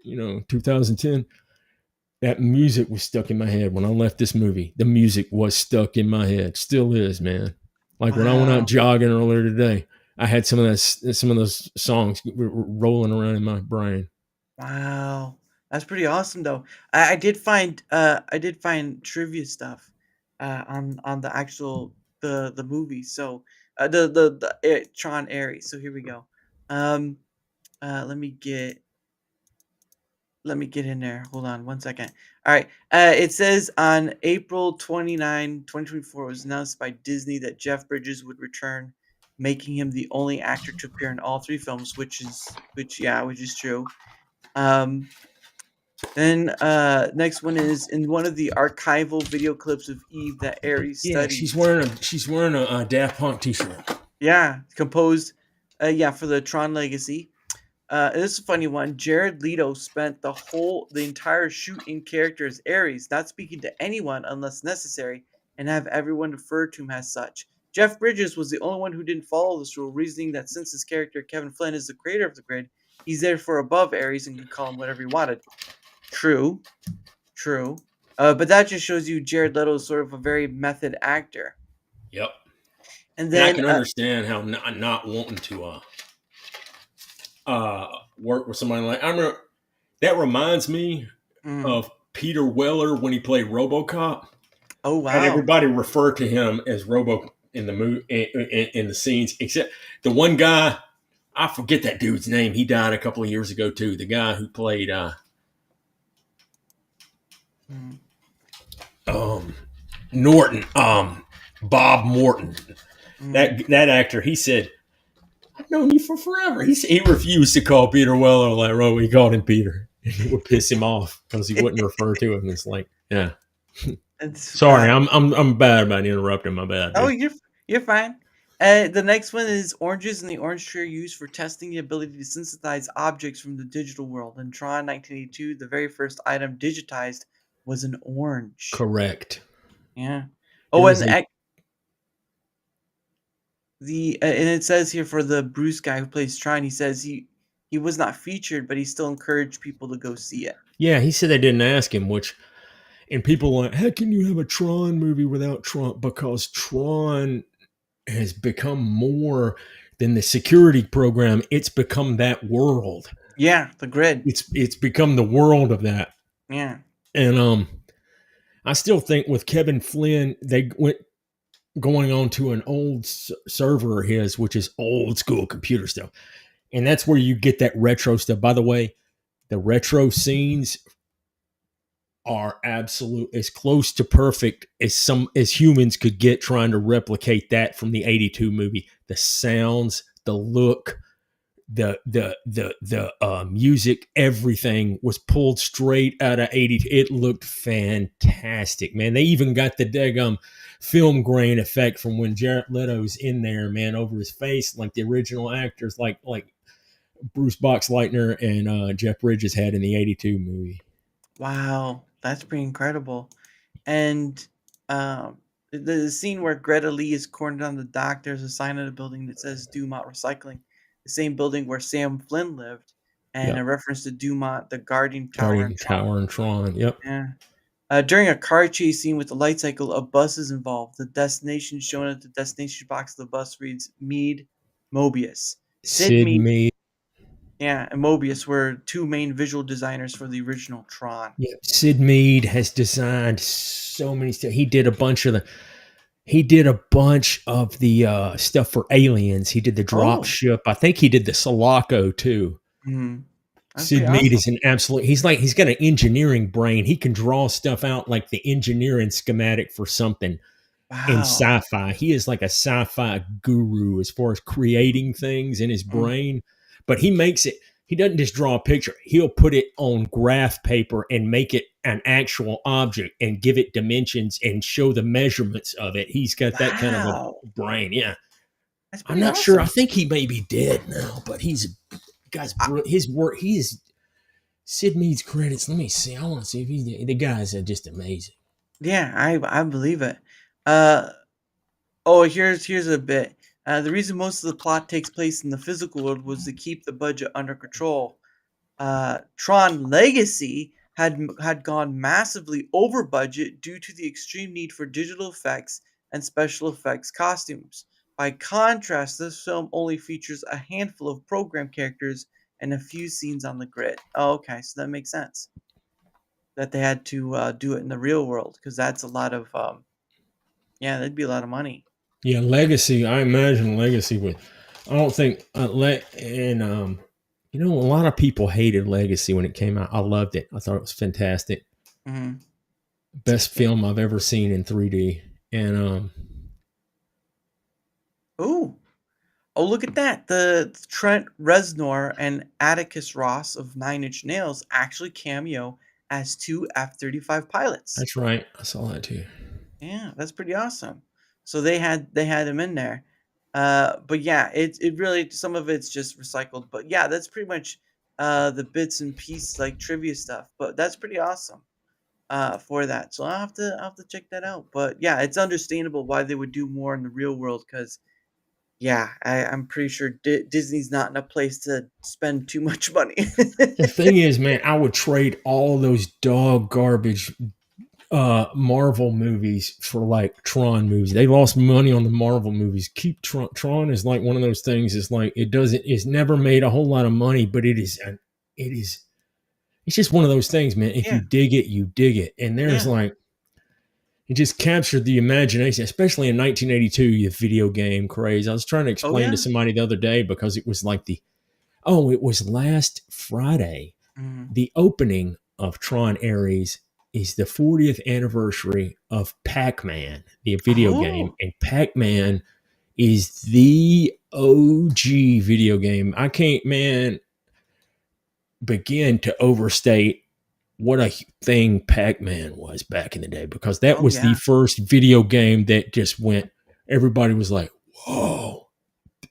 Speaker 2: 2010. That music was stuck in my head. When I left this movie, the music was stuck in my head. Still is, man. Like when I went out
Speaker 1: wow.
Speaker 2: jogging earlier today, I had some of those songs rolling around in my brain.
Speaker 1: Wow. That's pretty awesome though. I did find trivia stuff on the actual the movie. So Tron Ares. So here we go. Um let me get in there. Hold on one second. All right. It says on April 29, 2024, it was announced by Disney that Jeff Bridges would return, making him the only actor to appear in all three films, which is true. Um, then next one is in one of the archival video clips of Eve that Ares
Speaker 2: Yeah,
Speaker 1: studies.
Speaker 2: she's wearing a Daft Punk t-shirt.
Speaker 1: Yeah, composed. Yeah, for the Tron Legacy. This is a funny one. Jared Leto spent the entire shoot in character as Ares, not speaking to anyone unless necessary, and have everyone refer to him as such. Jeff Bridges was the only one who didn't follow this rule, reasoning that since his character Kevin Flynn is the creator of the grid, he's therefore above Ares and could call him whatever he wanted. True, true. But that just shows you Jared Leto is sort of a very method actor.
Speaker 2: Yep.
Speaker 1: And
Speaker 2: And I
Speaker 1: then,
Speaker 2: can understand how not wanting to work with somebody like, I remember, that reminds me
Speaker 1: mm,
Speaker 2: of Peter Weller when he played RoboCop.
Speaker 1: oh
Speaker 2: Had
Speaker 1: wow,
Speaker 2: everybody refer to him as Robo in the movie, in the scenes, except the one guy. I forget that dude's name. He died a couple of years ago too. The guy who played
Speaker 1: mm,
Speaker 2: Norton, Bob Morton.
Speaker 1: mm.
Speaker 2: That actor. He said, "I've known you for forever." He refused to call Peter Weller like Robo. He called him Peter. It would piss him off because he wouldn't refer to him. It's like, yeah.
Speaker 1: It's
Speaker 2: Sorry, I'm bad about interrupting. My bad,
Speaker 1: oh,
Speaker 2: dude.
Speaker 1: you're fine. The next one is oranges and the orange tree are used for testing the ability to synthesize objects from the digital world. In Tron 1982, the very first item digitized was an orange.
Speaker 2: Correct.
Speaker 1: Yeah.
Speaker 2: It
Speaker 1: Oh,
Speaker 2: was
Speaker 1: and
Speaker 2: a
Speaker 1: and it says here for the Bruce guy who plays Tron, he says he was not featured, but he still encouraged people to go see it.
Speaker 2: yeah. He said they didn't ask him, which and people are like, how can you have a Tron movie without Tron? Because Tron has become more than the security program. It's become that world.
Speaker 1: Yeah, the grid.
Speaker 2: It's become the world of that.
Speaker 1: Yeah.
Speaker 2: And I still think with Kevin Flynn, they went going on to an old server of his, which is old school computer stuff. And that's where you get that retro stuff. By the way, the retro scenes are absolute as close to perfect as humans could get trying to replicate that from the 82 movie. The sounds, the look, the music, everything was pulled straight out of 80. It looked fantastic, man. They even got the daggum film grain effect from when Jared Leto's in there, man, over his face, like the original actors, like Bruce Boxleitner and Jeff Bridges had in the 82 movie.
Speaker 1: Wow, that's pretty incredible. And the scene where Greta Lee is cornered on the dock, there's a sign on the building that says Dumont Recycling, the same building where Sam Flynn lived, and
Speaker 2: Yep.
Speaker 1: a reference to Dumont, the Guardian Tower in
Speaker 2: Guardian
Speaker 1: Tron.
Speaker 2: Tower and Tron. Yep.
Speaker 1: Yeah. During a car chase scene with the light cycle, a bus is involved. The destination shown at the destination box of the bus reads Mead, Mobius. Sid
Speaker 2: Sid
Speaker 1: Mead,
Speaker 2: Mead.
Speaker 1: yeah, and Mobius were two main visual designers for the original Tron.
Speaker 2: Yeah. Sid Mead has designed so many stuff. He did a bunch of the stuff for Aliens. He did the drop
Speaker 1: Oh,
Speaker 2: ship. I think he did the Sulaco too.
Speaker 1: mhm. That's pretty
Speaker 2: Sid Mead
Speaker 1: awesome.
Speaker 2: is an absolute. He's got an engineering brain. He can draw stuff out like the engineering schematic for something in
Speaker 1: Wow.
Speaker 2: sci-fi. He is like a sci-fi guru as far as creating things in his
Speaker 1: Mm,
Speaker 2: brain. But he makes it. He doesn't just draw a picture. He'll put it on graph paper and make it an actual object and give it dimensions and show the measurements of it. He's got that kind of a
Speaker 1: wow.
Speaker 2: brain. Yeah.
Speaker 1: That's
Speaker 2: I'm
Speaker 1: pretty
Speaker 2: not sure. I
Speaker 1: awesome.
Speaker 2: think he may be dead now, but he's guy's
Speaker 1: I
Speaker 2: his work. He is Sid Mead's credits. Let me see. I want to see if the guys are just amazing.
Speaker 1: yeah, I believe it. Uh, oh, here's a bit. The reason most of the plot takes place in the physical world was to keep the budget under control. Tron Legacy had gone massively over budget due to the extreme need for digital effects and special effects costumes. By contrast, this film only features a handful of program characters and a few scenes on the grid. Oh, okay, so that makes sense that they had to do it in the real world because that's a lot of yeah, that'd be a lot of money.
Speaker 2: Yeah, Legacy. I imagine Legacy would. I don't think a lot of people hated Legacy when it came out. I loved it. I thought it was fantastic.
Speaker 1: Hmm.
Speaker 2: Best film I've ever seen in 3D. And
Speaker 1: Ooh, oh, look at that! The Trent Reznor and Atticus Ross of Nine Inch Nails actually cameo as two F-35 pilots.
Speaker 2: that's right. I saw that too.
Speaker 1: Yeah, that's pretty awesome. So they had him in there. But yeah, it really some of it's just recycled. But yeah, that's pretty much the bits and pieces like trivia stuff. But that's pretty awesome for that. So I'll have to check that out. But yeah, it's understandable why they would do more in the real world because yeah, I'm pretty sure Disney's not in a place to spend too much money.
Speaker 2: The thing is, man, I would trade all those dog garbage Marvel movies for like Tron movies. They lost money on the Marvel movies. Keep Tron. Tron is like one of those things. It's like it's never made a whole lot of money, but it is. It's just one of those things, man. If you
Speaker 1: Yeah,
Speaker 2: dig it, you dig it. And there's
Speaker 1: yeah.
Speaker 2: like it just captured the imagination, especially in 1982, the video game craze. I was trying to
Speaker 1: Oh
Speaker 2: explain to
Speaker 1: yeah.
Speaker 2: somebody the other day because it was like it was last Friday.
Speaker 1: Mhm.
Speaker 2: The opening of Tron Ares is the 40th anniversary of Pac-Man, the video game,
Speaker 1: Oh,
Speaker 2: and Pac-Man is the OG video game. I can't, man, begin to overstate what a thing Pac-Man was back in the day because that
Speaker 1: oh
Speaker 2: was the
Speaker 1: yeah.
Speaker 2: first video game that just went. Everybody was like, "Whoa,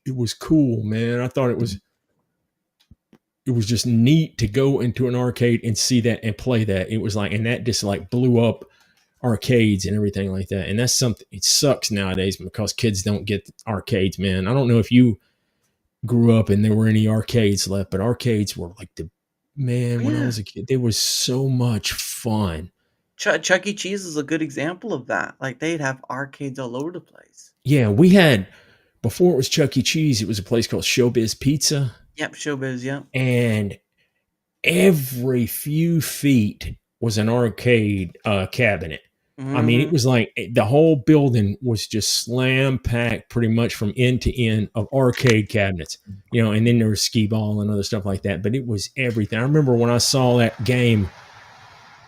Speaker 2: it was cool, man." I thought it was just neat to go into an arcade and see that and play that. It was like, and that just like blew up arcades and everything like that. And that's something, it sucks nowadays because kids don't get arcades, man. I don't know if you grew up and there were any arcades left, but arcades were like
Speaker 1: Oh
Speaker 2: when I
Speaker 1: yeah.
Speaker 2: was a kid, they was so much fun.
Speaker 1: Chuck E. Cheese is a good example of that. Like they'd have arcades all over the place.
Speaker 2: Yeah, we had, before it was Chuck E. Cheese, it was a place called Showbiz Pizza.
Speaker 1: Yep, Showbiz. Yep.
Speaker 2: And every few feet was an arcade cabinet. I mean, it
Speaker 1: Mhm.
Speaker 2: was like the whole building was just slam packed pretty much from end to end of arcade cabinets, and then there was skee ball and other stuff like that. But it was everything. I remember when I saw that game,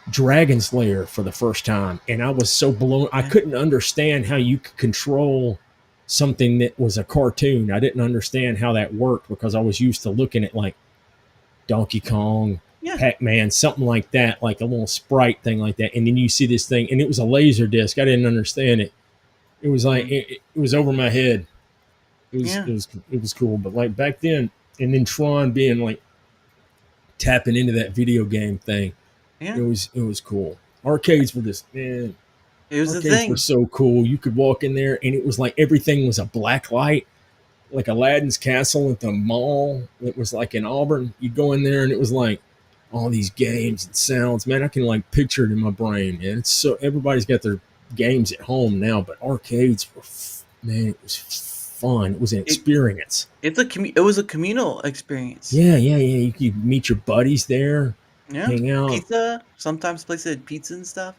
Speaker 2: Dragon's Lair, for the first time, and I was so blown. I
Speaker 1: Yeah.
Speaker 2: couldn't understand how you could control something that was a cartoon. I didn't understand how that worked because I was used to looking at like Donkey Kong,
Speaker 1: Yeah.
Speaker 2: Pac-Man, something like that, like a little sprite thing like that. And then you see this thing, and it was a laser disc. I didn't understand it. It was like
Speaker 1: Mm.
Speaker 2: it was over my head. It was
Speaker 1: Yeah.
Speaker 2: it was it was cool. But like back then, and then Tron being like tapping into that video game thing,
Speaker 1: Yeah.
Speaker 2: it was cool. Arcades were just man.
Speaker 1: It was the
Speaker 2: Arcades were
Speaker 1: thing.
Speaker 2: so cool. You could walk in there, and it was like everything was a black light, like Aladdin's castle at the mall. It was like in Auburn. You go in there, and it was like all these games and sounds. Man, I can like picture it in my brain. And it's so everybody's got their games at home now, but arcades were man, it was fun. It was an
Speaker 1: It
Speaker 2: experience.
Speaker 1: it was a communal experience.
Speaker 2: Yeah, yeah, yeah. You could meet your buddies there,
Speaker 1: Yeah.
Speaker 2: hang out.
Speaker 1: Pizza. Sometimes places had pizza and stuff.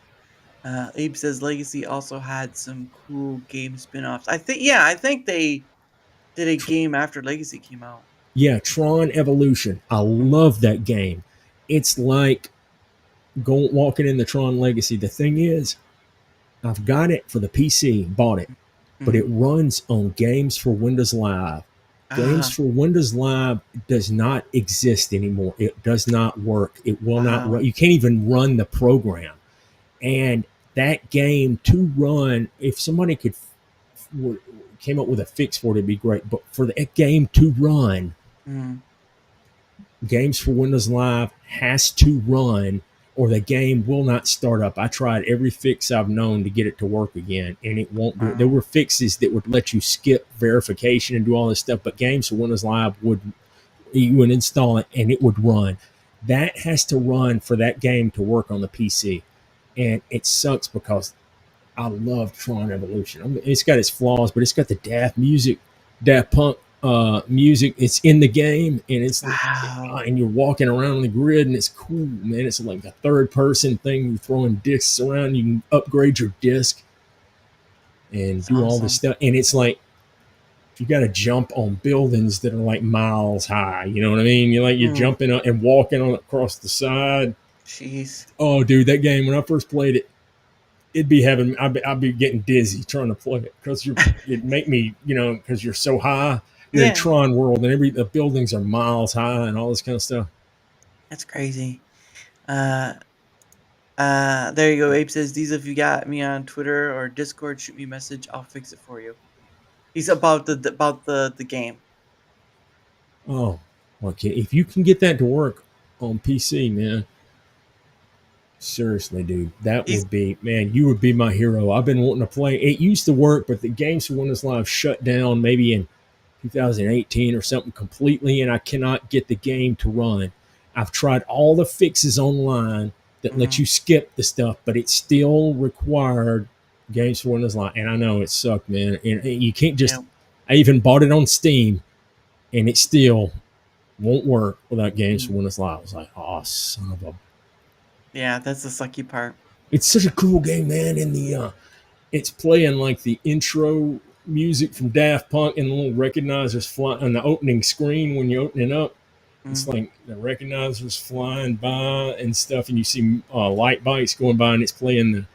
Speaker 1: Abe says Legacy also had some cool game spin-offs. I think they did a game after Legacy came out.
Speaker 2: Yeah, Tron Evolution. I
Speaker 1: Mhm.
Speaker 2: love that game. It's like going walking in the Tron Legacy. The thing is, I've got it for the PC, bought it, but it
Speaker 1: Mhm.
Speaker 2: runs on Games for Windows Live. Games
Speaker 1: Ah,
Speaker 2: for Windows Live does not exist anymore. It does not work. It will not
Speaker 1: wow.
Speaker 2: run. You can't even run the program. And that game to run, if somebody came up with a fix for it, it'd be great. But for the game to run,
Speaker 1: Mm,
Speaker 2: Games for Windows Live has to run or the game will not start up. I tried every fix I've known to get it to work again, and it won't do it. There
Speaker 1: wow.
Speaker 2: were fixes that would let you skip verification and do all this stuff, but Games for Windows Live you would install it and it would run. That has to run for that game to work on the PC, and it sucks because I love Tron Evolution. It's got its flaws, but it's got the Daft Punk music. It's in the game, and
Speaker 1: Wow.
Speaker 2: and you're walking around the grid, and it's cool, man. It's like a third person thing. You're throwing discs around. You can upgrade your disc and
Speaker 1: It's
Speaker 2: do all this
Speaker 1: awesome.
Speaker 2: stuff, and it's like you got to jump on buildings that are like miles high. You know what I mean? You're
Speaker 1: Mm,
Speaker 2: jumping up and walking on across the side.
Speaker 1: jeez.
Speaker 2: Oh, dude, that game when I first played it, I'd be getting dizzy trying to play it because it make me because you're so high. You're in
Speaker 1: Yeah,
Speaker 2: Tron world and the buildings are miles high and all this kind of stuff.
Speaker 1: that's crazy. Uh, there you go. Abe says, "These if you got me on Twitter or Discord, shoot me a message. I'll fix it for you." He's about the game.
Speaker 2: Oh, okay. If you can get that to work on PC, man, seriously, dude, that
Speaker 1: He's
Speaker 2: would be man. You would be my hero. I've been wanting to play. It used to work, but the Games for Windows Live shut down maybe in 2018 or something completely, and I cannot get the game to run. I've tried all the fixes online that let
Speaker 1: mhm,
Speaker 2: you skip the stuff, but it still required Games for Windows Live, and I know it sucked, man. And you can't
Speaker 1: yeah,
Speaker 2: just. I even bought it on Steam, and it still won't work without Games for
Speaker 1: mm,
Speaker 2: Windows Live. I was like, oh, son of a.
Speaker 1: yeah. That's the sucky part.
Speaker 2: It's such a cool game, man. And it's playing like the intro music from Daft Punk and the little recognizers fly on the opening screen when you open it up. It's
Speaker 1: Mm,
Speaker 2: like the recognizers flying by and stuff, and you see light bikes going by, and it's playing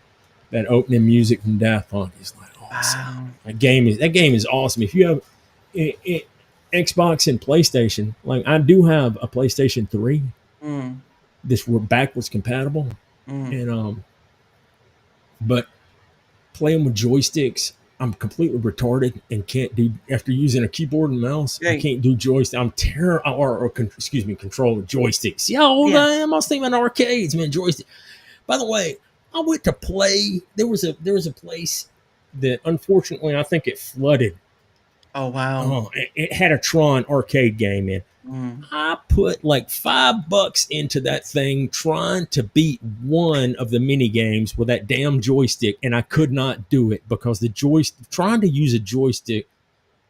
Speaker 2: that opening music from Daft Punk. It's like awesome.
Speaker 1: wow.
Speaker 2: That game is awesome. If you have Xbox and PlayStation, like I do have a PlayStation 3,
Speaker 1: Mm,
Speaker 2: this were backwards compatible,
Speaker 1: mm,
Speaker 2: and but playing with joysticks, I'm completely retarded and can't do after using a keyboard and mouse. I
Speaker 1: right.
Speaker 2: can't do joystick. I'm terrible, excuse me, controller joysticks. See how old
Speaker 1: Yeah.
Speaker 2: I am? I was thinking about arcades, man. Joystick. By the way, I went to play. There was a place that unfortunately I think it flooded.
Speaker 1: Oh wow.
Speaker 2: Oh, it had a Tron arcade game in.
Speaker 1: Mm,
Speaker 2: I put like $5 into that thing trying to beat one of the mini games with that damn joystick, and I could not do it because the joystick trying to use a joystick.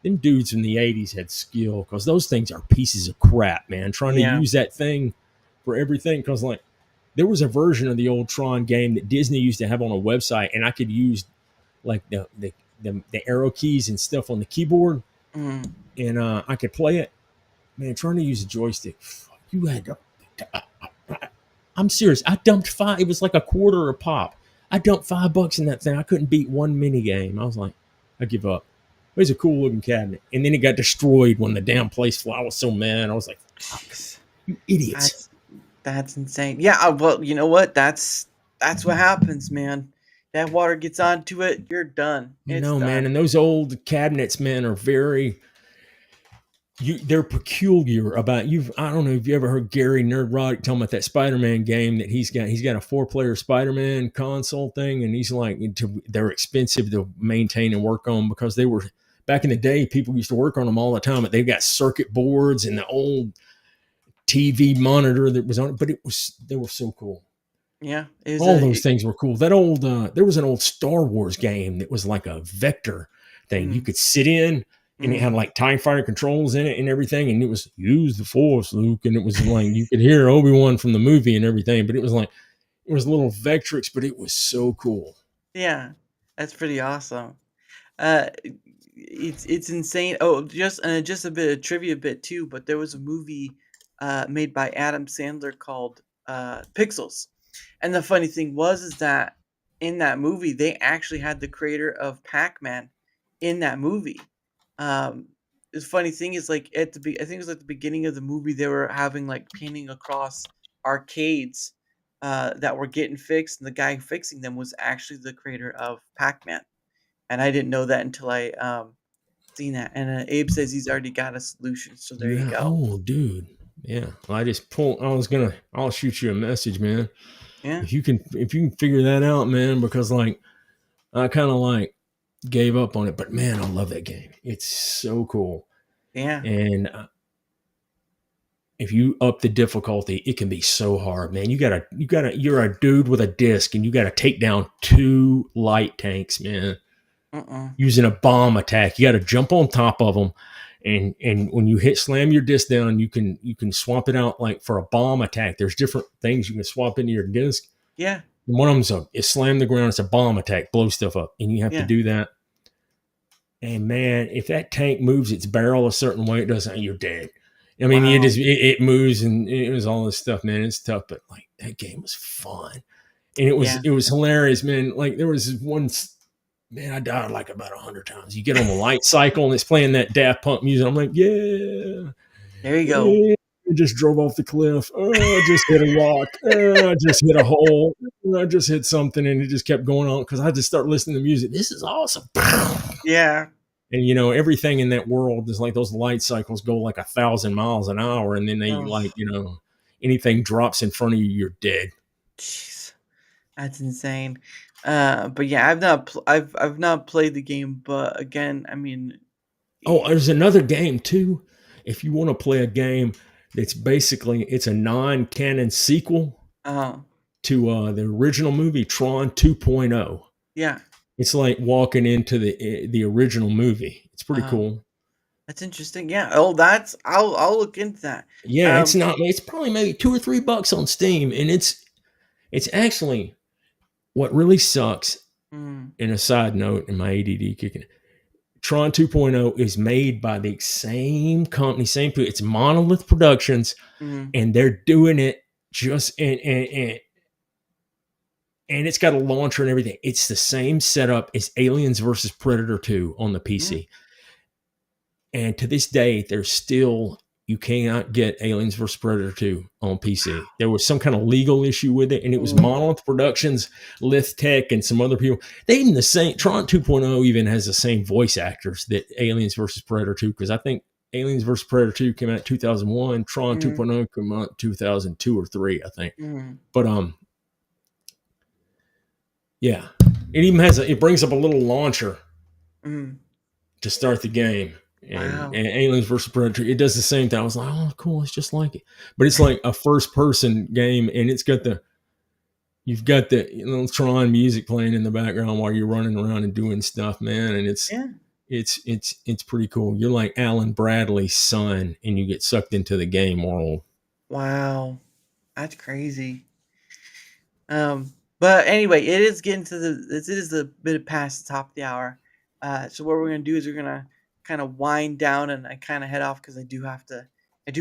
Speaker 2: Them dudes in the '80s had skill because those things are pieces of crap, man. Trying to
Speaker 1: yeah.
Speaker 2: use that thing for everything because like there was a version of the old Tron game that Disney used to have on a website, and I could use like the arrow keys and stuff on the keyboard,
Speaker 1: Mm.
Speaker 2: and I could play it. Man, trying to use a joystick, you had to. I'm serious. I dumped five. It was like a quarter a pop. I dumped $5 in that thing. I couldn't beat one mini game. I was like, I give up. It was a cool looking cabinet, and then it got destroyed when the damn place flew. I was so mad. I was like, "Fuck,
Speaker 1: Jeez.
Speaker 2: you idiots!"
Speaker 1: That's insane. Yeah, well, you know what? That's what happens, man. That water gets onto it, you're done.
Speaker 2: I
Speaker 1: It's
Speaker 2: know, man.
Speaker 1: done.
Speaker 2: And those old cabinets, man, are very they're peculiar about you. I don't know if you ever heard Gary Nerdrotic talking about that Spider-Man game that he's got. He's got a 4-player Spider-Man console thing, and he's like, they're expensive to maintain and work on because they were back in the day. People used to work on them all the time, but they've got circuit boards and the old TV monitor that was on it. But they were so cool.
Speaker 1: Yeah, it was
Speaker 2: All
Speaker 1: a
Speaker 2: those things were cool. That old there was an old Star Wars game that was like a vector thing. You
Speaker 1: mm,
Speaker 2: could sit in and it had
Speaker 1: mm,
Speaker 2: like TIE fighter controls in it and everything, and it was use the force, Luke, and it was like you could hear Obi-Wan from the movie and everything, but it was like it was little Vectrix, but it was so cool.
Speaker 1: yeah, that's pretty awesome. Uh, it's insane. Oh, just a bit of trivia bit too, but there was a movie made by Adam Sandler called Pixels. And the funny thing was is that in that movie they actually had the creator of Pac-Man in that movie. Um the funny thing is like I think it was like the beginning of the movie they were having like painting across arcades that were getting fixed, and the guy fixing them was actually the creator of Pac-Man. And I didn't know that until I seen that. And Abe says he's already got a solution, so there you
Speaker 2: Yeah.
Speaker 1: go.
Speaker 2: Oh, dude. Yeah. Well, I'll shoot you a message, man.
Speaker 1: Yeah,
Speaker 2: If you can figure that out, man, because like I kind of like gave up on it, but man, I love that game. It's so cool.
Speaker 1: yeah.
Speaker 2: And if you up the difficulty, it can be so hard, man. You're a dude with a disc, and you got to take down 2 light tanks, man,
Speaker 1: Uh-uh.
Speaker 2: using a bomb attack. You got to jump on top of them, and when you slam your disc down, you can swap it out like for a bomb attack. There's different things you can swap into your disc.
Speaker 1: Yeah,
Speaker 2: And one of them's is slam the ground. It's a bomb attack, blow stuff up, and you have to
Speaker 1: yeah.
Speaker 2: do that. And man, if that tank moves its barrel a certain way, it doesn't. You're dead. I mean,
Speaker 1: Wow.
Speaker 2: it moves and it was all this stuff, man. It's tough, but like that game was fun, and
Speaker 1: Yeah.
Speaker 2: it was hilarious, man. Like there was one, man, I died like about 100 times. You get on the light cycle and it's playing that Daft Punk music. I'm like, yeah,
Speaker 1: There you go.
Speaker 2: yeah. I just drove off the cliff. Oh, I just hit a rock. Oh, I just hit a hole. Oh, I just hit something, and it just kept going on because I just start listening to music. This is awesome.
Speaker 1: Yeah.
Speaker 2: And you know everything in that world is like those light cycles go like 1,000 miles an hour, and then they
Speaker 1: Oh,
Speaker 2: like anything drops in front of you, you're dead.
Speaker 1: jeez. That's insane. But yeah, I've not played the game, but again, I mean,
Speaker 2: Oh,
Speaker 1: eh,
Speaker 2: there's another game too. If you want to play a game that's basically it's a non-canon sequel
Speaker 1: uh,
Speaker 2: to the original movie Tron 2.0.
Speaker 1: yeah.
Speaker 2: It's like walking into the original movie. It's pretty
Speaker 1: Uh,
Speaker 2: cool.
Speaker 1: that's interesting. Yeah. Oh, that's I'll look into that.
Speaker 2: Yeah, it's
Speaker 1: Um,
Speaker 2: not. It's probably maybe $2 or $3 on Steam, and it's actually what really sucks.
Speaker 1: mm,
Speaker 2: And a side note, and my ADD kicking. Tron 2.0 is made by the same company, same people. It's Monolith Productions,
Speaker 1: mm,
Speaker 2: and they're doing it just and it's got a launcher and everything. It's the same setup as Aliens versus Predator 2 on the
Speaker 1: mm,
Speaker 2: PC. And to this day, there's still you cannot get Aliens vs Predator 2 on PC. There was some kind of legal issue with it, and it was
Speaker 1: ooh,
Speaker 2: Monolith Productions, Lith Tech, and some other people. They even the same Tron 2.0 even has the same voice actors that Aliens vs Predator 2, because I think Aliens vs Predator 2 came out in 2001, Tron
Speaker 1: mm,
Speaker 2: 2.0 came out in 2002 or 3, I think.
Speaker 1: mm,
Speaker 2: But yeah, it brings up a little launcher
Speaker 1: mm.
Speaker 2: to start the game. And
Speaker 1: Wow.
Speaker 2: Aliens versus Predator, it does the same thing. I was like, oh, cool, it's just like it. But it's like a first person game, and you've got the little Tron music playing in the background while you're running around and doing stuff, man. And
Speaker 1: Yeah.
Speaker 2: it's pretty cool. You're like Alan Bradley's son, and you get sucked into the game world.
Speaker 1: Wow. That's crazy. But anyway, it is getting to it is a bit past the top of the hour. So what we're gonna do is we're gonna kind of wind down and I kind of head off because I do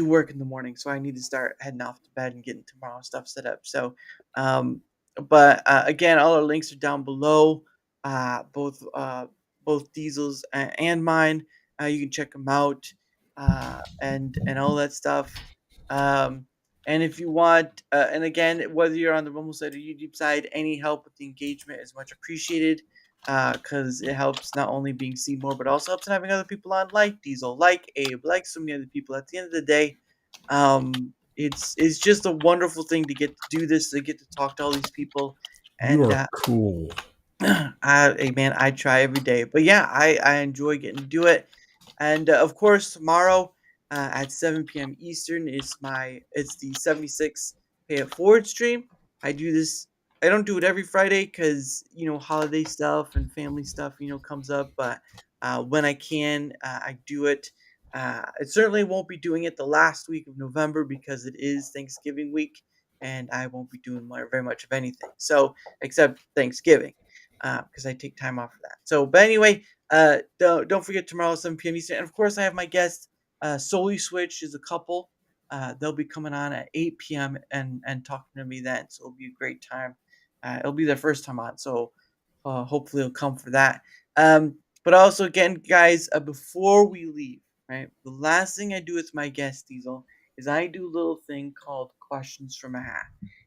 Speaker 1: work in the morning, so I need to start heading off to bed and getting tomorrow's stuff set up. So, um, but again, all our links are down below. Both both Diesel's and mine. You can check them out and all that stuff. Um, and if you want, and again, whether you're on the Rumble side or YouTube side, any help with the engagement is much appreciated because it helps not only being seen more, but also helps in having other people on, like Diesel, like Abe, like so many other people. At the end of the day, it's just a wonderful thing to get to do this, to get to talk to all these people,
Speaker 2: You
Speaker 1: and
Speaker 2: are cool.
Speaker 1: hey man, I try every day, but yeah, I enjoy getting to do it, and of course tomorrow at 7 p.m. Eastern is it's the 76 Pay It Forward stream. I do this. I don't do it every Friday because holiday stuff and family stuff comes up, but when I can, I do it. I certainly won't be doing it the last week of November because it is Thanksgiving week, and I won't be doing very much of anything. So except Thanksgiving because I take time off for that. So, but anyway, don't forget tomorrow 7 p.m. Eastern, and of course I have my guest Solely Switch is a couple. They'll be coming on at 8 p.m. and talking to me then, so it'll be a great time. It'll be their first time on, so hopefully it'll come for that. But also again, guys, before we leave, right, the last thing I do with my guest Diesel is I do a little thing called questions from a hat.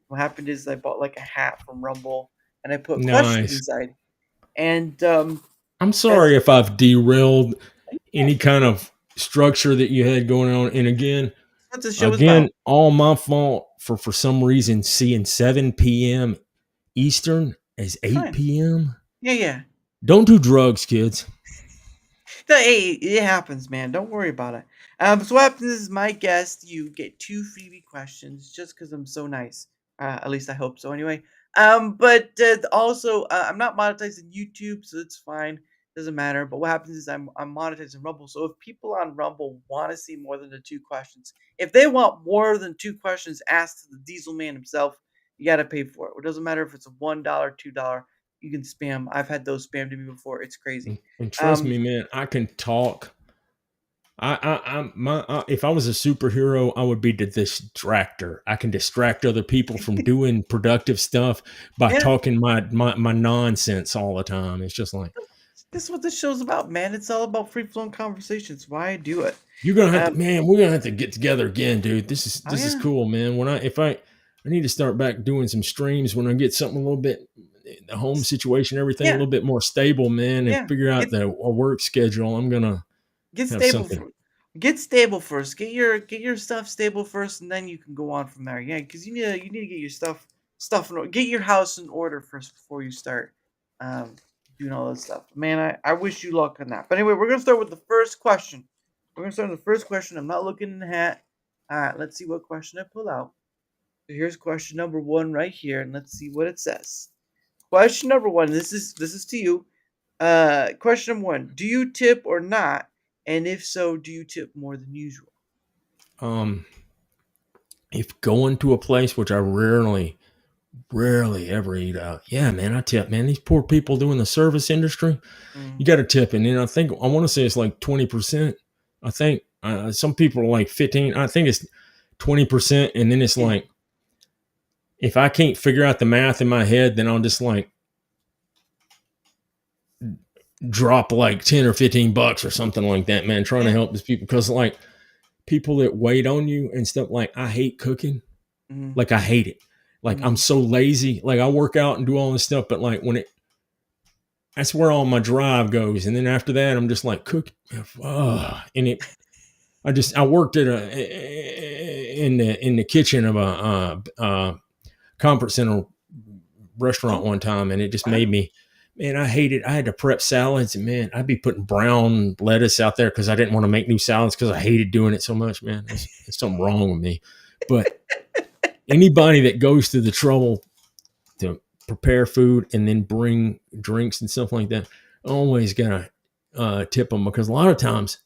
Speaker 1: What happened is I bought like a hat from Rumble and I put questions
Speaker 2: Nice.
Speaker 1: inside. And
Speaker 2: I'm
Speaker 1: as
Speaker 2: sorry if I've derailed any kind of structure that you had going on. And
Speaker 1: what the show is
Speaker 2: again,
Speaker 1: about.
Speaker 2: all my fault for some reason seeing 7 p.m. Eastern as
Speaker 1: You're
Speaker 2: 8
Speaker 1: fine.
Speaker 2: p.m.
Speaker 1: Yeah, yeah.
Speaker 2: Don't do drugs, kids.
Speaker 1: No, hey, it happens, man. Don't worry about it. So what happens is my guest, you get two freebie questions just because I'm so nice. At least I hope so. Anyway, but also I'm not monetizing YouTube, so it's fine. Doesn't matter. But what happens is I'm monetizing Rumble. So if people on Rumble want to see more than the two questions, if they want more than two questions asked to the Diesel Man himself, you got to pay for it. It doesn't matter if it's a $1, $2. You can spam. I've had those spam to me before. It's crazy.
Speaker 2: And trust
Speaker 1: Um,
Speaker 2: me, man, I can talk. If I was a superhero, I would be the distractor. I can distract other people from doing productive stuff by
Speaker 1: yeah.
Speaker 2: talking my nonsense all the time. It's just like,
Speaker 1: This is what this show's about, man. It's all about free flowing conversations. Why I do it.
Speaker 2: you're gonna have to,
Speaker 1: Um,
Speaker 2: man. We're gonna have to get together again, dude.
Speaker 1: oh
Speaker 2: This is
Speaker 1: yeah,
Speaker 2: cool, man. I need to start back doing some streams when I get something a little bit, the home situation, everything a
Speaker 1: yeah,
Speaker 2: little bit more stable, man, and
Speaker 1: yeah.
Speaker 2: figure out the a work schedule. I'm gonna
Speaker 1: Get
Speaker 2: have
Speaker 1: stable
Speaker 2: something.
Speaker 1: for get stable first. Get your stuff stable first, and then you can go on from there. Yeah, because you need to get your stuff in order. Get your house in order first before you start um, doing all that stuff. Man, I wish you luck on that. But anyway, we're gonna start with the first question. We're gonna start with the first question. I'm not looking in the hat. All right, let's see what question I pull out. So here's question number one right here, and let's see what it says. Question number one. This is to you. Question number one: do you tip or not? And if so, do you tip more than usual?
Speaker 2: Um, if going to a place which I rarely ever eat out, yeah, man, I tip, man. These poor people doing the service industry, you
Speaker 1: Mm,
Speaker 2: got to tip, and then I want to say it's like 20%. I think some people are like 15. I think it's 20%, and then it's
Speaker 1: yeah,
Speaker 2: like if I can't figure out the math in my head, then I'll just like drop like 10 or 15 bucks or something like that, man, trying to
Speaker 1: yeah.
Speaker 2: help these people because like people that wait on you and stuff. Like I hate cooking.
Speaker 1: Mm,
Speaker 2: Like I hate it. Like I'm
Speaker 1: mm.
Speaker 2: so lazy. Like I work out and do all this stuff, but like when it that's where all my drive goes. And then after that, I'm just like cook, and it. I worked at in the kitchen of a conference center restaurant
Speaker 1: Oh,
Speaker 2: one time, and it just made
Speaker 1: wow.
Speaker 2: me. Man, I hated. I had to prep salads, and man, I'd be putting brown lettuce out there because I didn't want to make new salads because I hated doing it so much. Man, there's something wrong with me. But anybody that goes through the trouble to prepare food and then bring drinks and stuff like that, always gotta tip them because a lot of times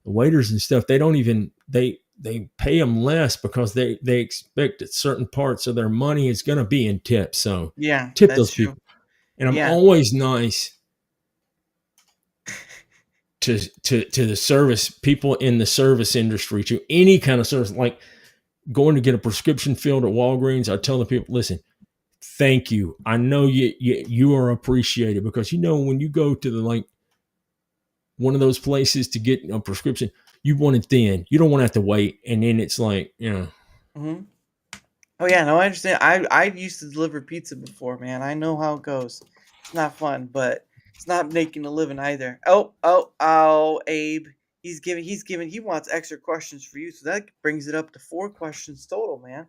Speaker 2: the waiters and stuff they don't even they pay them less because they expect that certain parts of their money is going to be in tips. So
Speaker 1: Yeah,
Speaker 2: tip
Speaker 1: that's
Speaker 2: those
Speaker 1: true.
Speaker 2: people. And I'm
Speaker 1: Yeah.
Speaker 2: always nice to the service people in the service industry, to any kind of service, like going to get a prescription filled at Walgreens. I tell the people, listen, thank you. I know you are appreciated, because when you go to the like one of those places to get a prescription, you want it then. You don't want to have to wait, and then it's like,
Speaker 1: Mhm. Oh, yeah, no, I understand. I used to deliver pizza before, man. I know how it goes. It's not fun, but it's not making a living either. Oh, oh, oh, Abe. He wants extra questions for you, so that brings it up to 4 questions total, man.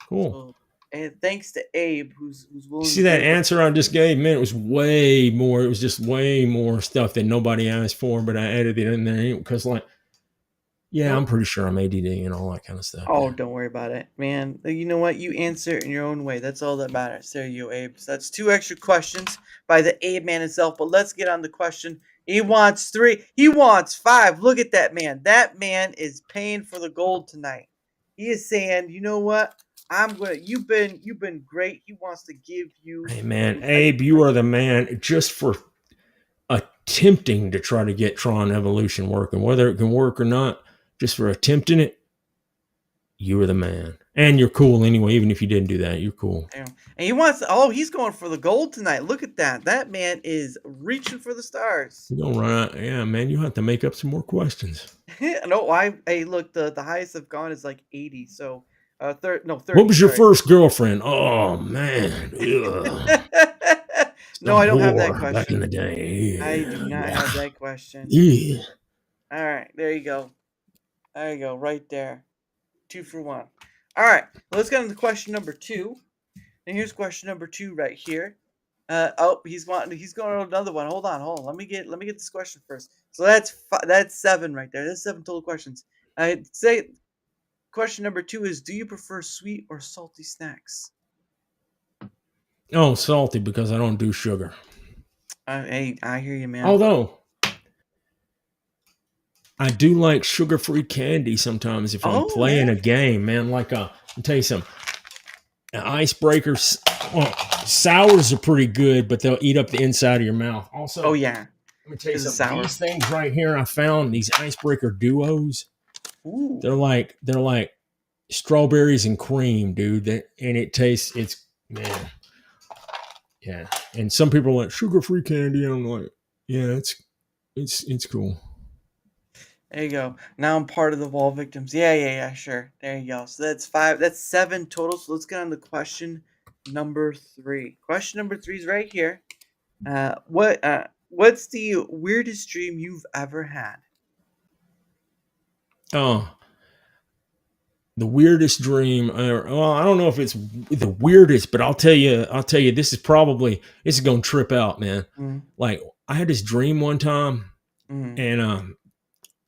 Speaker 2: cool.
Speaker 1: So, and thanks to Abe who's
Speaker 2: You
Speaker 1: willing
Speaker 2: see
Speaker 1: to
Speaker 2: that
Speaker 1: deliver.
Speaker 2: answer I just gave, man? It was way more. It was just way more stuff that nobody asked for, but I added it in there because, like, yeah, I'm
Speaker 1: Nope.
Speaker 2: pretty sure I'm ADD and all that kind of stuff.
Speaker 1: Oh,
Speaker 2: Yeah,
Speaker 1: don't worry about it, man. You know what? You answer it in your own way. That's all that matters. There you go, Abe. So that's 2 extra questions by the Abe man himself. But let's get on the question. He wants 3. He wants 5. Look at that man. That man is paying for the gold tonight. He is saying, you know what? I'm gonna. You've been great. He wants to give you
Speaker 2: hey man,
Speaker 1: an extra
Speaker 2: Abe, you are the man. Just for attempting to try to get Tron Evolution working, whether it can work or not, just for attempting it, you are the man. And you're cool anyway. Even if you didn't do that, you're cool.
Speaker 1: Yeah. And he wants. Oh, he's going for the gold tonight. Look at that. That man is reaching for the stars.
Speaker 2: You don't run out. Yeah, man, you have to make up some more questions.
Speaker 1: No, hey, look, the highest I've gone is like 80. So, third, no,
Speaker 2: What
Speaker 1: 30.
Speaker 2: was your
Speaker 1: Sorry.
Speaker 2: first girlfriend? Oh man, ugh.
Speaker 1: No,
Speaker 2: Some
Speaker 1: I don't have that
Speaker 2: whore back in
Speaker 1: question.
Speaker 2: the day.
Speaker 1: I do not have that question.
Speaker 2: Yeah.
Speaker 1: All right, there you go. There you go, right there. 2 for 1. All right, let's get on to question number 2. And here's question number 2 right here. Oh, he's going on another one. Hold on. Let me get this question first. So that's 7 right there. That's 7 total questions. I say question number 2 is: do you prefer sweet or salty snacks?
Speaker 2: Oh, salty because I don't do sugar.
Speaker 1: Hey, I hear you, man.
Speaker 2: Although I do like sugar-free candy sometimes if I'm
Speaker 1: Oh yeah.
Speaker 2: playing a game, man. Like I'll tell you something. Icebreakers, well, sours are pretty good, but they'll eat up the inside of your mouth. Also,
Speaker 1: Oh yeah.
Speaker 2: let me tell you
Speaker 1: This is
Speaker 2: something. These
Speaker 1: sour.
Speaker 2: things right here, I found these icebreaker duos.
Speaker 1: Ooh.
Speaker 2: They're like strawberries and cream, dude. And it tastes. It's man, yeah. And some people are like sugar-free candy. I'm like, yeah, it's cool.
Speaker 1: There you go. Now I'm part of the wall victims. Yeah. Sure. There you go. So that's 5. That's 7 total. So let's get on to question number 3. Question number 3 is right here. What's the weirdest dream you've ever had?
Speaker 2: Oh, the weirdest dream. Well, I don't know if it's the weirdest, but I'll tell you. This is gonna trip out, man.
Speaker 1: Mm,
Speaker 2: Like I had this dream one time,
Speaker 1: mm.
Speaker 2: and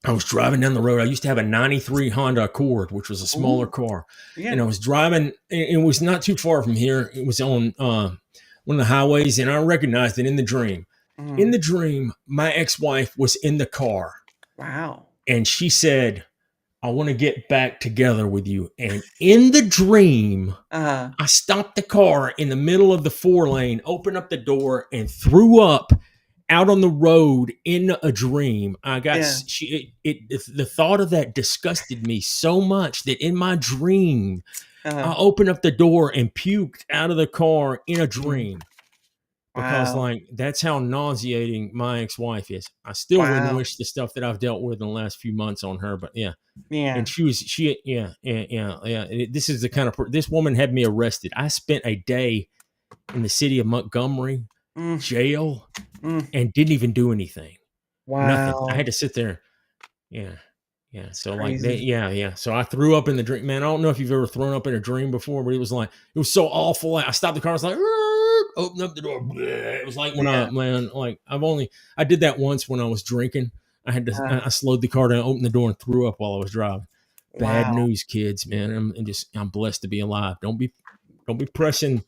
Speaker 2: I was driving down the road. I used to have a '93 Honda Accord, which was a smaller
Speaker 1: Ooh.
Speaker 2: car, and
Speaker 1: Yeah.
Speaker 2: I was driving. It was not too far from here. It was on one of the highways, and I recognized it in the dream. In
Speaker 1: Mm.
Speaker 2: the dream, my ex-wife was in the car,
Speaker 1: Wow.
Speaker 2: and she said, I want to get back together with you. And in the dream,
Speaker 1: Uh.
Speaker 2: I stopped the car in the middle of the 4 lane, opened up the door, and threw up out on the road in a dream. I got
Speaker 1: Yeah.
Speaker 2: the thought of that disgusted me so much that in my dream,
Speaker 1: Uh.
Speaker 2: I opened up the door and puked out of the car in a
Speaker 1: Mm.
Speaker 2: dream, because
Speaker 1: Wow.
Speaker 2: like that's how nauseating my ex-wife is. I still wouldn't
Speaker 1: Wow.
Speaker 2: wish the stuff that I've dealt with in the last few months on her, but yeah. And
Speaker 1: Yeah.
Speaker 2: This is the kind of this woman had me arrested. I spent a day in the city of Montgomery
Speaker 1: Mm.
Speaker 2: jail
Speaker 1: Mm.
Speaker 2: and didn't even do anything. Nothing. I
Speaker 1: Wow.
Speaker 2: had to sit there. Yeah. Yeah.
Speaker 1: It's
Speaker 2: So like they,
Speaker 1: crazy.
Speaker 2: yeah. So I threw up in the dream. Man, I don't know if you've ever thrown up in a dream before, but it was so awful. I stopped the car. I was like, open up the door. Bleh. It was like when
Speaker 1: Yeah.
Speaker 2: I did that once when I was drinking.
Speaker 1: Uh,
Speaker 2: I slowed the car down, opened the door, and threw up while I was driving. Bad
Speaker 1: wow.
Speaker 2: news, kids, man. I'm blessed to be alive. Don't be pressing,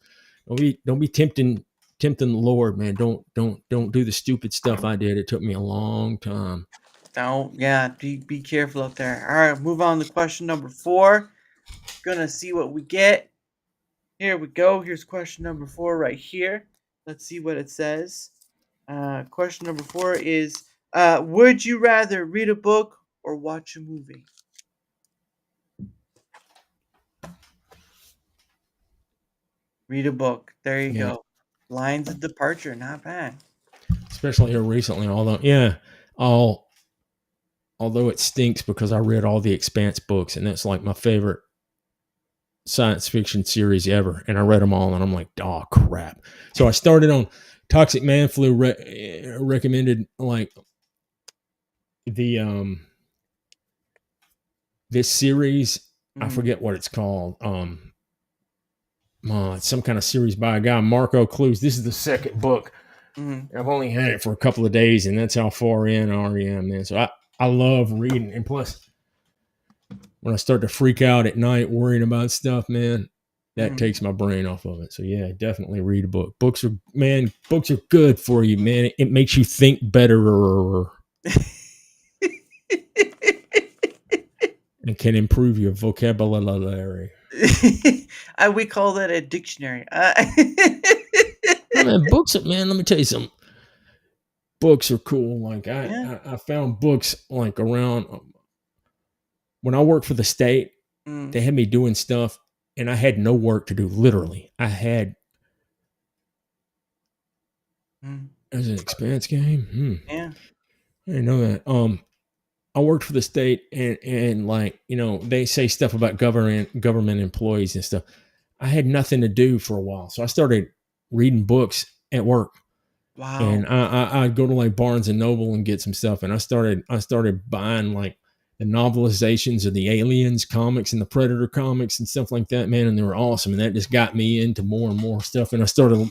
Speaker 2: don't be tempting the Lord, man. Don't do the stupid stuff I did. It took me a long time.
Speaker 1: Don't, yeah, be careful out there. All right, move on to question number 4. Gonna see what we get. Here we go. Here's question number 4 right here. Let's see what it says. Question number 4 is, would you rather read a book or watch a movie? Read a book. There you
Speaker 2: Yeah,
Speaker 1: go. Lines of departure, not bad.
Speaker 2: especially here recently. Although it stinks because I read all the Expanse books, and that's like my favorite science fiction series ever, and I read them all, and I'm like, oh crap. So I started on Toxic Man Flu. Recommended like the this series. I
Speaker 1: Mm,
Speaker 2: forget what it's called. It's some kind of series by a guy, Marco Clues. This is the second book.
Speaker 1: mm,
Speaker 2: I've only had it for a couple of days, and that's how far in I already am, man. So I love reading, and plus, when I start to freak out at night worrying about stuff, man, that
Speaker 1: mm.
Speaker 2: takes my brain off of it. So yeah, definitely read a book. Books are good for you, man. It makes you think better and can improve your vocabulary.
Speaker 1: We call that a dictionary.
Speaker 2: I mean, man, let me tell you something. Books are cool. Like
Speaker 1: Yeah.
Speaker 2: I found books like around when I worked for the state.
Speaker 1: Mm,
Speaker 2: They had me doing stuff, and I had no work to do. Literally, I had
Speaker 1: mm.
Speaker 2: as an expense game.
Speaker 1: Yeah.
Speaker 2: I didn't know that. I worked for the state, and like they say stuff about government employees and stuff. I had nothing to do for a while, so I started reading books at work,
Speaker 1: Wow.
Speaker 2: and I'd go to like Barnes and Noble and get some stuff, and I started buying like the novelizations of the Aliens comics and the Predator comics and stuff like that, man, and they were awesome, and that just got me into more and more stuff, and I started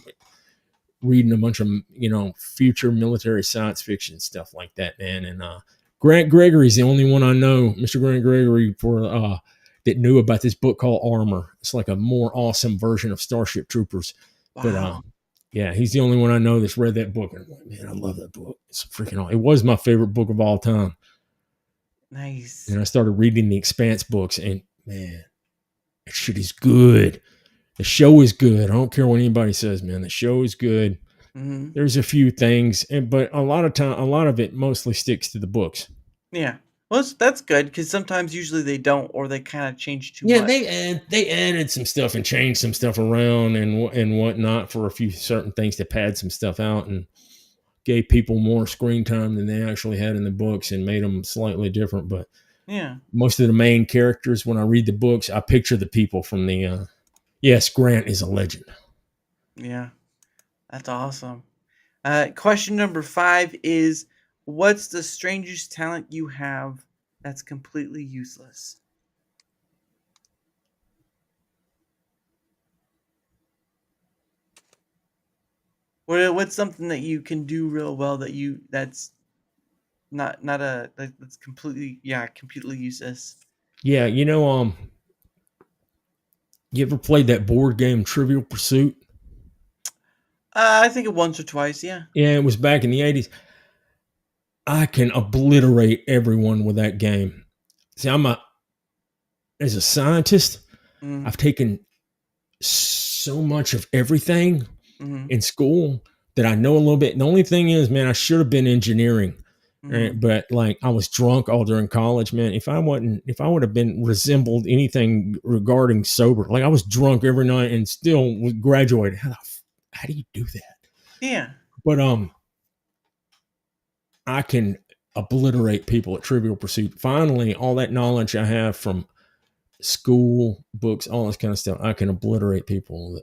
Speaker 2: reading a bunch of future military science fiction stuff like that, man. And Grant Gregory's the only one I know, Mr. Grant Gregory, for that knew about this book called Armor. It's like a more awesome version of Starship Troopers, but
Speaker 1: Wow.
Speaker 2: yeah, he's the only one I know that's read that book. And I'm like, man, I love that book. It's freaking awesome. It was my favorite book of all time.
Speaker 1: Nice.
Speaker 2: And I started reading the Expanse books, and man, that shit is good. The show is good. I don't care what anybody says, man. The show is good.
Speaker 1: Hmm.
Speaker 2: There's a few things, but a lot of it mostly sticks to the books.
Speaker 1: Yeah. Well, that's good because sometimes usually they don't, or they kind of change too
Speaker 2: Yeah,
Speaker 1: much.
Speaker 2: they added some stuff and changed some stuff around and whatnot for a few certain things to pad some stuff out and gave people more screen time than they actually had in the books and made them slightly different. But
Speaker 1: Yeah.
Speaker 2: most of the main characters, when I read the books, I picture the people from the. Yes, Grant is a legend.
Speaker 1: Yeah. That's awesome. Question number 5 is, what's the strangest talent you have that's completely useless? What's something that you can do real well that's not a that's completely, yeah, completely useless.
Speaker 2: Yeah, you ever played that board game Trivial Pursuit?
Speaker 1: I think it once or twice, yeah.
Speaker 2: Yeah, it was back in the 80s. I can obliterate everyone with that game. See, as a scientist,
Speaker 1: Mm,
Speaker 2: I've taken so much of everything
Speaker 1: mhm,
Speaker 2: in school that I know a little bit. And the only thing is, man, I should have been engineering.
Speaker 1: mhm.
Speaker 2: Right? But like I was drunk all during college, man. If I would have been resembled anything regarding sober, like I was drunk every night and still graduated. How do you do that?
Speaker 1: Yeah.
Speaker 2: But I can obliterate people at Trivial Pursuit. Finally, all that knowledge I have from school, books, all this kind of stuff, I can obliterate people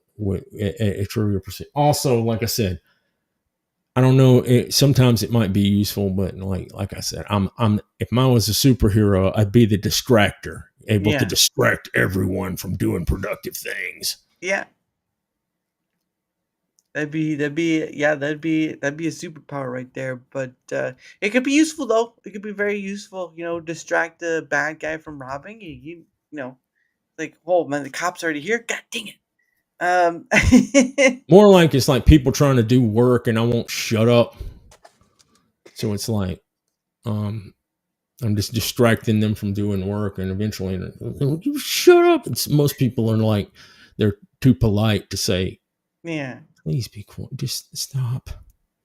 Speaker 2: at Trivial Pursuit. Also, like I said, I don't know. Sometimes it might be useful, but like I said, I'm if I was a superhero, I'd be the distractor, able to
Speaker 1: Yeah.
Speaker 2: distract everyone from doing productive things.
Speaker 1: Yeah. That'd be yeah, that'd be a superpower right there. But it could be useful though. It could be very useful. Distract the bad guy from robbing. Like, oh man, the cops already here. God dang it. Um,
Speaker 2: More like it's like people trying to do work and I won't shut up. So it's like I'm just distracting them from doing work, and eventually, you shut up. Most people are like, they're too polite to say,
Speaker 1: Yeah.
Speaker 2: please be quiet. Just stop.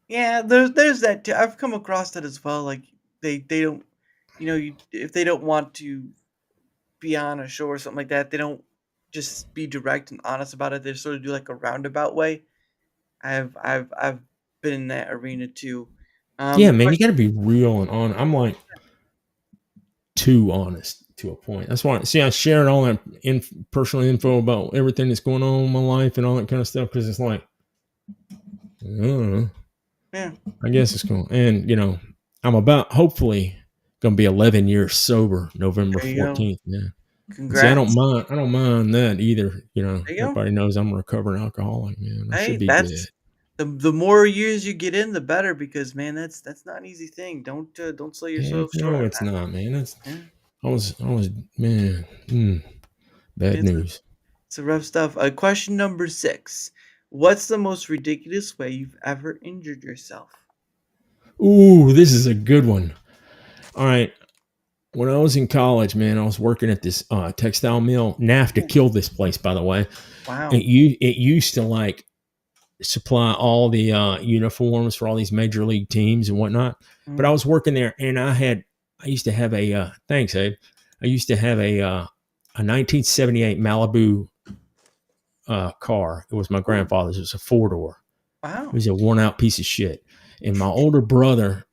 Speaker 1: Yeah, there's that too. I've come across that as well. Like they don't, if they don't want to be on a show or something like that, they don't just be direct and honest about it. They sort of do like a roundabout way. I've been in that arena too.
Speaker 2: Yeah, man, you got
Speaker 1: Question.
Speaker 2: to be real and on. I'm like too honest to a point. That's why, see, I shared all that personal info about everything that's going on in my life and all that kind of stuff because it's like, I don't know.
Speaker 1: Yeah,
Speaker 2: I guess it's cool. And, I'm about, hopefully, going to be 11 years sober November
Speaker 1: there you go.
Speaker 2: 14th. Yeah. And see,
Speaker 1: Congrats.
Speaker 2: I don't mind that either.
Speaker 1: There you go.
Speaker 2: Everybody knows I'm a recovering alcoholic, man. I should
Speaker 1: Hey,
Speaker 2: be good.
Speaker 1: that's the more years you get in, the better because man, that's not an easy thing. Don't sell
Speaker 2: Heck
Speaker 1: yourself short
Speaker 2: no,
Speaker 1: on
Speaker 2: it's not, man.
Speaker 1: that.
Speaker 2: I was, man, bad
Speaker 1: It's
Speaker 2: news.
Speaker 1: it's a rough stuff. Question number 6. What's the most ridiculous way you've ever injured yourself?
Speaker 2: Ooh, this is a good one. All right. When I was in college, man, I was working at this textile mill. NAFTA
Speaker 1: Ooh,
Speaker 2: killed this place, by the way.
Speaker 1: wow.
Speaker 2: It used to like supply all the uniforms for all these major league teams and whatnot. But I
Speaker 1: Mm,
Speaker 2: was working there, and I used to have a thanks, Abe. I used to have a 1978 Malibu car. It was my
Speaker 1: ooh,
Speaker 2: grandfather's. It was a 4-door. It
Speaker 1: wow.
Speaker 2: was a worn out piece of shit. And my older brother,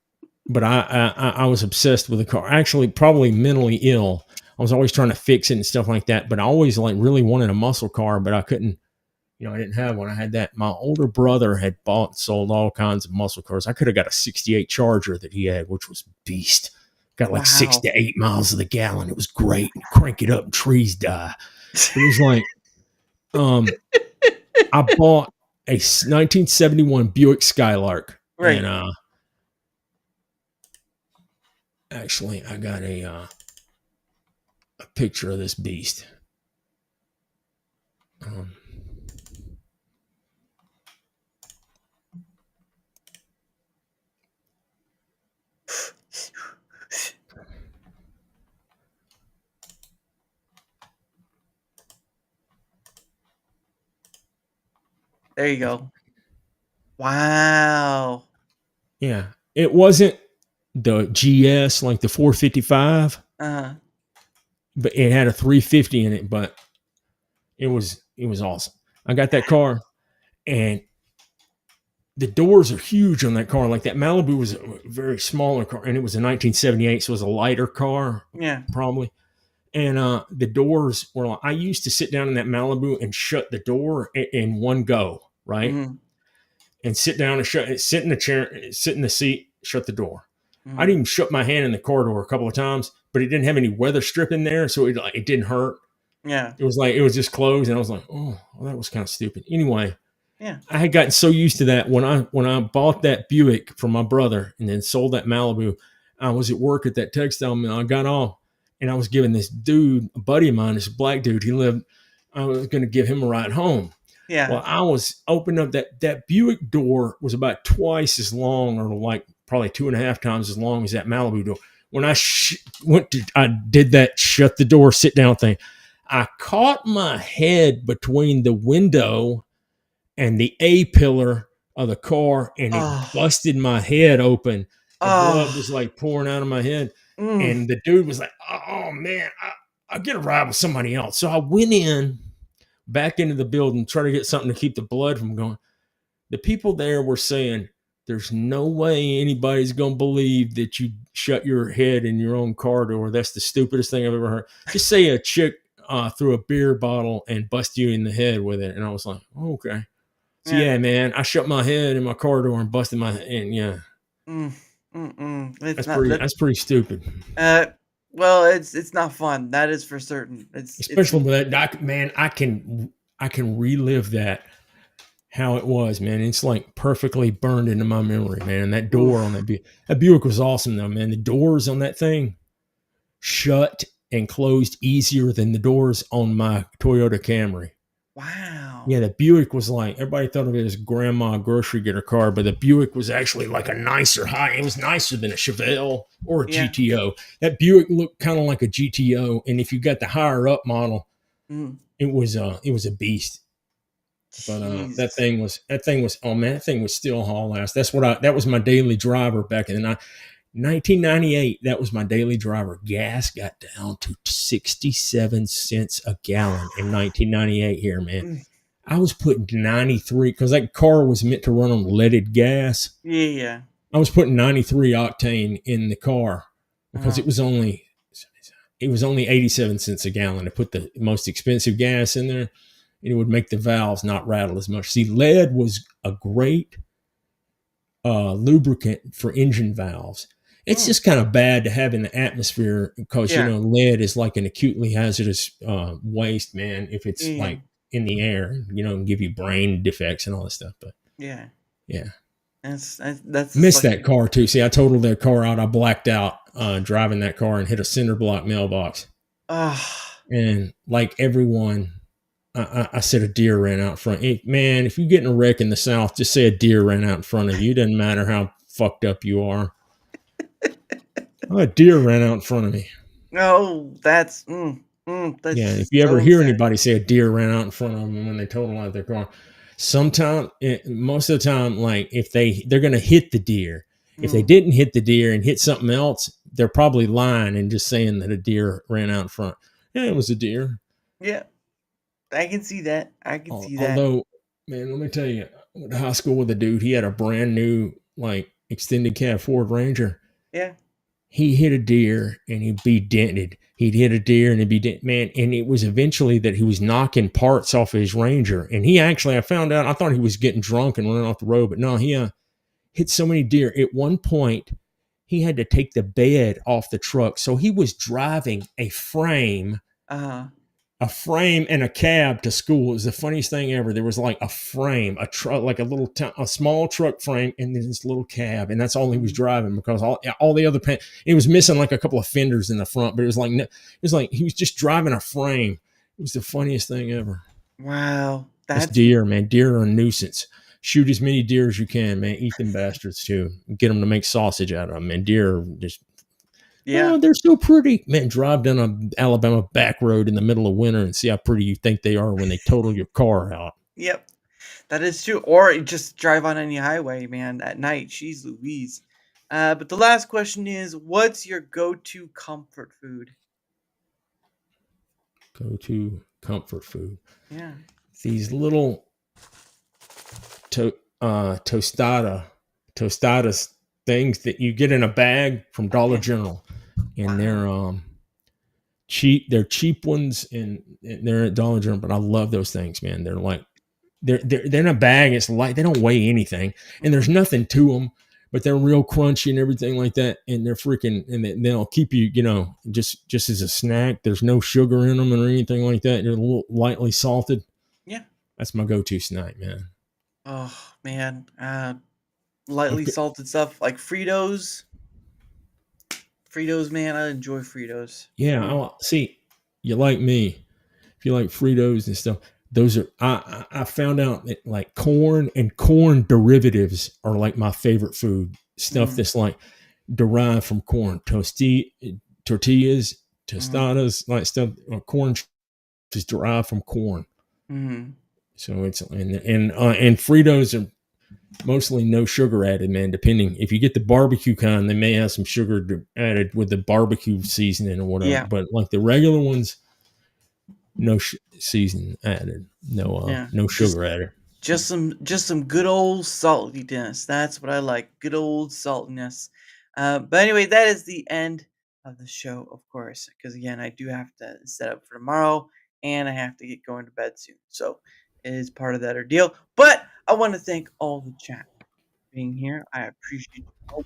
Speaker 2: but I was obsessed with the car. Actually, probably mentally ill. I was always trying to fix it and stuff like that. But I always like really wanted a muscle car, but I couldn't. I didn't have one. I had that. My older brother had bought and sold all kinds of muscle cars. I could have got a '68 Charger that he had, which was beast. Got like six
Speaker 1: Wow.
Speaker 2: to 8 miles of the gallon. It was great. And crank it up and trees die. But it was like, um, I bought a 1971 Buick Skylark, and
Speaker 1: Right.
Speaker 2: actually, I got a picture of this beast. Um,
Speaker 1: There you go. Wow.
Speaker 2: yeah, it wasn't the GS like the 455,
Speaker 1: Uh-huh.
Speaker 2: but it had a 350 in it. But it was awesome. I got that car, and the doors are huge on that car. Like that Malibu was a very smaller car, and it was a 1978, so it was a lighter car,
Speaker 1: Yeah.
Speaker 2: probably. And the doors were like, I used to sit down in that Malibu and shut the door in one go, right?
Speaker 1: Mhm.
Speaker 2: And sit down and sit in the chair, sit in the seat, shut the door. I'd
Speaker 1: Mhm.
Speaker 2: even shut my hand in the corridor a couple of times, but it didn't have any weather strip in there, so it didn't hurt.
Speaker 1: Yeah.
Speaker 2: It was like it was just closed, and I was like, oh, well, that was kind of stupid. Anyway,
Speaker 1: Yeah.
Speaker 2: I had gotten so used to that when I bought that Buick from my brother and then sold that Malibu. I was at work at that textile mill. I got off and I was giving this dude, a buddy of mine, this black dude. I was going to give him a ride home.
Speaker 1: Yeah.
Speaker 2: Well, I was opening up that Buick door was about twice as long, or like probably 2.5 times as long as that Malibu door. When I did that shut the door, sit down thing. I caught my head between the window and the A pillar of the car, and it
Speaker 1: Oh.
Speaker 2: busted my head open. The blood
Speaker 1: Oh.
Speaker 2: was like pouring out of my head.
Speaker 1: Mm.
Speaker 2: And the dude was like, oh man, I'll get a ride with somebody else. So I went back into the building, try to get something to keep the blood from going. The people there were saying, there's no way anybody's going to believe that you shut your head in your own car door. That's the stupidest thing I've ever heard. Just say a chick threw a beer bottle and bust you in the head with it. And I was like, oh, okay. So
Speaker 1: Yeah.
Speaker 2: yeah, man, I shut my head in my car door and busted my head. And yeah,
Speaker 1: Mm. Mm-mm. It's
Speaker 2: that's
Speaker 1: not
Speaker 2: pretty
Speaker 1: that.
Speaker 2: that's pretty stupid.
Speaker 1: Uh. Well, it's not fun. That is for certain. It's
Speaker 2: Especially with that, man. I can relive that how it was, man. It's like perfectly burned into my memory, man. That door on
Speaker 1: oof.
Speaker 2: that Buick was awesome though, man. The doors on that thing shut and closed easier than the doors on my Toyota Camry.
Speaker 1: Wow.
Speaker 2: Yeah, the Buick was like everybody thought of it as grandma grocery getter car, but the Buick was actually like a nicer high. It was nicer than a Chevelle or a
Speaker 1: Yeah.
Speaker 2: GTO. That Buick looked kind of like a GTO, and if you got the higher up model,
Speaker 1: Mm.
Speaker 2: it was a beast. But
Speaker 1: Jesus.
Speaker 2: that thing was oh man, that thing was still haul ass. That was my daily driver back in the 1998. That was my daily driver. Gas got down to 67 cents a gallon in 1998 here, man.
Speaker 1: Mm.
Speaker 2: I was putting 93 because that car was meant to run on leaded gas.
Speaker 1: Yeah, yeah.
Speaker 2: I was putting 93 octane in the car because
Speaker 1: Uh-huh.
Speaker 2: it was only 87 cents a gallon to put the most expensive gas in there, and it would make the valves not rattle as much. See, lead was a great lubricant for engine valves. It's
Speaker 1: Mm.
Speaker 2: just kind of bad to have in the atmosphere because
Speaker 1: Yeah.
Speaker 2: lead is like an acutely hazardous waste, man. If
Speaker 1: Yeah,
Speaker 2: it's
Speaker 1: yeah.
Speaker 2: like in the air, and give you brain defects and all this stuff. But
Speaker 1: Yeah.
Speaker 2: yeah,
Speaker 1: That's the
Speaker 2: missed
Speaker 1: sucky.
Speaker 2: that car too. See, I totaled that car out. I blacked out driving that car and hit a cinder block mailbox.
Speaker 1: Ah.
Speaker 2: And like everyone, I said a deer ran out front. Hey, man, if you get in a wreck in the South, just say a deer ran out in front of you. It doesn't matter how fucked up you are. Oh, a deer ran out in front of me.
Speaker 1: No,
Speaker 2: Yeah,
Speaker 1: that's
Speaker 2: if
Speaker 1: just
Speaker 2: you ever
Speaker 1: so
Speaker 2: hear
Speaker 1: sad.
Speaker 2: anybody say a deer ran out in front of them when they total out their car, most of the time, like if they're gonna hit the deer. If they
Speaker 1: Mm.
Speaker 2: didn't hit the deer and hit something else, they're probably lying and just saying that a deer ran out in front. Yeah, it was a deer.
Speaker 1: Yeah, I can see that. I can see that.
Speaker 2: Although, man, let me tell you, I went to high school with a dude. He had a brand new like extended cab Ford Ranger.
Speaker 1: Yeah.
Speaker 2: He hit a deer and he'd be dented. He'd hit a deer and it'd be dented. Man, and it was eventually that he was knocking parts off of his Ranger. And he actually, I found out, I thought he was getting drunk and running off the road, but no, he hit so many deer. At one point, he had to take the bed off the truck. So he was driving
Speaker 1: Uh-huh.
Speaker 2: a frame and a cab to school. It was the funniest thing ever. There was like a frame, a truck, like a small truck frame, and then this little cab, and that's all he was
Speaker 1: Mhm.
Speaker 2: driving because all the other it was missing like a couple of fenders in the front, but it was like he was just driving a frame. It was the funniest thing ever.
Speaker 1: Wow.
Speaker 2: That's
Speaker 1: That's
Speaker 2: deer, man. Deer are a nuisance. Shoot as many deer as you can, man. Eat them bastards too. Get them to make sausage out of them. And deer are just
Speaker 1: yeah.
Speaker 2: oh, they're so pretty. Man, drive down a Alabama back road in the middle of winter and see how pretty you think they are when they total your car out.
Speaker 1: Yep. That is true. Or you just drive on any highway, man, at night. Jeez Louise. But the last question is, what's your go-to comfort food?
Speaker 2: Go to comfort food.
Speaker 1: Yeah.
Speaker 2: These little tostadas things that you get in a bag from Dollar
Speaker 1: Yeah.
Speaker 2: General, and
Speaker 1: Wow.
Speaker 2: they're cheap. They're cheap ones, and they're at Dollar General. But I love those things, man. They're like they're in a bag. It's light. They don't weigh anything, and there's
Speaker 1: Mhm.
Speaker 2: nothing to them. But they're real crunchy and everything like that, and they're freaking, and they'll keep you, just as a snack. There's no sugar in them or anything like that. They're a little lightly salted.
Speaker 1: Yeah.
Speaker 2: That's my go-to snack, man.
Speaker 1: Oh, man.
Speaker 2: I'm
Speaker 1: Lightly
Speaker 2: good.
Speaker 1: salted stuff like Fritos. Fritos, man. I enjoy Fritos.
Speaker 2: Yeah,
Speaker 1: Mm.
Speaker 2: see, you like me. If you like Fritos and stuff, those are I found out that like corn and corn derivatives are like my favorite food stuff
Speaker 1: Mhm.
Speaker 2: that's like derived from corn tortillas,
Speaker 1: Mhm.
Speaker 2: tostadas, like stuff. Corn is derived from corn,
Speaker 1: Mhm.
Speaker 2: so it's and Fritos are mostly no sugar added, man. Depending if you get the barbecue kind, they may have some sugar added with the barbecue seasoning or whatever.
Speaker 1: Yeah.
Speaker 2: But like the regular ones, no seasoning added,
Speaker 1: Yeah.
Speaker 2: no
Speaker 1: Just
Speaker 2: sugar added.
Speaker 1: just some good old saltiness. That's what I like. Good old saltiness. But anyway, that is the end of the show, of course, because again, I do have to set up for tomorrow, and I have to get going to bed soon. So it is part of that ordeal. But I want to thank all the chat for being here. I appreciate you all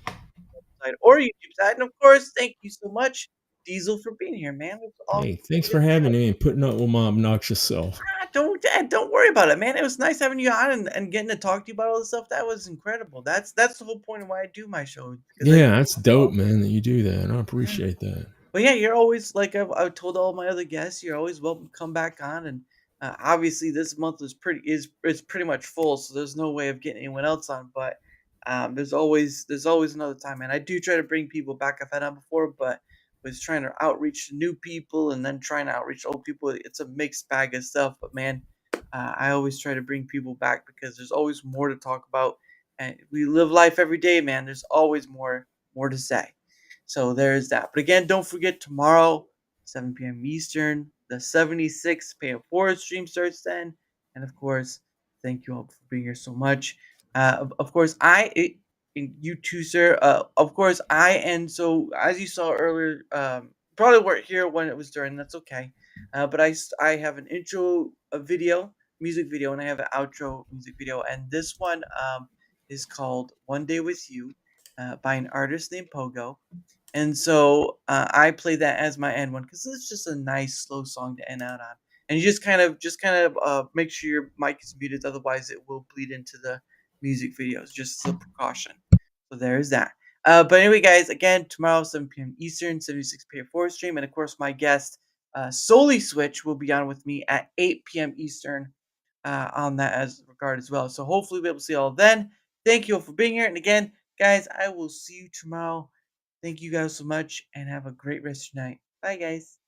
Speaker 1: side or YouTube side, and of course, thank you so much, Diesel, for being here, man. It was
Speaker 2: Hey,
Speaker 1: awesome.
Speaker 2: thanks for having me and putting up with my obnoxious self.
Speaker 1: Don't worry about it, man. It was nice having you on and getting to talk to you about all this stuff. That was incredible. That's the whole point of why I do my show because I
Speaker 2: Yeah,
Speaker 1: get
Speaker 2: that's
Speaker 1: to talk.
Speaker 2: dope, man, that you do that. I
Speaker 1: Yeah.
Speaker 2: appreciate that.
Speaker 1: But yeah, you're always like I've told all my other guests, you're always welcome to come back on and Obviously, this month is pretty much full, so there's no way of getting anyone else on. But there's always another time, man. I do try to bring people back. I've had on before, but was trying to outreach to new people and then trying to outreach old people. It's a mixed bag of stuff. But man, I always try to bring people back because there's always more to talk about, and we live life every day, man. There's always more to say. So there's that. But again, don't forget tomorrow, 7 p.m. Eastern, the 76 pay it forward stream starts then. And of course, thank you all for being here so much. Of course, and you too, sir. Of course, and so as you saw earlier, probably weren't here when it was during. That's okay. But I have an intro video, music video, and I have an outro music video. And this one is called "One Day with You" by an artist named Pogo. And so, I play that as my end one because it's just a nice slow song to end out on. And you just kind of make sure your mic is muted, otherwise it will bleed into the music videos, just as a precaution. So there's that. But anyway, guys, again, tomorrow, 7 p.m. Eastern, 76 p.m. forward stream. And of course, my guest, Solely Switch, will be on with me at 8 p.m. Eastern on that as regard as well. So hopefully we'll be able to see you all then. Thank you all for being here. And again, guys, I will see you tomorrow. Thank you guys so much and have a great rest of your night. Bye, guys.